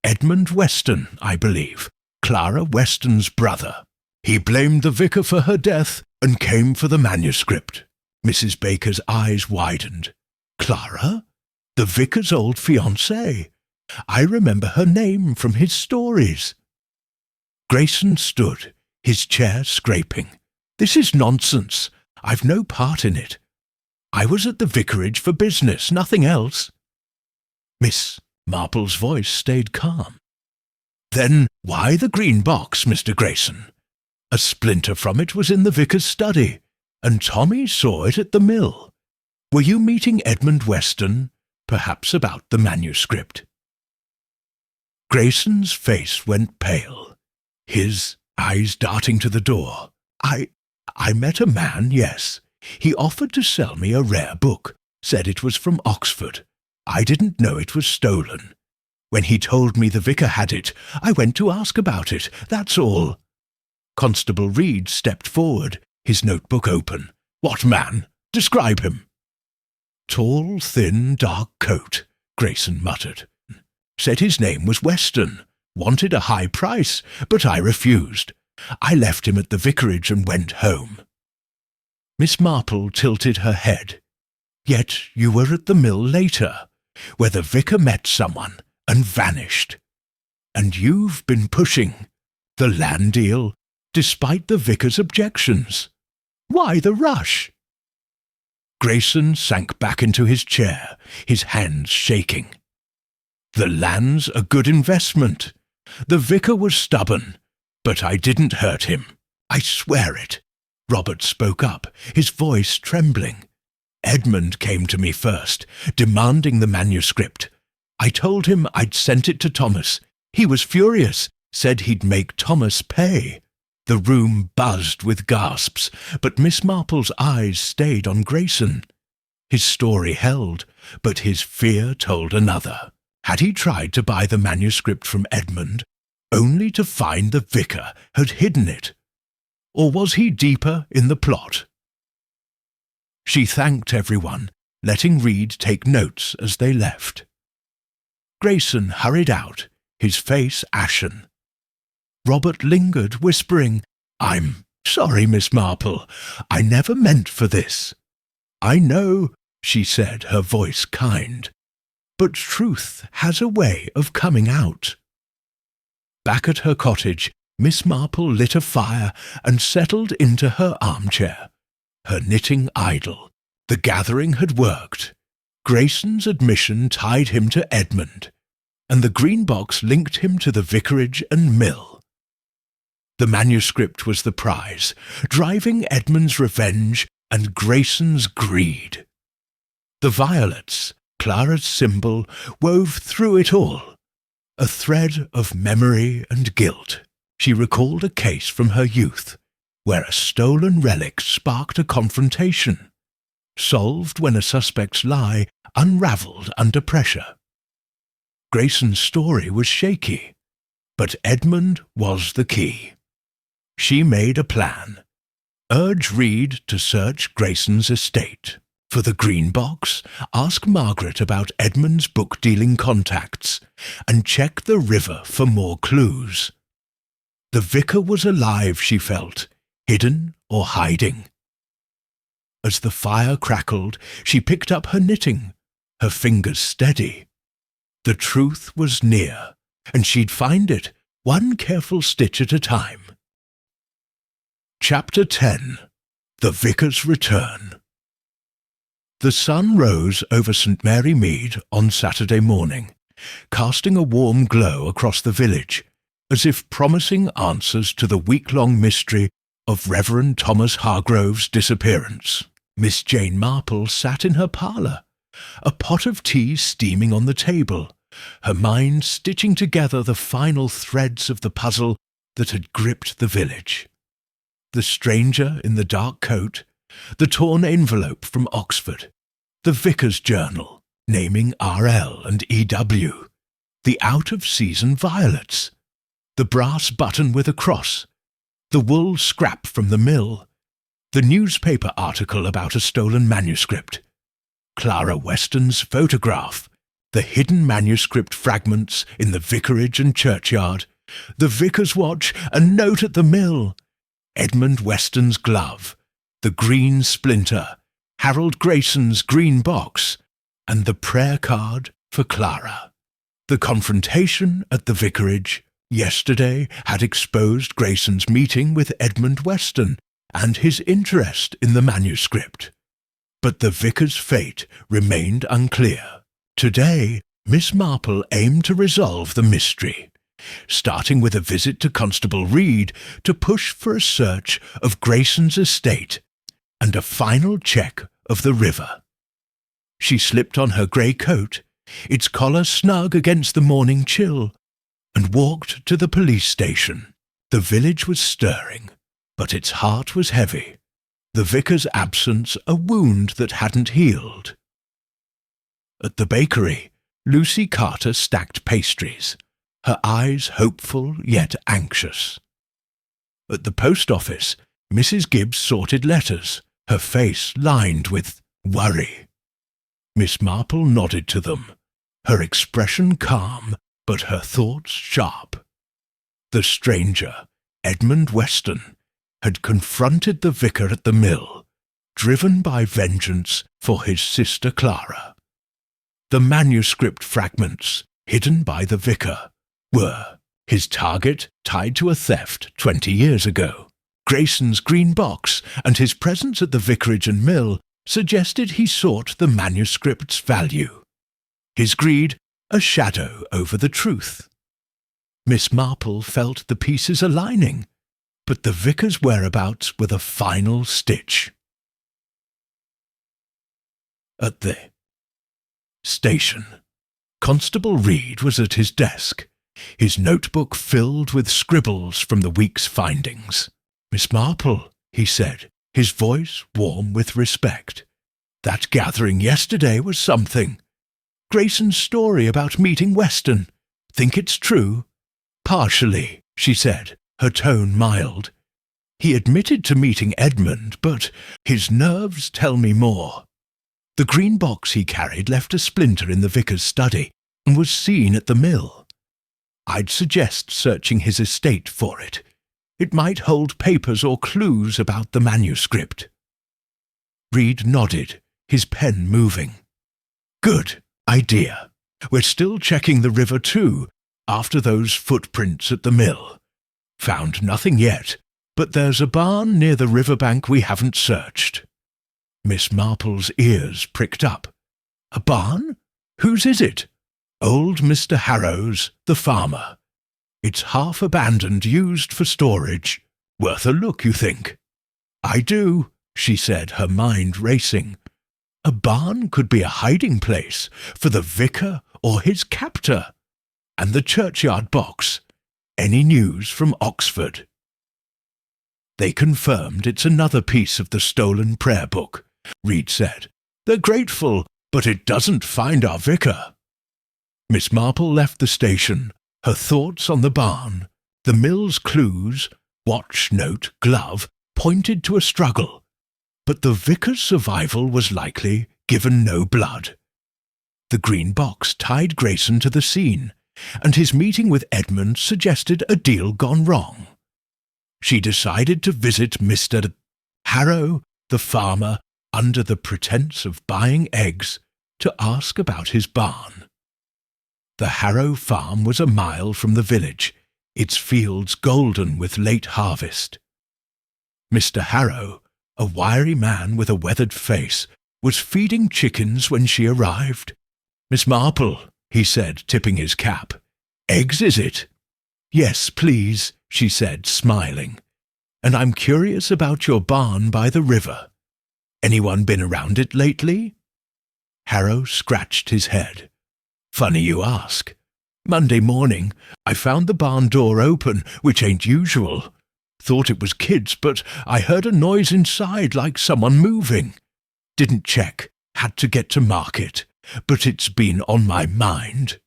Edmund Weston, I believe, Clara Weston's brother. He blamed the vicar for her death and came for the manuscript." Mrs. Baker's eyes widened. "Clara? The vicar's old fiancée? I remember her name from his stories." Grayson stood, his chair scraping. "This is nonsense. I've no part in it. I was at the vicarage for business, nothing else." Miss Marple's voice stayed calm. "Then why the green box, Mr. Grayson? A splinter from it was in the vicar's study, and Tommy saw it at the mill. Were you meeting Edmund Weston, perhaps about the manuscript?" Grayson's face went pale, his eyes darting to the door. I met a man, yes. He offered to sell me a rare book, said it was from Oxford. I didn't know it was stolen. When he told me the vicar had it, I went to ask about it, that's all." Constable Reed stepped forward, his notebook open. "What man? Describe him." "Tall, thin, dark coat," Grayson muttered. "Said his name was Weston. Wanted a high price, but I refused. I left him at the vicarage and went home." Miss Marple tilted her head. "Yet you were at the mill later, where the vicar met someone and vanished. And you've been pushing the land deal, despite the vicar's objections. Why the rush?" Grayson sank back into his chair, his hands shaking. "The land's a good investment. The vicar was stubborn, but I didn't hurt him. I swear it." Robert spoke up, his voice trembling. "Edmund came to me first, demanding the manuscript. I told him I'd sent it to Thomas. He was furious, said he'd make Thomas pay." The room buzzed with gasps, but Miss Marple's eyes stayed on Grayson. His story held, but his fear told another. Had he tried to buy the manuscript from Edmund, only to find the vicar had hidden it? Or was he deeper in the plot? She thanked everyone, letting Reed take notes as they left. Grayson hurried out, his face ashen. Robert lingered, whispering, "I'm sorry, Miss Marple. I never meant for this." "I know," she said, her voice kind. "But truth has a way of coming out." Back at her cottage, Miss Marple lit a fire and settled into her armchair, her knitting idle. The gathering had worked. Grayson's admission tied him to Edmund, and the green box linked him to the vicarage and mill. The manuscript was the prize, driving Edmund's revenge and Grayson's greed. The violets, Clara's symbol, wove through it all, a thread of memory and guilt. She recalled a case from her youth, where a stolen relic sparked a confrontation, solved when a suspect's lie unravelled under pressure. Grayson's story was shaky, but Edmund was the key. She made a plan. Urge Reed to search Grayson's estate. For the green box, ask Margaret about Edmund's book-dealing contacts, and check the river for more clues. The vicar was alive, she felt, hidden or hiding. As the fire crackled, she picked up her knitting, her fingers steady. The truth was near, and she'd find it, one careful stitch at a time. Chapter 10. The Vicar's Return. The sun rose over St. Mary Mead on Saturday morning, casting a warm glow across the village, as if promising answers to the week-long mystery of Reverend Thomas Hargrove's disappearance. Miss Jane Marple sat in her parlour, a pot of tea steaming on the table, her mind stitching together the final threads of the puzzle that had gripped the village. The stranger in the dark coat, the torn envelope from Oxford, the vicar's journal naming R.L. and E.W., the out-of-season violets, the brass button with a cross, the wool scrap from the mill, the newspaper article about a stolen manuscript, Clara Weston's photograph, the hidden manuscript fragments in the vicarage and churchyard, the vicar's watch, a note at the mill, Edmund Weston's glove, the green splinter, Harold Grayson's green box, and the prayer card for Clara. The confrontation at the vicarage yesterday had exposed Grayson's meeting with Edmund Weston and his interest in the manuscript. But the vicar's fate remained unclear. Today, Miss Marple aimed to resolve the mystery, starting with a visit to Constable Reed to push for a search of Grayson's estate and a final check of the river. She slipped on her grey coat, its collar snug against the morning chill, and walked to the police station. The village was stirring, but its heart was heavy, the vicar's absence a wound that hadn't healed. At the bakery, Lucy Carter stacked pastries, her eyes hopeful yet anxious. At the post office, Mrs. Gibbs sorted letters, her face lined with worry. Miss Marple nodded to them, her expression calm, but her thoughts sharp. The stranger, Edmund Weston, had confronted the vicar at the mill, driven by vengeance for his sister Clara. The manuscript fragments, hidden by the vicar, were his target tied to a theft 20 years ago. Grayson's green box and his presence at the vicarage and mill suggested he sought the manuscript's value. His greed, a shadow over the truth. Miss Marple felt the pieces aligning, but the vicar's whereabouts were the final stitch. At the station, Constable Reed was at his desk, his notebook filled with scribbles from the week's findings. "Miss Marple," he said, his voice warm with respect, "that gathering yesterday was something. Grayson's story about meeting Weston. Think it's true?" "Partially," she said, her tone mild. "He admitted to meeting Edmund, but his nerves tell me more. The green box he carried left a splinter in the vicar's study and was seen at the mill. I'd suggest searching his estate for it. It might hold papers or clues about the manuscript." Reed nodded, his pen moving. "Good idea. We're still checking the river too, after those footprints at the mill. Found nothing yet, but there's a barn near the riverbank we haven't searched." Miss Marple's ears pricked up. "A barn? Whose is it?" "Old Mr. Harrow's, the farmer. It's half abandoned, used for storage. Worth a look, you think?" "I do," she said, her mind racing. A barn could be a hiding place for the vicar or his captor. And the churchyard box. Any news from Oxford? "They confirmed it's another piece of the stolen prayer book," Reed said. "They're grateful, but it doesn't find our vicar." Miss Marple left the station, her thoughts on the barn. The mill's clues, watch, note, glove, pointed to a struggle. but the vicar's survival was likely given no blood. The green box tied Grayson to the scene, and his meeting with Edmund suggested a deal gone wrong. She decided to visit Mr. Harrow, the farmer, under the pretence of buying eggs, to ask about his barn. The Harrow farm was a mile from the village, its fields golden with late harvest. Mr. Harrow, a wiry man with a weathered face, was feeding chickens when she arrived. "Miss Marple," he said, tipping his cap. "Eggs, is it?" "Yes, please," she said, smiling. "And I'm curious about your barn by the river. Anyone been around it lately?" Harrow scratched his head. "Funny you ask. Monday morning, I found the barn door open, which ain't usual. Thought it was kids, but I heard a noise inside like someone moving. Didn't check, had to get to market, but it's been on my mind."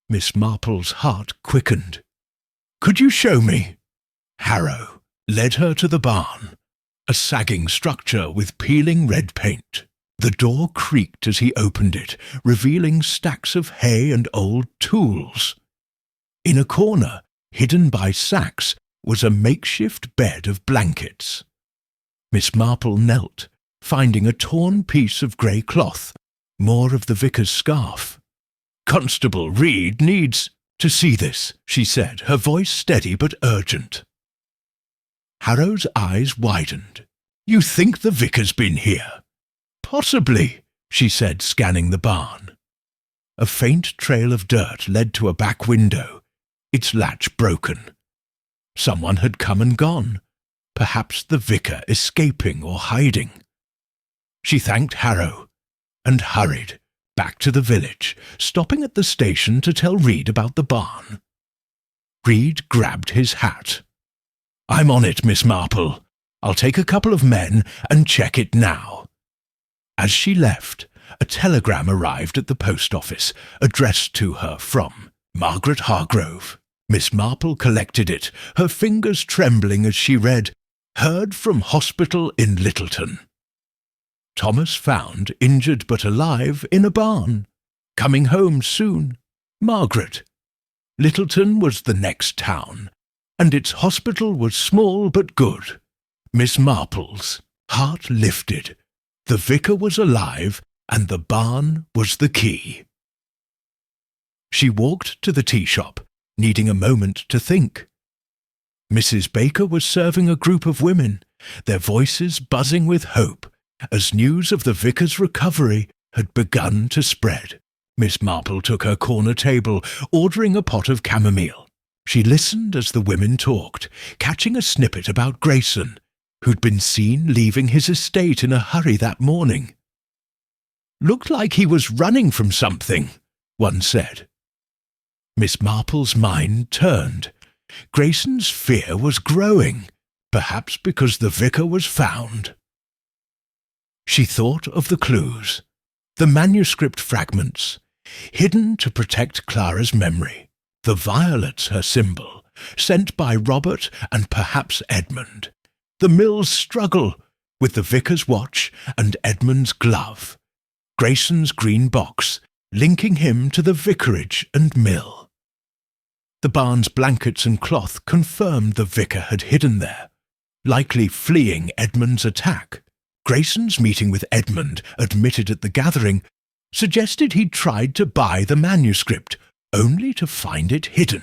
Miss Marple's heart quickened. "Could you show me?" Harrow led her to the barn, a sagging structure with peeling red paint. The door creaked as he opened it, revealing stacks of hay and old tools. In a corner, hidden by sacks, was a makeshift bed of blankets. Miss Marple knelt, finding a torn piece of grey cloth, more of the vicar's scarf. "Constable Reed needs to see this," she said, her voice steady but urgent. Harrow's eyes widened. "You think the vicar's been here?" "Possibly," she said, scanning the barn. A faint trail of dirt led to a back window, its latch broken. Someone had come and gone, perhaps the vicar escaping or hiding. She thanked Harrow and hurried back to the village, stopping at the station to tell Reed about the barn. Reed grabbed his hat. "I'm on it, Miss Marple. I'll take a couple of men and check it now." As she left, a telegram arrived at the post office, addressed to her from Margaret Hargrove. Miss Marple collected it, her fingers trembling as she read, "Heard from hospital in Littleton. Thomas found injured but alive in a barn. Coming home soon. Margaret." Littleton was the next town, and its hospital was small but good. Miss Marple's heart lifted. The vicar was alive, and the barn was the key. She walked to the tea shop, needing a moment to think. Mrs. Baker was serving a group of women, their voices buzzing with hope, as news of the vicar's recovery had begun to spread. Miss Marple took her corner table, ordering a pot of chamomile. She listened as the women talked, catching a snippet about Grayson, who'd been seen leaving his estate in a hurry that morning. "Looked like he was running from something," one said. Miss Marple's mind turned. Grayson's fear was growing, perhaps because the vicar was found. She thought of the clues, the manuscript fragments, hidden to protect Clara's memory, the violets her symbol, sent by Robert and perhaps Edmund, the mill's struggle with the vicar's watch and Edmund's glove, Grayson's green box, linking him to the vicarage and mill. The barn's blankets and cloth confirmed the vicar had hidden there, likely fleeing Edmund's attack. Grayson's meeting with Edmund, admitted at the gathering, suggested he'd tried to buy the manuscript, only to find it hidden.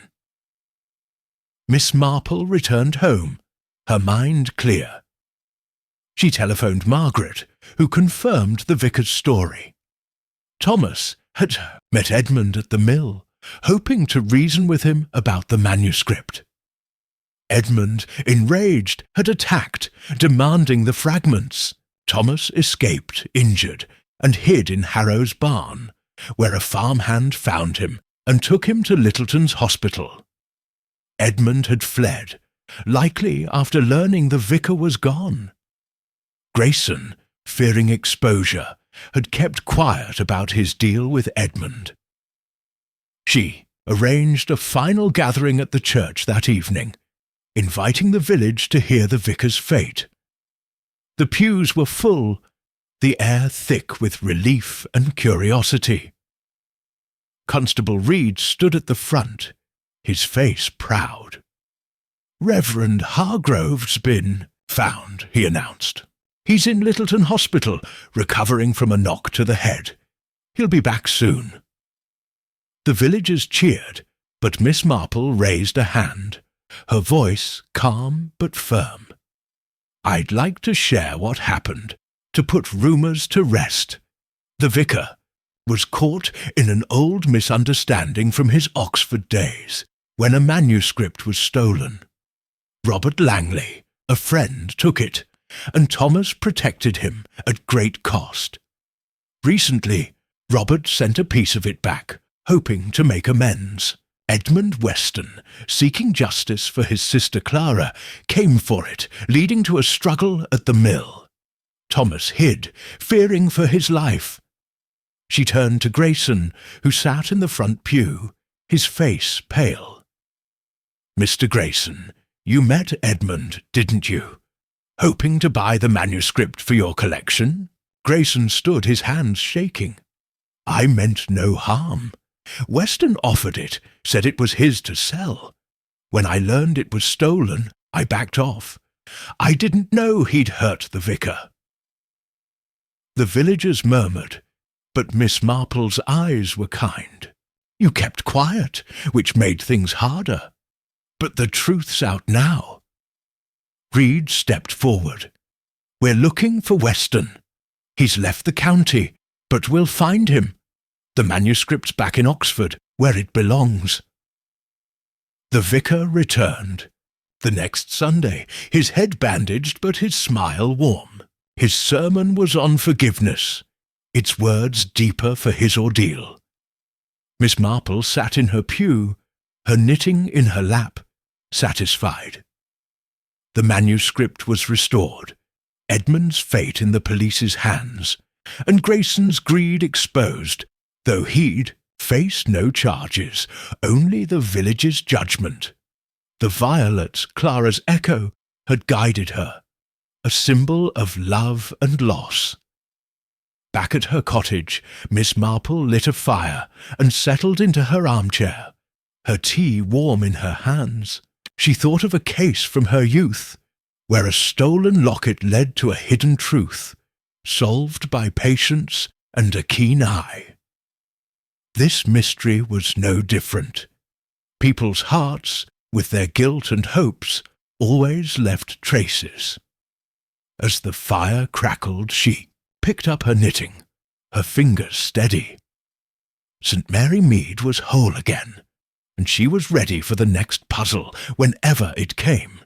Miss Marple returned home, her mind clear. She telephoned Margaret, who confirmed the vicar's story. Thomas had met Edmund at the mill, hoping to reason with him about the manuscript. Edmund, enraged, had attacked, demanding the fragments. Thomas escaped, injured, and hid in Harrow's barn, where a farmhand found him and took him to Littleton's hospital. Edmund had fled, likely after learning the vicar was gone. Grayson, fearing exposure, had kept quiet about his deal with Edmund. She arranged a final gathering at the church that evening, inviting the village to hear the vicar's fate. The pews were full, the air thick with relief and curiosity. Constable Reed stood at the front, his face proud. "Reverend Hargrove's been found," he announced. "He's in Littleton Hospital, recovering from a knock to the head. He'll be back soon." The villagers cheered, but Miss Marple raised a hand, her voice calm but firm. "I'd like to share what happened, to put rumours to rest. The vicar was caught in an old misunderstanding from his Oxford days, when a manuscript was stolen. Robert Langley, a friend, took it, and Thomas protected him at great cost. Recently, Robert sent a piece of it back, hoping to make amends. Edmund Weston, seeking justice for his sister Clara, came for it, leading to a struggle at the mill. Thomas hid, fearing for his life. She turned to Grayson, who sat in the front pew, his face pale. "Mr. Grayson, you met Edmund, didn't you? Hoping to buy the manuscript for your collection?" Grayson stood, his hands shaking. "I meant no harm. Weston offered it, said it was his to sell. When I learned it was stolen, I backed off. I didn't know he'd hurt the vicar." The villagers murmured, but Miss Marple's eyes were kind. "You kept quiet, which made things harder. But the truth's out now." Reed stepped forward. "We're looking for Weston. He's left the county, but we'll find him. The manuscript's back in Oxford, where it belongs." The vicar returned. The next Sunday, his head bandaged but his smile warm. His sermon was on forgiveness, its words deeper for his ordeal. Miss Marple sat in her pew, her knitting in her lap, satisfied. The manuscript was restored, Edmund's fate in the police's hands, and Grayson's greed exposed, though he'd faced no charges, only the village's judgment. The violet, Clara's echo, had guided her, a symbol of love and loss. Back at her cottage, Miss Marple lit a fire and settled into her armchair, her tea warm in her hands. She thought of a case from her youth, where a stolen locket led to a hidden truth, solved by patience and a keen eye. This mystery was no different. People's hearts, with their guilt and hopes, always left traces. As the fire crackled, she picked up her knitting, her fingers steady. St. Mary Mead was whole again, and she was ready for the next puzzle whenever it came.